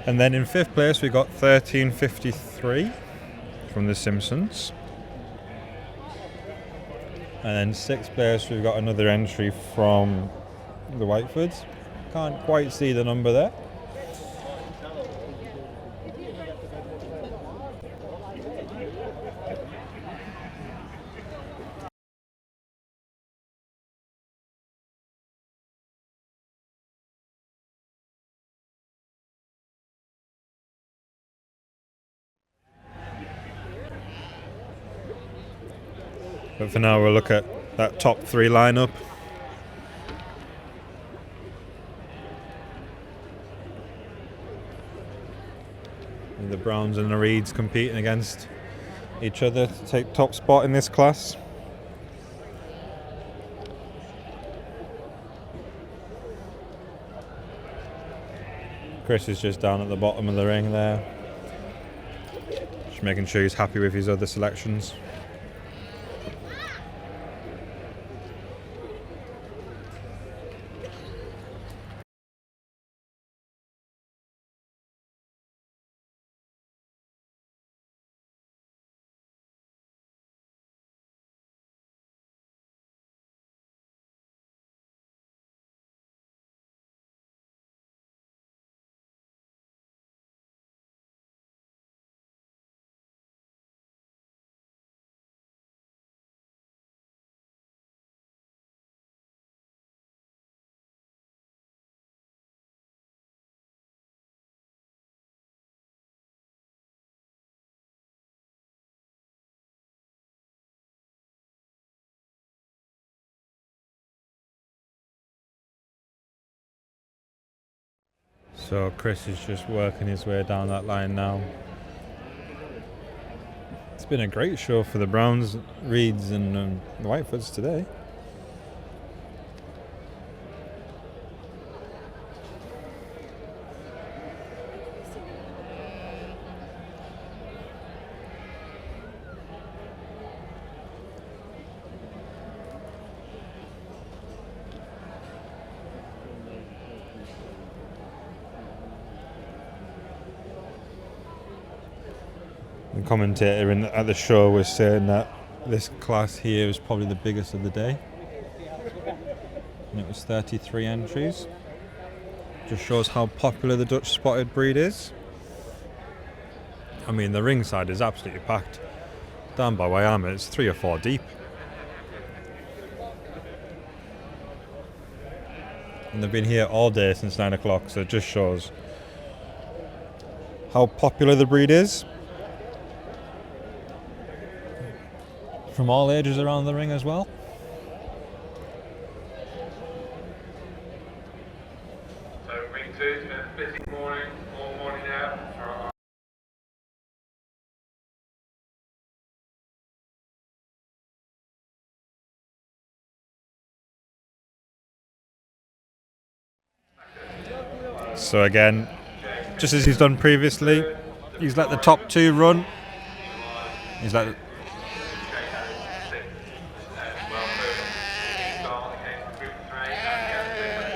And then in 5th place we got 13.53 from The Simpsons. And then 6th place we've got another entry from the Whitefords. Can't quite see the number there. But for now we'll look at that top 3 lineup. And the Browns and the Reeds competing against each other to take top spot in this class. Chris is just down at the bottom of the ring there. Just making sure he's happy with his other selections. So Chris is just working his way down that line now. It's been a great show for the Browns, Reeds and the Whitefords today. The commentator at the show was saying that this class here is probably the biggest of the day. And it was 33 entries. Just shows how popular the Dutch spotted breed is. I mean, the ringside is absolutely packed. Down by where I am, it's 3 or 4 deep. And they've been here all day since 9 o'clock, so it just shows how popular the breed is. From all ages around the ring as well. So ring 2, it's been a busy morning, all morning now. So again, just as he's done previously, he's let the top 2 run. He's let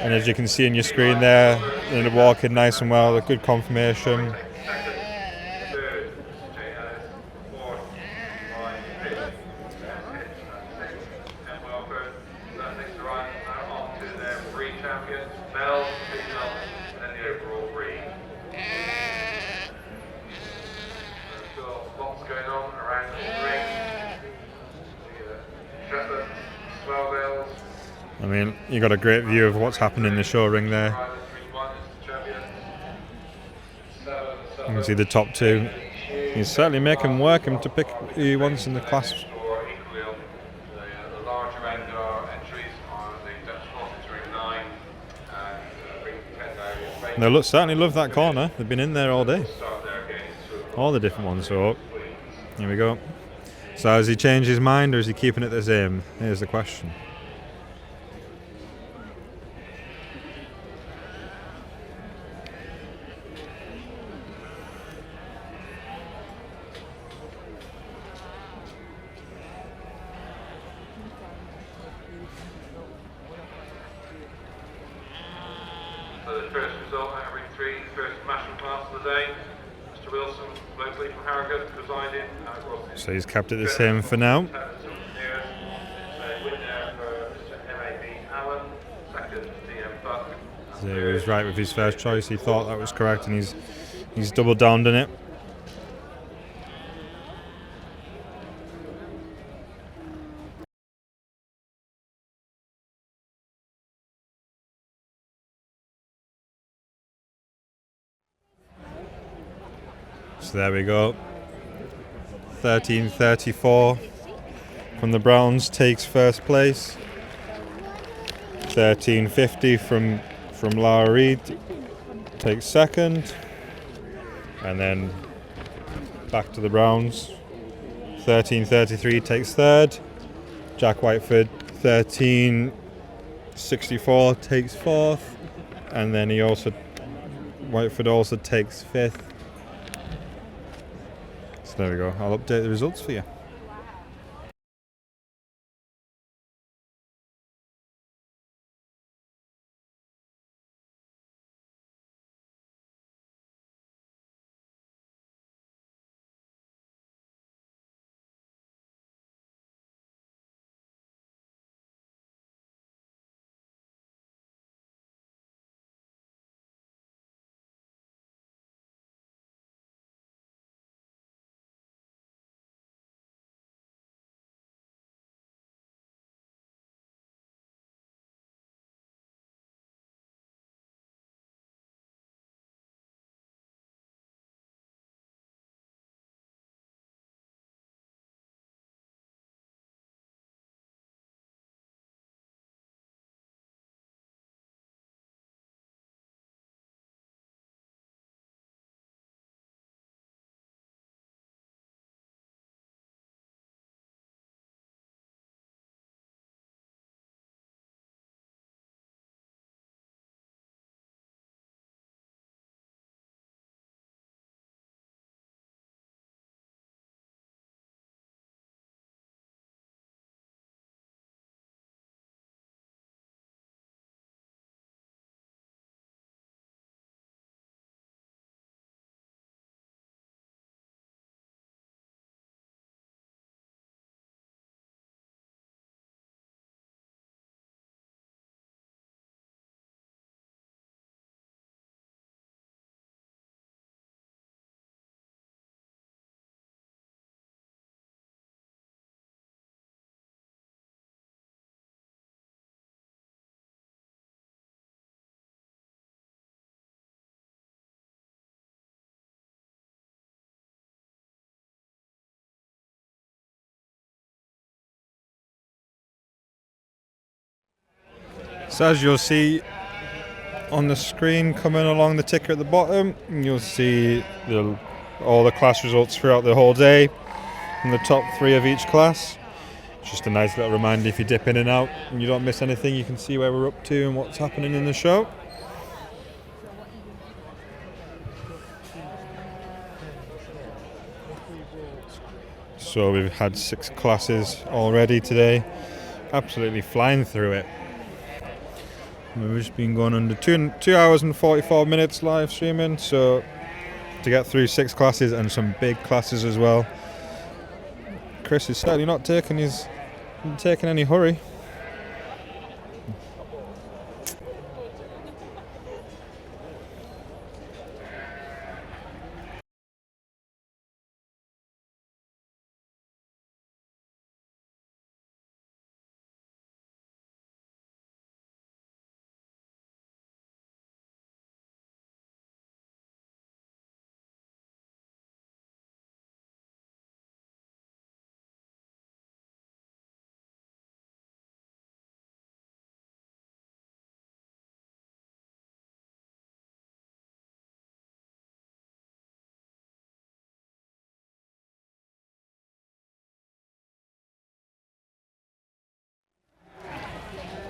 and as you can see on your screen there, they're walking nice and well, a good confirmation. I mean, you got a great view of what's happening in the show ring there. You can see the top 2. He's certainly making work him to pick who he wants in the class. They certainly love that corner. They've been in there all day. All the different ones. So here we go. So has he changed his mind, or is he keeping it the same? Here's the question. So the first result out of ring 3, first mashing class of the day. Mr. Wilson, locally from Harrogate, presiding. So he's kept it the same for now. So he was right with his first choice. He thought that was correct, and he's doubled down on it. So there we go. 13.34 from the Browns takes first place. 13.50 from Lara Reid takes second, and then back to the Browns. 13.33 takes third. Jack Whiteford 13.64 takes fourth, and then Whiteford also takes fifth. So there we go. I'll update the results for you. So as you'll see on the screen coming along the ticker at the bottom, you'll see all the class results throughout the whole day from the top 3 of each class. Just a nice little reminder, if you dip in and out and you don't miss anything, you can see where we're up to and what's happening in the show. So we've had 6 classes already today, absolutely flying through it. We've just been going under 2 hours and 44 minutes live streaming, so to get through 6 classes and some big classes as well. Chris is certainly not taking any hurry.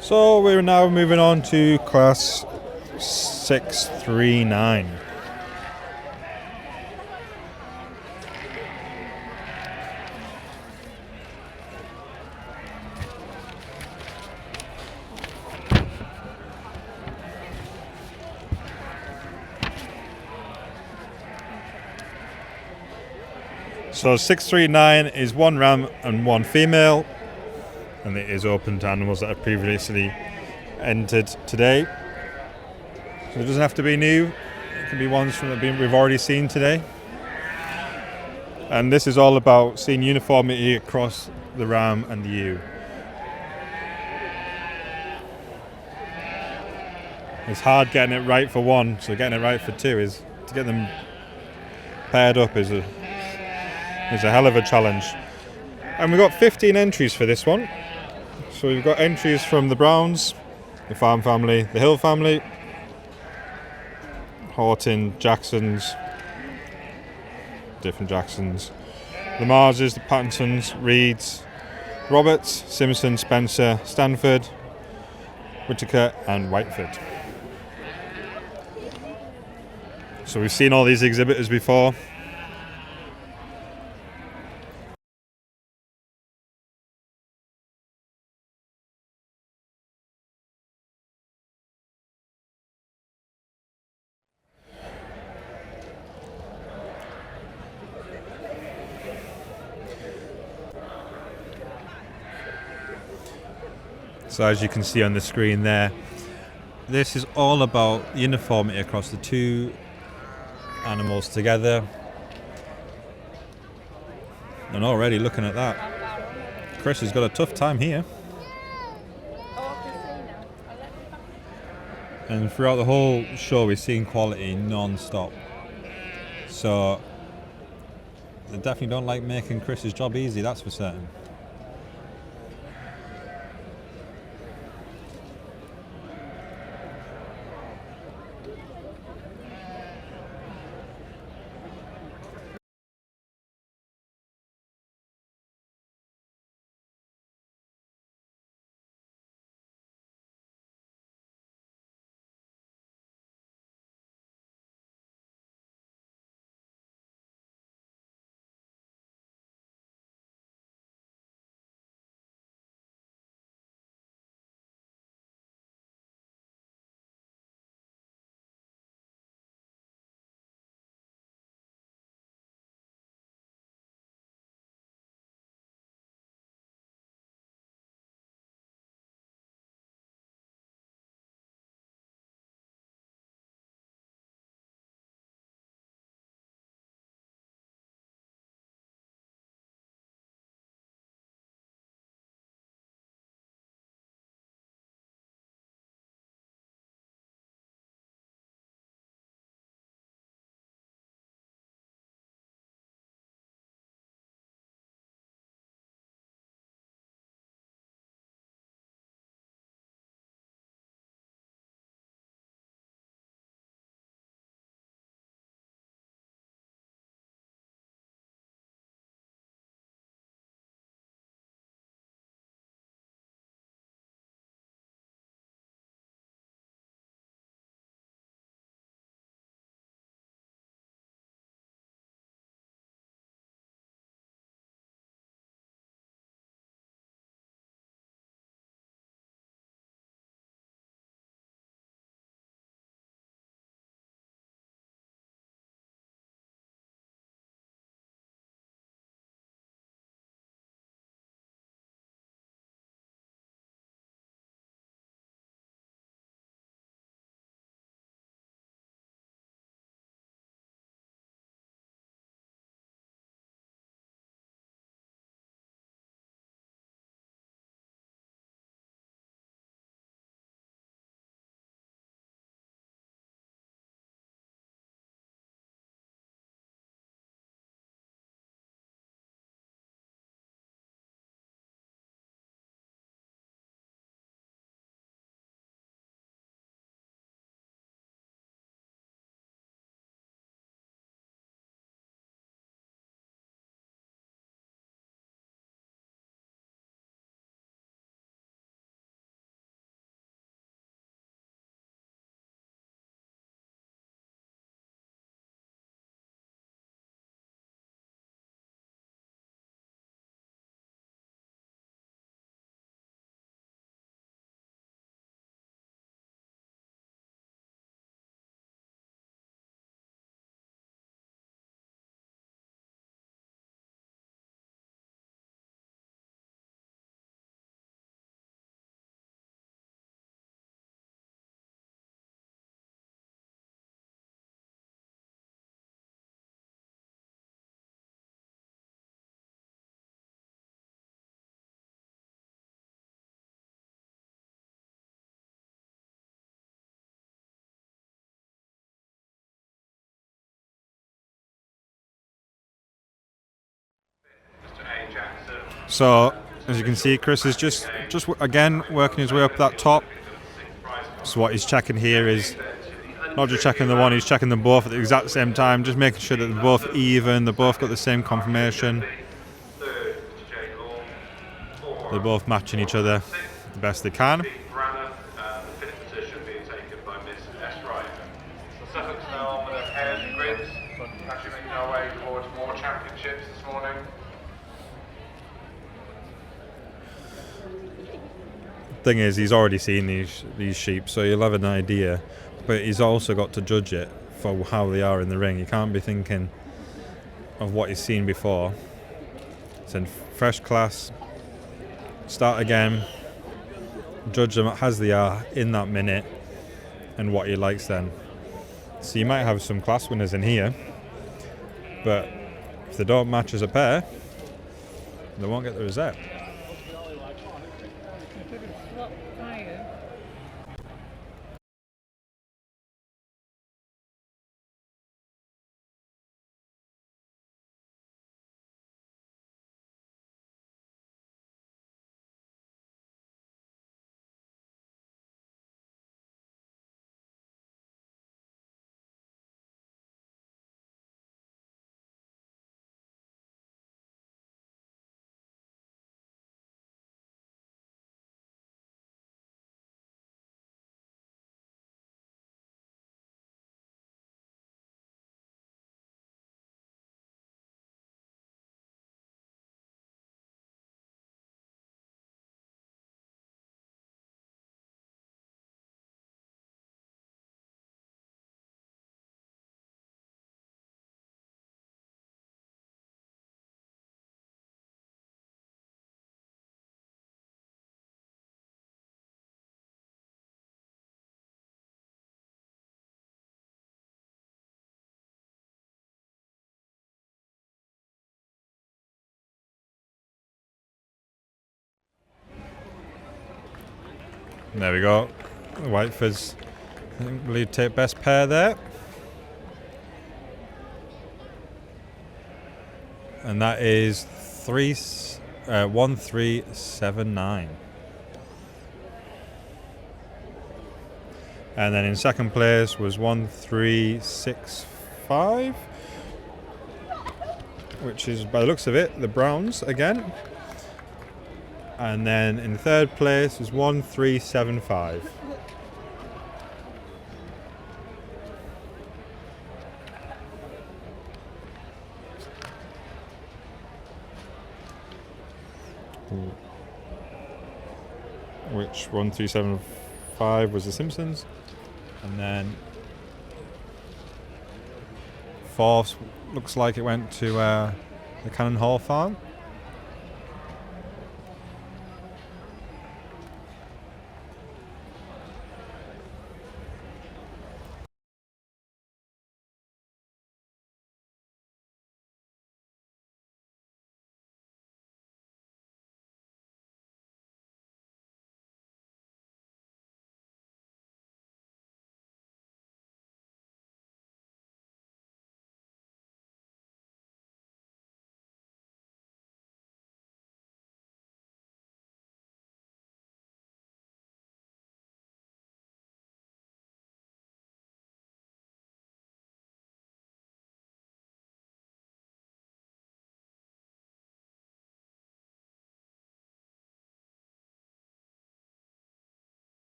So we're now moving on to class 639. So 639 is 1 ram and 1 female, and it is open to animals that have previously entered today. So it doesn't have to be new, it can be ones from we've already seen today. And this is all about seeing uniformity across the ram and the ewe. It's hard getting it right for 1, so getting it right for 2 is to get them paired up is a hell of a challenge. And we've got 15 entries for this one. So we've got entries from the Browns, the Farm family, the Hill family, Horton, Jacksons, different Jacksons, the Marses, the Pattinsons, Reeds, Roberts, Simpson, Spencer, Stanford, Whittaker and Whiteford. So we've seen all these exhibitors before. So as you can see on the screen there, this is all about uniformity across the 2 animals together. And already looking at that, Chris has got a tough time here. And throughout the whole show we've seen quality non-stop. So they definitely don't like making Chris's job easy, that's for certain. So as you can see, Chris is just again working his way up that top. So what he's checking here is not just checking the one, he's checking them both at the exact same time, just making sure that they're both even, they've both got the same confirmation, they're both matching each other the best they can. The fifth position being taken by Miss S. Wright. The Suffolk's now on with their pairs and grids, actually making our way towards more championships this morning. Thing is, he's already seen these sheep, so he'll have an idea, but he's also got to judge it for how they are in the ring. He can't be thinking of what he's seen before. It's in fresh class, start again, judge them as they are in that minute and what he likes then. So you might have some class winners in here, but if they don't match as a pair, they won't get the rosette. There we go. The Whiteford's, I believe, take best pair there. And that is 1379. And then in second place was 1365, which is, by the looks of it, the Browns again. And then in third place was 1375. Which 1375 was the Simpsons. And then fourth looks like it went to the Cannon Hall Farm.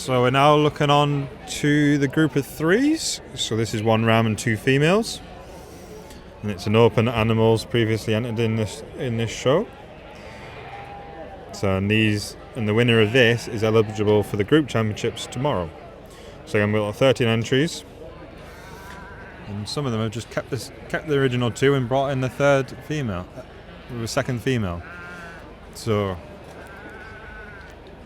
So we're now looking on to the group of threes. So this is one ram and two females, and it's an open animals previously entered in this show. So and the winner of this is eligible for the group championships tomorrow. So again, we've got 13 entries, and some of them have just kept the original two and brought in the second female. So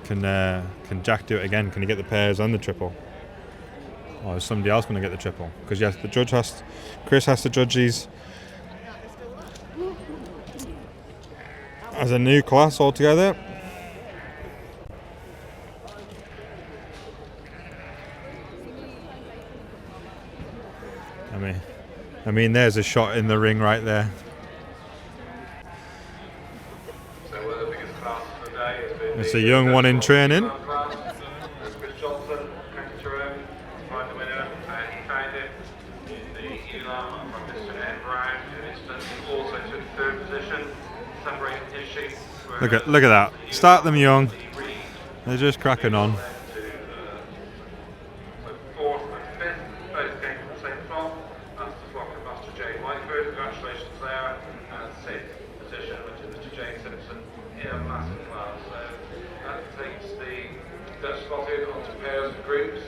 can Jack do it again? Can he get the pairs and the triple? Or is somebody else going to get the triple? Because yes, Chris has to judge these as a new class altogether. I mean, there's a shot in the ring right there. So the biggest class of the day has been It's a young one in training. Chris Johnston, County Tyrone, find the winner. He found it in the Elam from Mr. Ed Brown, who instantly also took third position, separating his sheep. Look at that. Start them young. They're just cracking on. Fourth and fifth, both came from the same flock. That's the flock of Master Jay Whiteford. Congratulations there. And sixth position, which is Mr. Jay Simpson in a massive class. So that takes the Dutch spotted onto pairs and groups.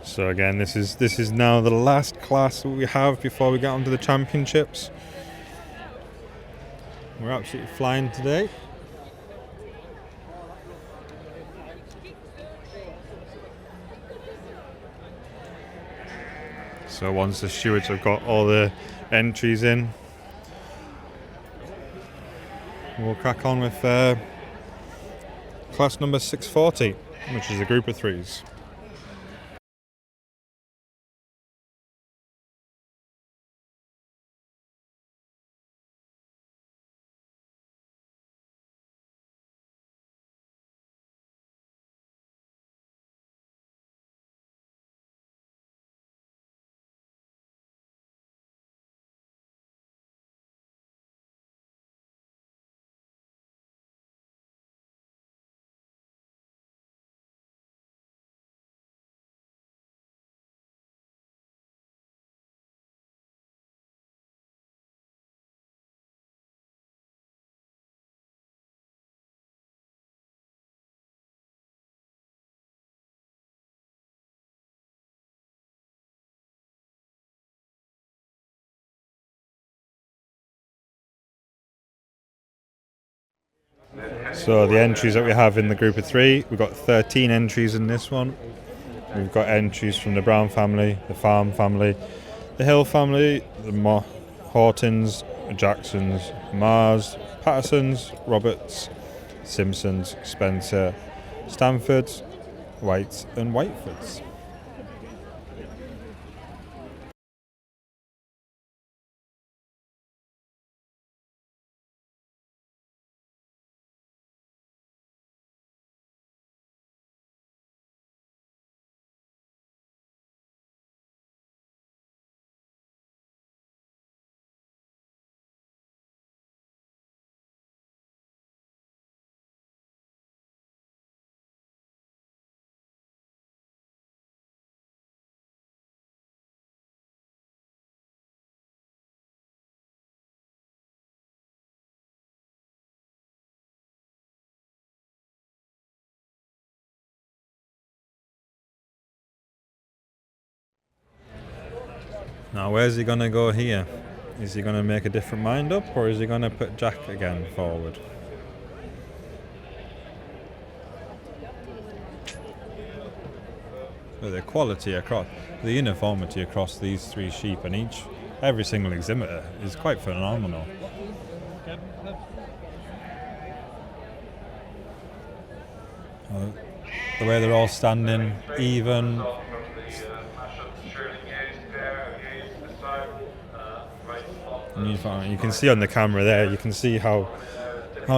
So again, this is now the last class that we have before we get onto the championships. We're absolutely flying today. So once the stewards have got all the entries in, we'll crack on with class number 640, which is a group of threes. So the entries that we have in the group of three, we've got 13 entries in this one. We've got entries from the Brown family, the Farm family, the Hill family, the Hortons, Jacksons, Mars, Pattersons, Roberts, Simpsons, Spencer, Stanfords, Whites and Whitefords. Now where's he going to go here? Is he going to make a different mind up, or is he going to put Jack again forward? But the quality across, the uniformity across these three sheep and every single exhibitor is quite phenomenal. The way they're all standing even. You can see on the camera there, you can see how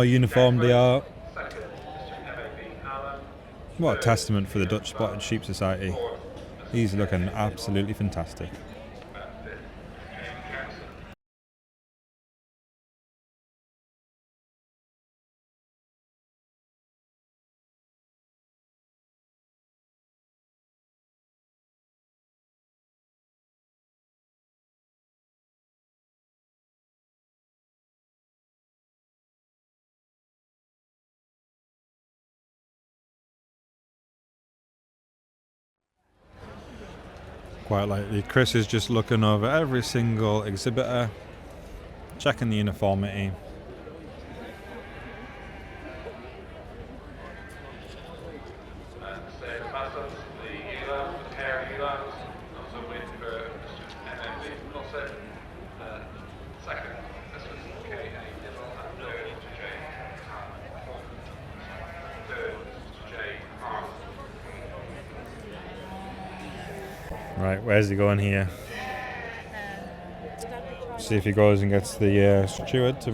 uniform they are. What a testament for the Dutch Spotted Sheep Society. He's looking absolutely fantastic. quite lightly. Chris is just looking over every single exhibitor, checking the uniformity. And the Masters, the ULAMs, the pair of ULAMs, also win for MMB Gossip. Second, this was K.A. Dibble, and third, Mr. J. Harman. Third, Mr. J. Harman. Right, where's he going here? See if he goes and gets the steward to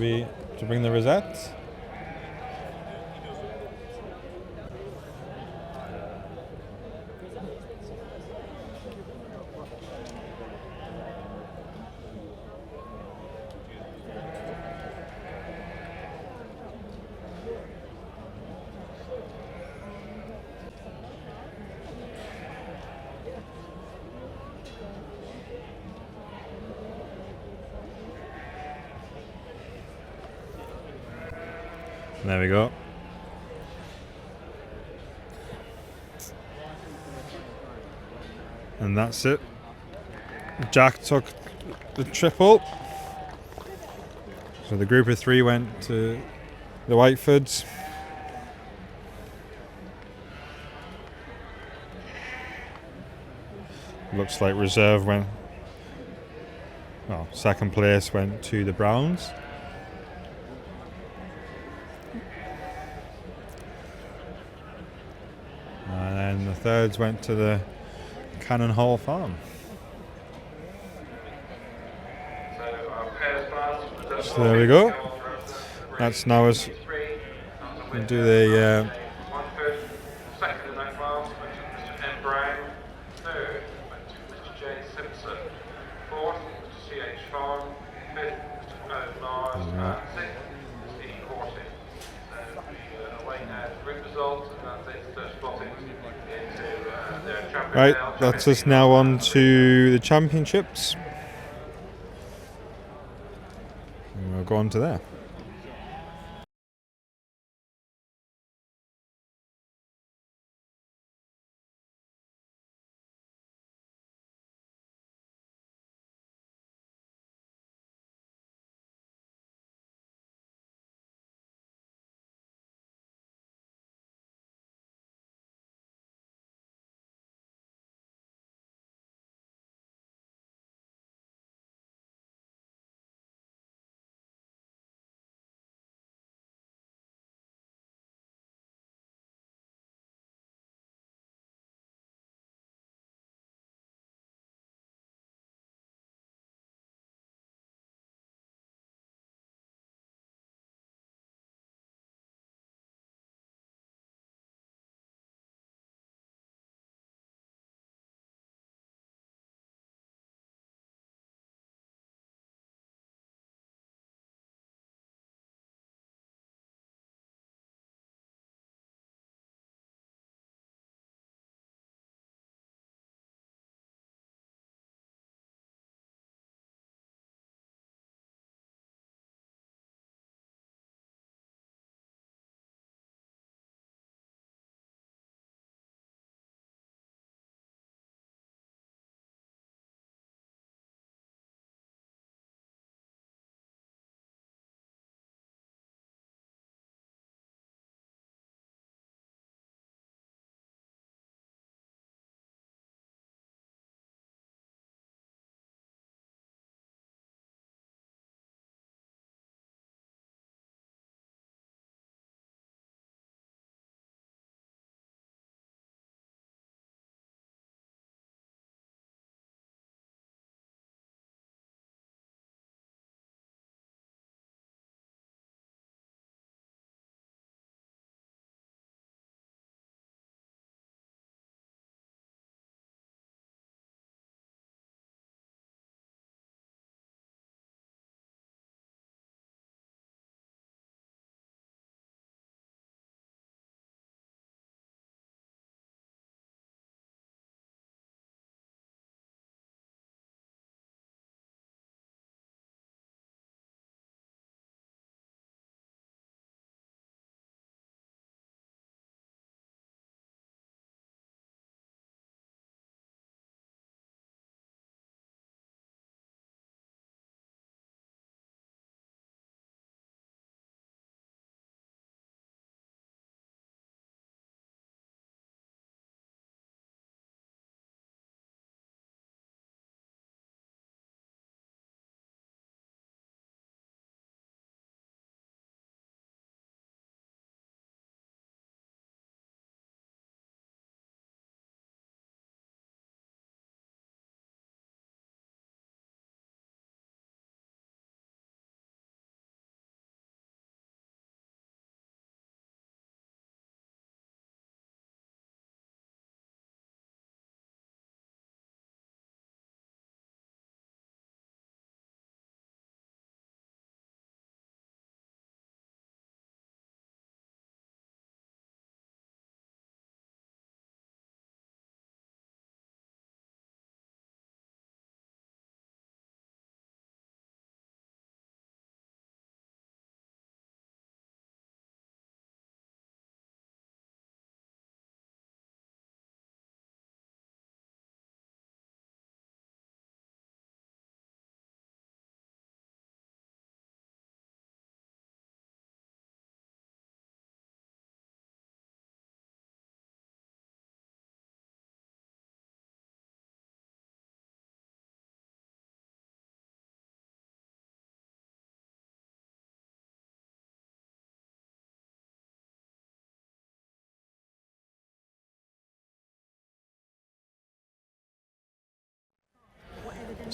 bring the rosettes. There we go. And that's it. Jack took the triple. So the group of 3 went to the Whitefords. Looks like reserve went. Well, second place went to the Browns. And then the thirds went to the Cannon Hall Farm. So there we go. That's now as we do the One first, second in that class went to Mr. M. Brown. Third went to Mr. J. Simpson. Fourth, Mr. C.H. Farm. Fifth, Mr. O. Mars. And sixth, Mr. E. Horton. So we await now the group results, and that's it. So spotting into their champion. right. That's us now on to the championships. And we'll go on to there.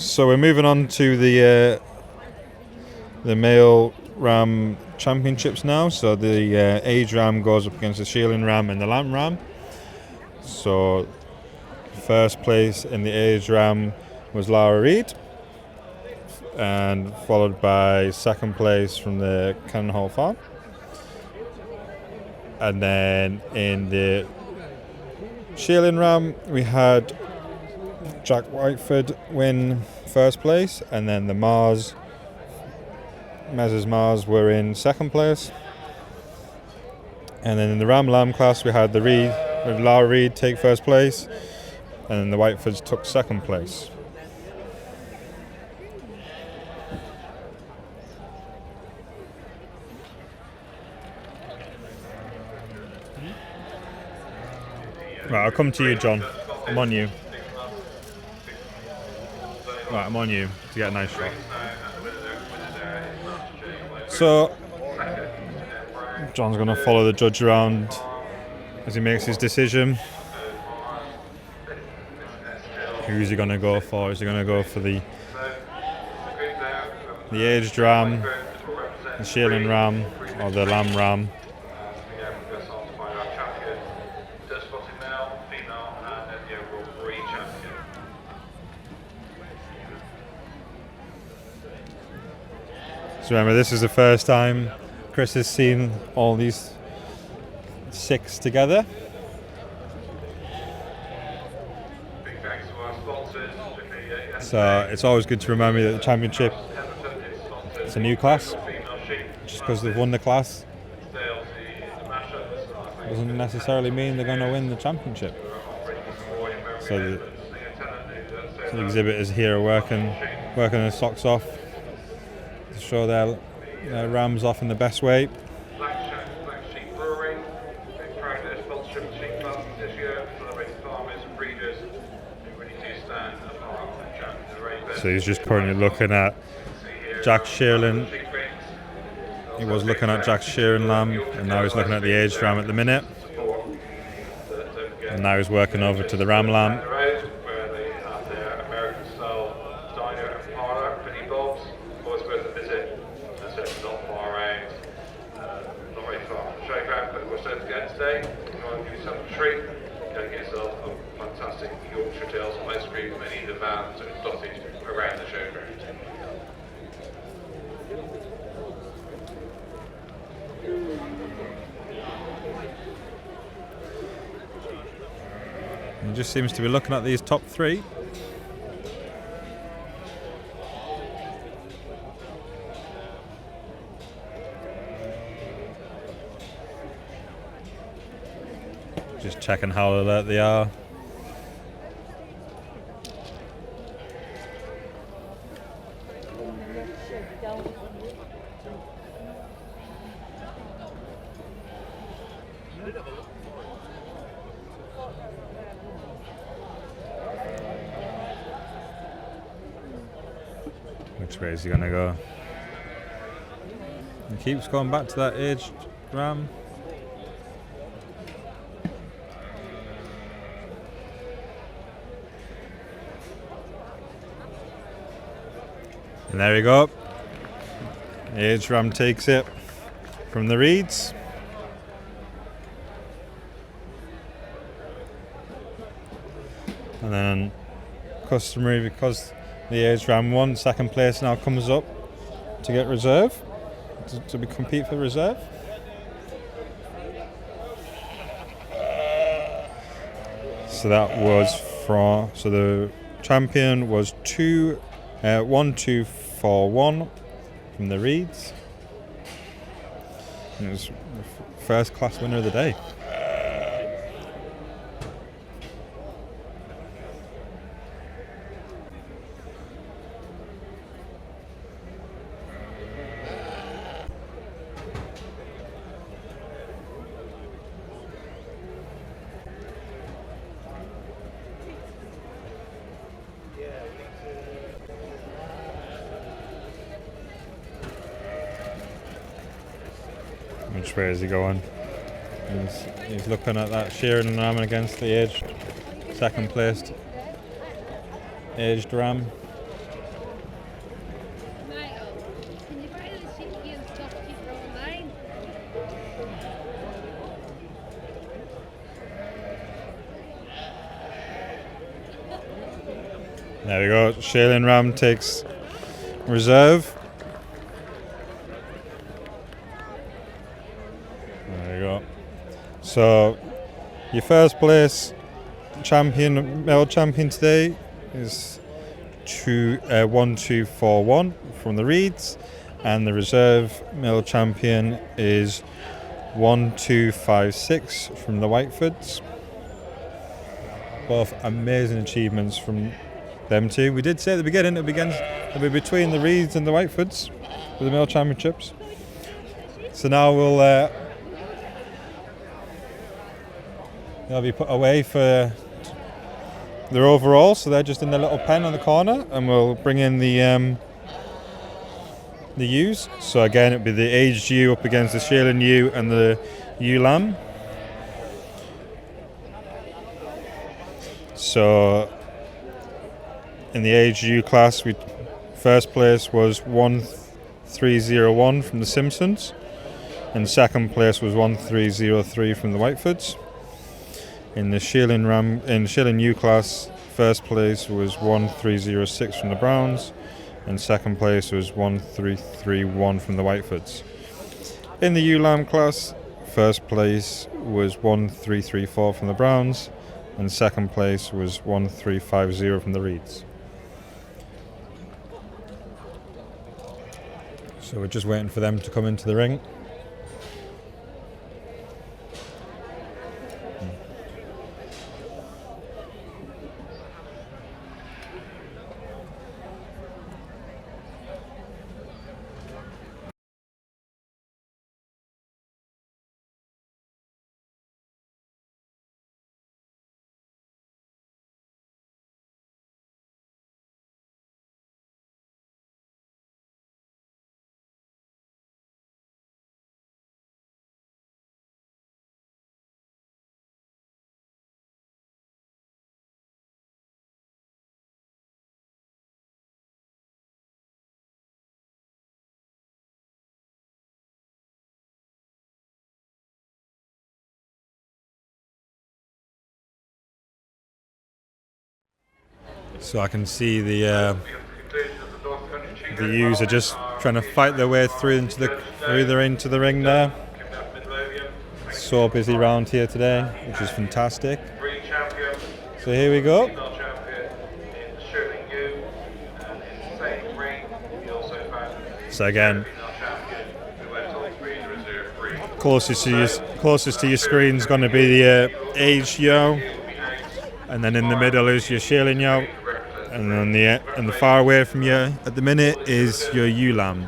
So we're moving on to the male ram championships now. So the age ram goes up against the shearling ram and the lamb ram. So first place in the age ram was Lara Reid, and followed by second place from the Cannon Hall Farm. And then in the shearling ram we had Jack Whiteford win first place, and then the Mrs. Mars were in second place. And then in the ram lamb class we had Lara Reid take first place, and then the Whitefords took second place. Right, I'll come to you, John. I'm on you. Right, I'm on you to get a nice shot. So, John's going to follow the judge around as he makes his decision. Who's he going to go for? Is he going to go for the aged ram, the shearling ram, or the lamb ram? So remember, this is the first time Chris has seen all these 6 together. So it's always good to remember that the championship is a new class. Just because they've won the class doesn't necessarily mean they're going to win the championship. So the exhibitors here are working their socks off to show their rams off in the best way. So he's just currently looking at Jack's shearling. He was looking at Jack's shearing lamb, and now he's looking at the aged ram at the minute. And now he's working over to the ram lamb. Fantastic Yorkshire tails on ice cream, many of the vans are dotted around the showground. He just seems to be looking at these top 3. Just checking how alert they are. Which way is he going to go? He keeps going back to that aged ram. And there we go. The aged ram takes it from the Reeds. And then customary, because the aged ram won, second place now comes up to get reserve, to be compete for reserve. So that was so the champion was 1-2-4-1 from the Reeds. And it was the first class winner of the day. Which way is he going? He's looking at that shearing ram against the aged second placed aged ram. There we go. Shailin Ram takes reserve. There we go. So your first place champion, male champion today is 1241 from the Reeds, and the reserve male champion is 1256 from the Whitefords. Both amazing achievements from them two. We did say at the beginning it'll be between the Reeds and the Whitefords for the male championships. So now they'll be put away for their overall. So they're just in the little pen on the corner, and we'll bring in the ewes. So again, it'll be the aged ewe up against the Shailin ewe and the ewe lamb. So in the aged ewe class, first place was 1301 from the Simpsons, and second place was 1303 from the Whitefords. In the Shailin ewe class, first place was 1306 from the Browns, and second place was 1331 from the Whitefords. In the ewe lamb class, first place was 1334 from the Browns, and second place was 1350 from the Reeds. So we're just waiting for them to come into the ring. So I can see the ewes are just trying to fight their way through into the ring there. So busy round here today, which is fantastic. So here we go. So again, closest to your screen is going to be the aged ewe, and then in the middle is your Shailin ewe, and then the far away from you at the minute is your ewe lamb.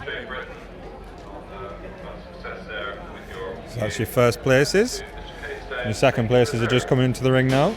So that's your first places. And your second places are just coming into the ring now.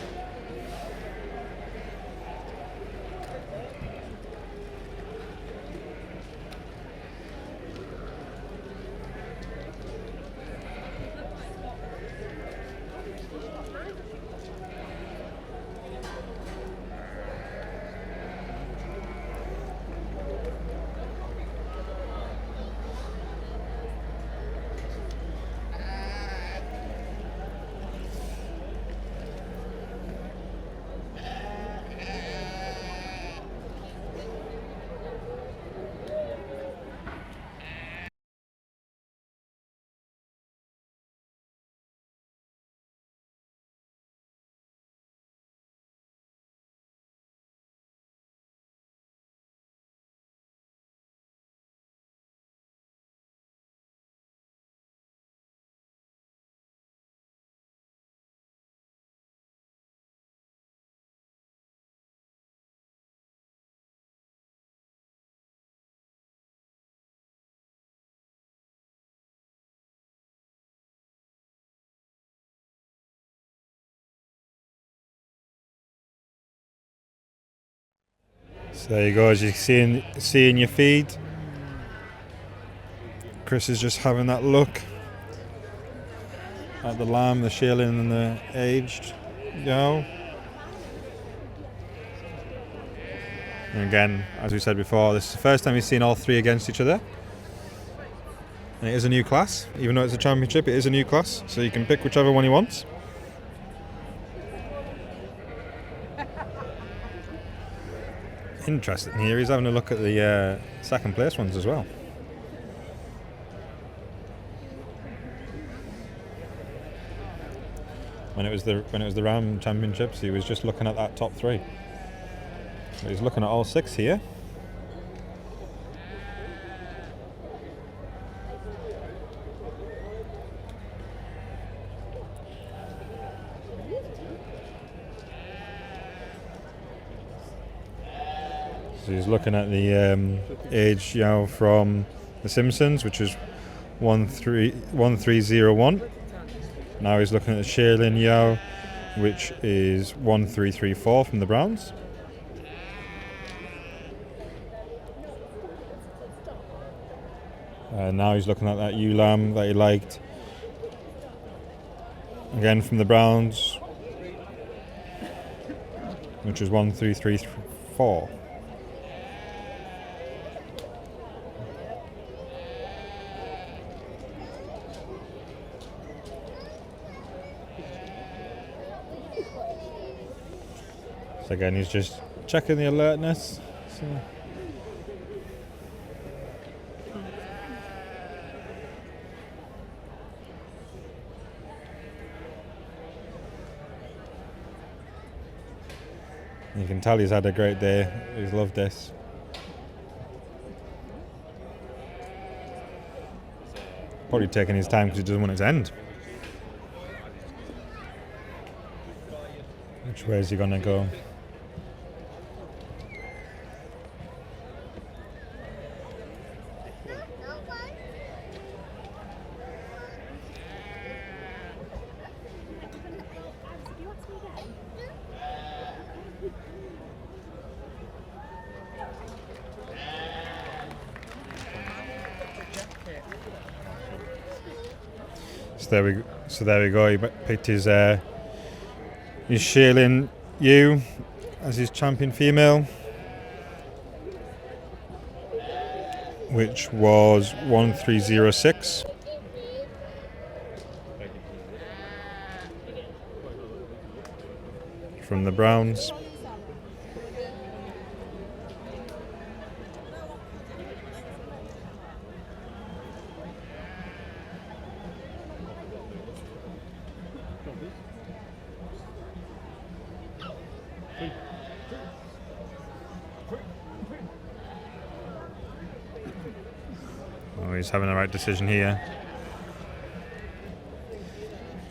So there you go, as you see in your feed. Chris is just having that look at the lamb, the Shailin and the aged ewe. And again, as we said before, this is the first time we've seen all three against each other. And it is a new class, even though it's a championship, it is a new class, so you can pick whichever one you want. interesting here, he's having a look at the second place ones as well. When it was the Ram Championships, he was just looking at that top 3. But he's looking at all 6 here. So he's looking at the age from The Simpsons, which is 1301. Now he's looking at the Shailin Yao, which is 1334 from the Browns. Now he's looking at that Ulam that he liked, again from the Browns, which is 1334. So again, he's just checking the alertness. So you can tell he's had a great day. He's loved this. Probably taking his time because he doesn't want it to end. Which way is he going to go? So there we go. He picked his Shailin Yu as his champion female, which was 1306 from the Browns. Oh, he's having the right decision here.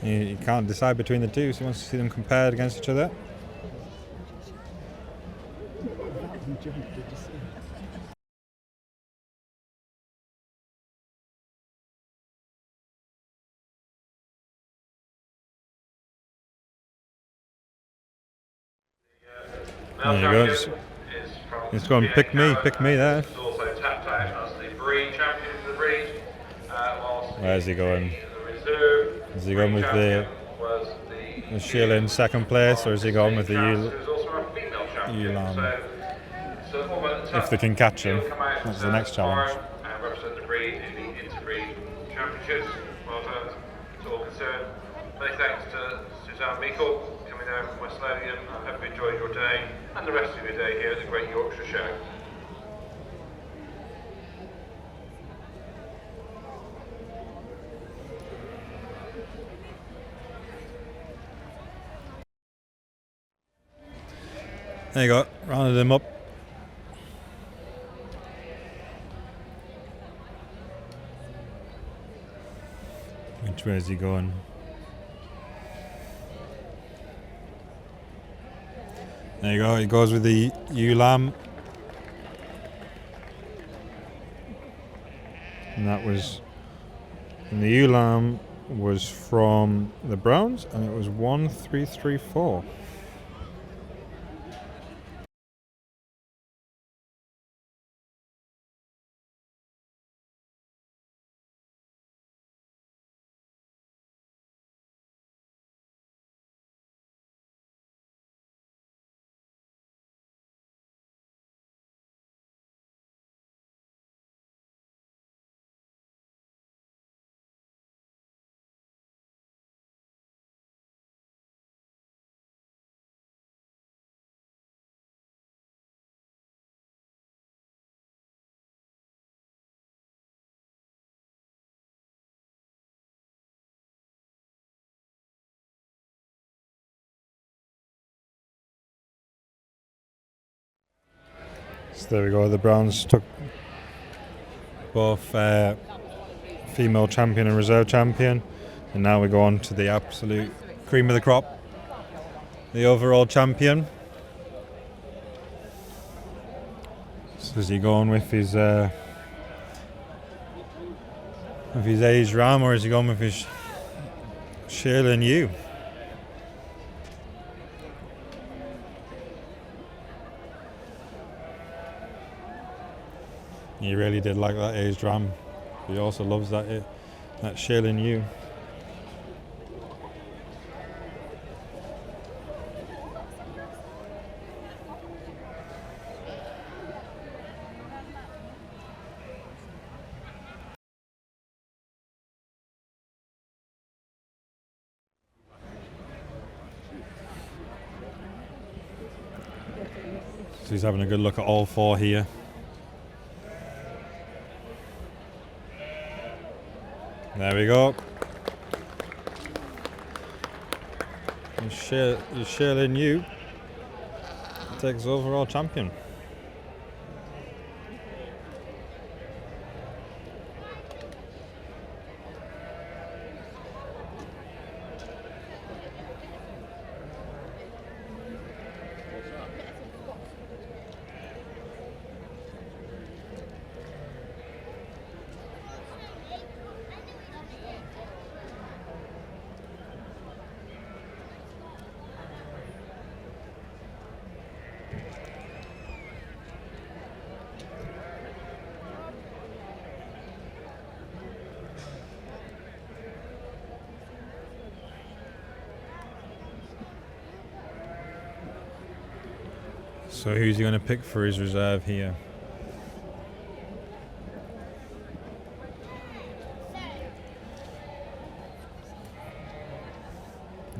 He can't decide between the two, so he wants to see them compared against each other. There you go. He's gone, pick me there. Where's he going? Is he going with the Shailin second place, or is he going with the Ulam? If they can catch him, that's the next challenge. Well done to all concerned. Many thanks to Suzanne Meikle coming down from West Lothian. I hope you enjoyed your day and the rest of your day here at the Great Yorkshire Show. There you go, rounded him up. Which way is he going? There you go, he goes with the Ulam. And that was, and the Ulam was from the Browns, and it was 1334. So there we go. The Browns took both female champion and reserve champion, and now we go on to the absolute cream of the crop, the overall champion. So is he going with his age ram, or is he going with his Sheila New? He really did like that aged ram. He also loves that Sheila New. So he's having a good look at all four here. There we go. Sheila New takes overall champion. So who's he going to pick for his reserve here?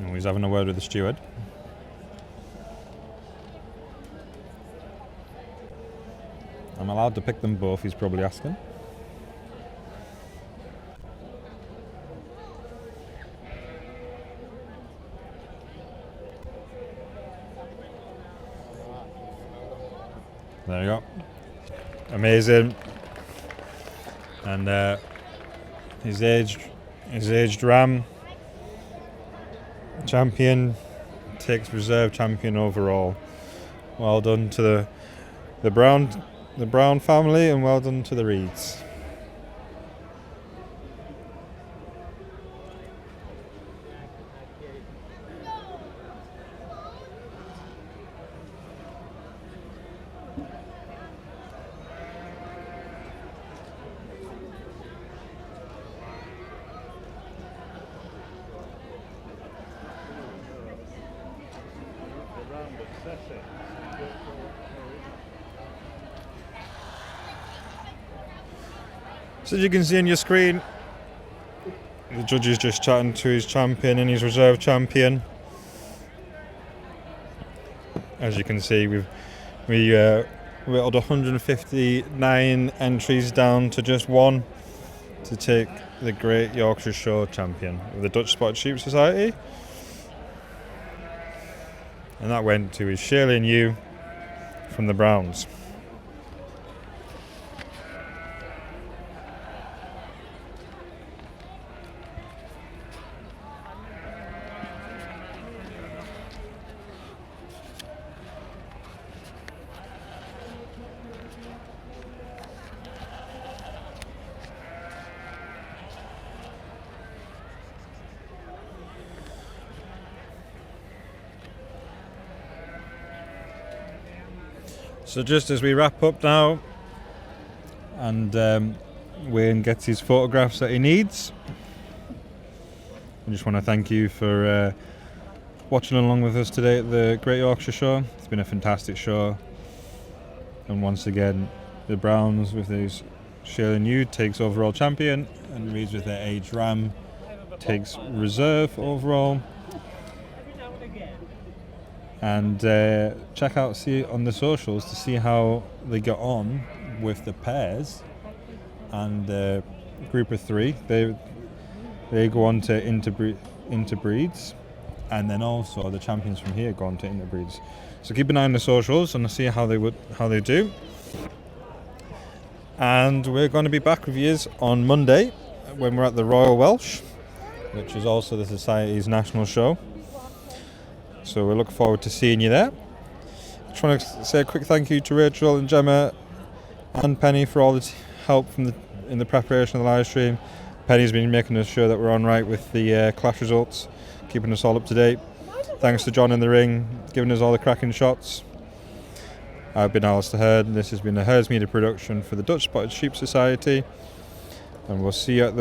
Oh, he's having a word with the steward. I'm allowed to pick them both, he's probably asking. There you go. Amazing. And his aged ram champion takes reserve champion overall. Well done to the Brown family, and well done to the Reeds. So as you can see on your screen, the judge is just chatting to his champion and his reserve champion. As you can see, we whittled 159 entries down to just one to take the Great Yorkshire Show champion of the Dutch Spotted Sheep Society. And that went to his Sheila New from the Browns. So just as we wrap up now, and Wayne gets his photographs that he needs, I just want to thank you for watching along with us today at the Great Yorkshire Show. It's been a fantastic show, and once again the Browns with his Sheila New takes overall champion, and Reeds with their aged ram takes reserve overall. And check out on the socials to see how they get on with the pairs and group of three. They go on to interbreeds, and then also the champions from here go on to interbreeds. So keep an eye on the socials and see how they do. And we're going to be back with you on Monday when we're at the Royal Welsh, which is also the Society's national show. So we look forward to seeing you there. I just want to say a quick thank you to Rachel and Gemma and Penny for all the help in the preparation of the live stream. Penny's been making us sure that we're on right with the clash results, keeping us all up to date. Thanks to John in the ring, giving us all the cracking shots. I've been Alistair Hurd, and this has been a Herds Media production for the Dutch Spotted Sheep Society. And we'll see you at the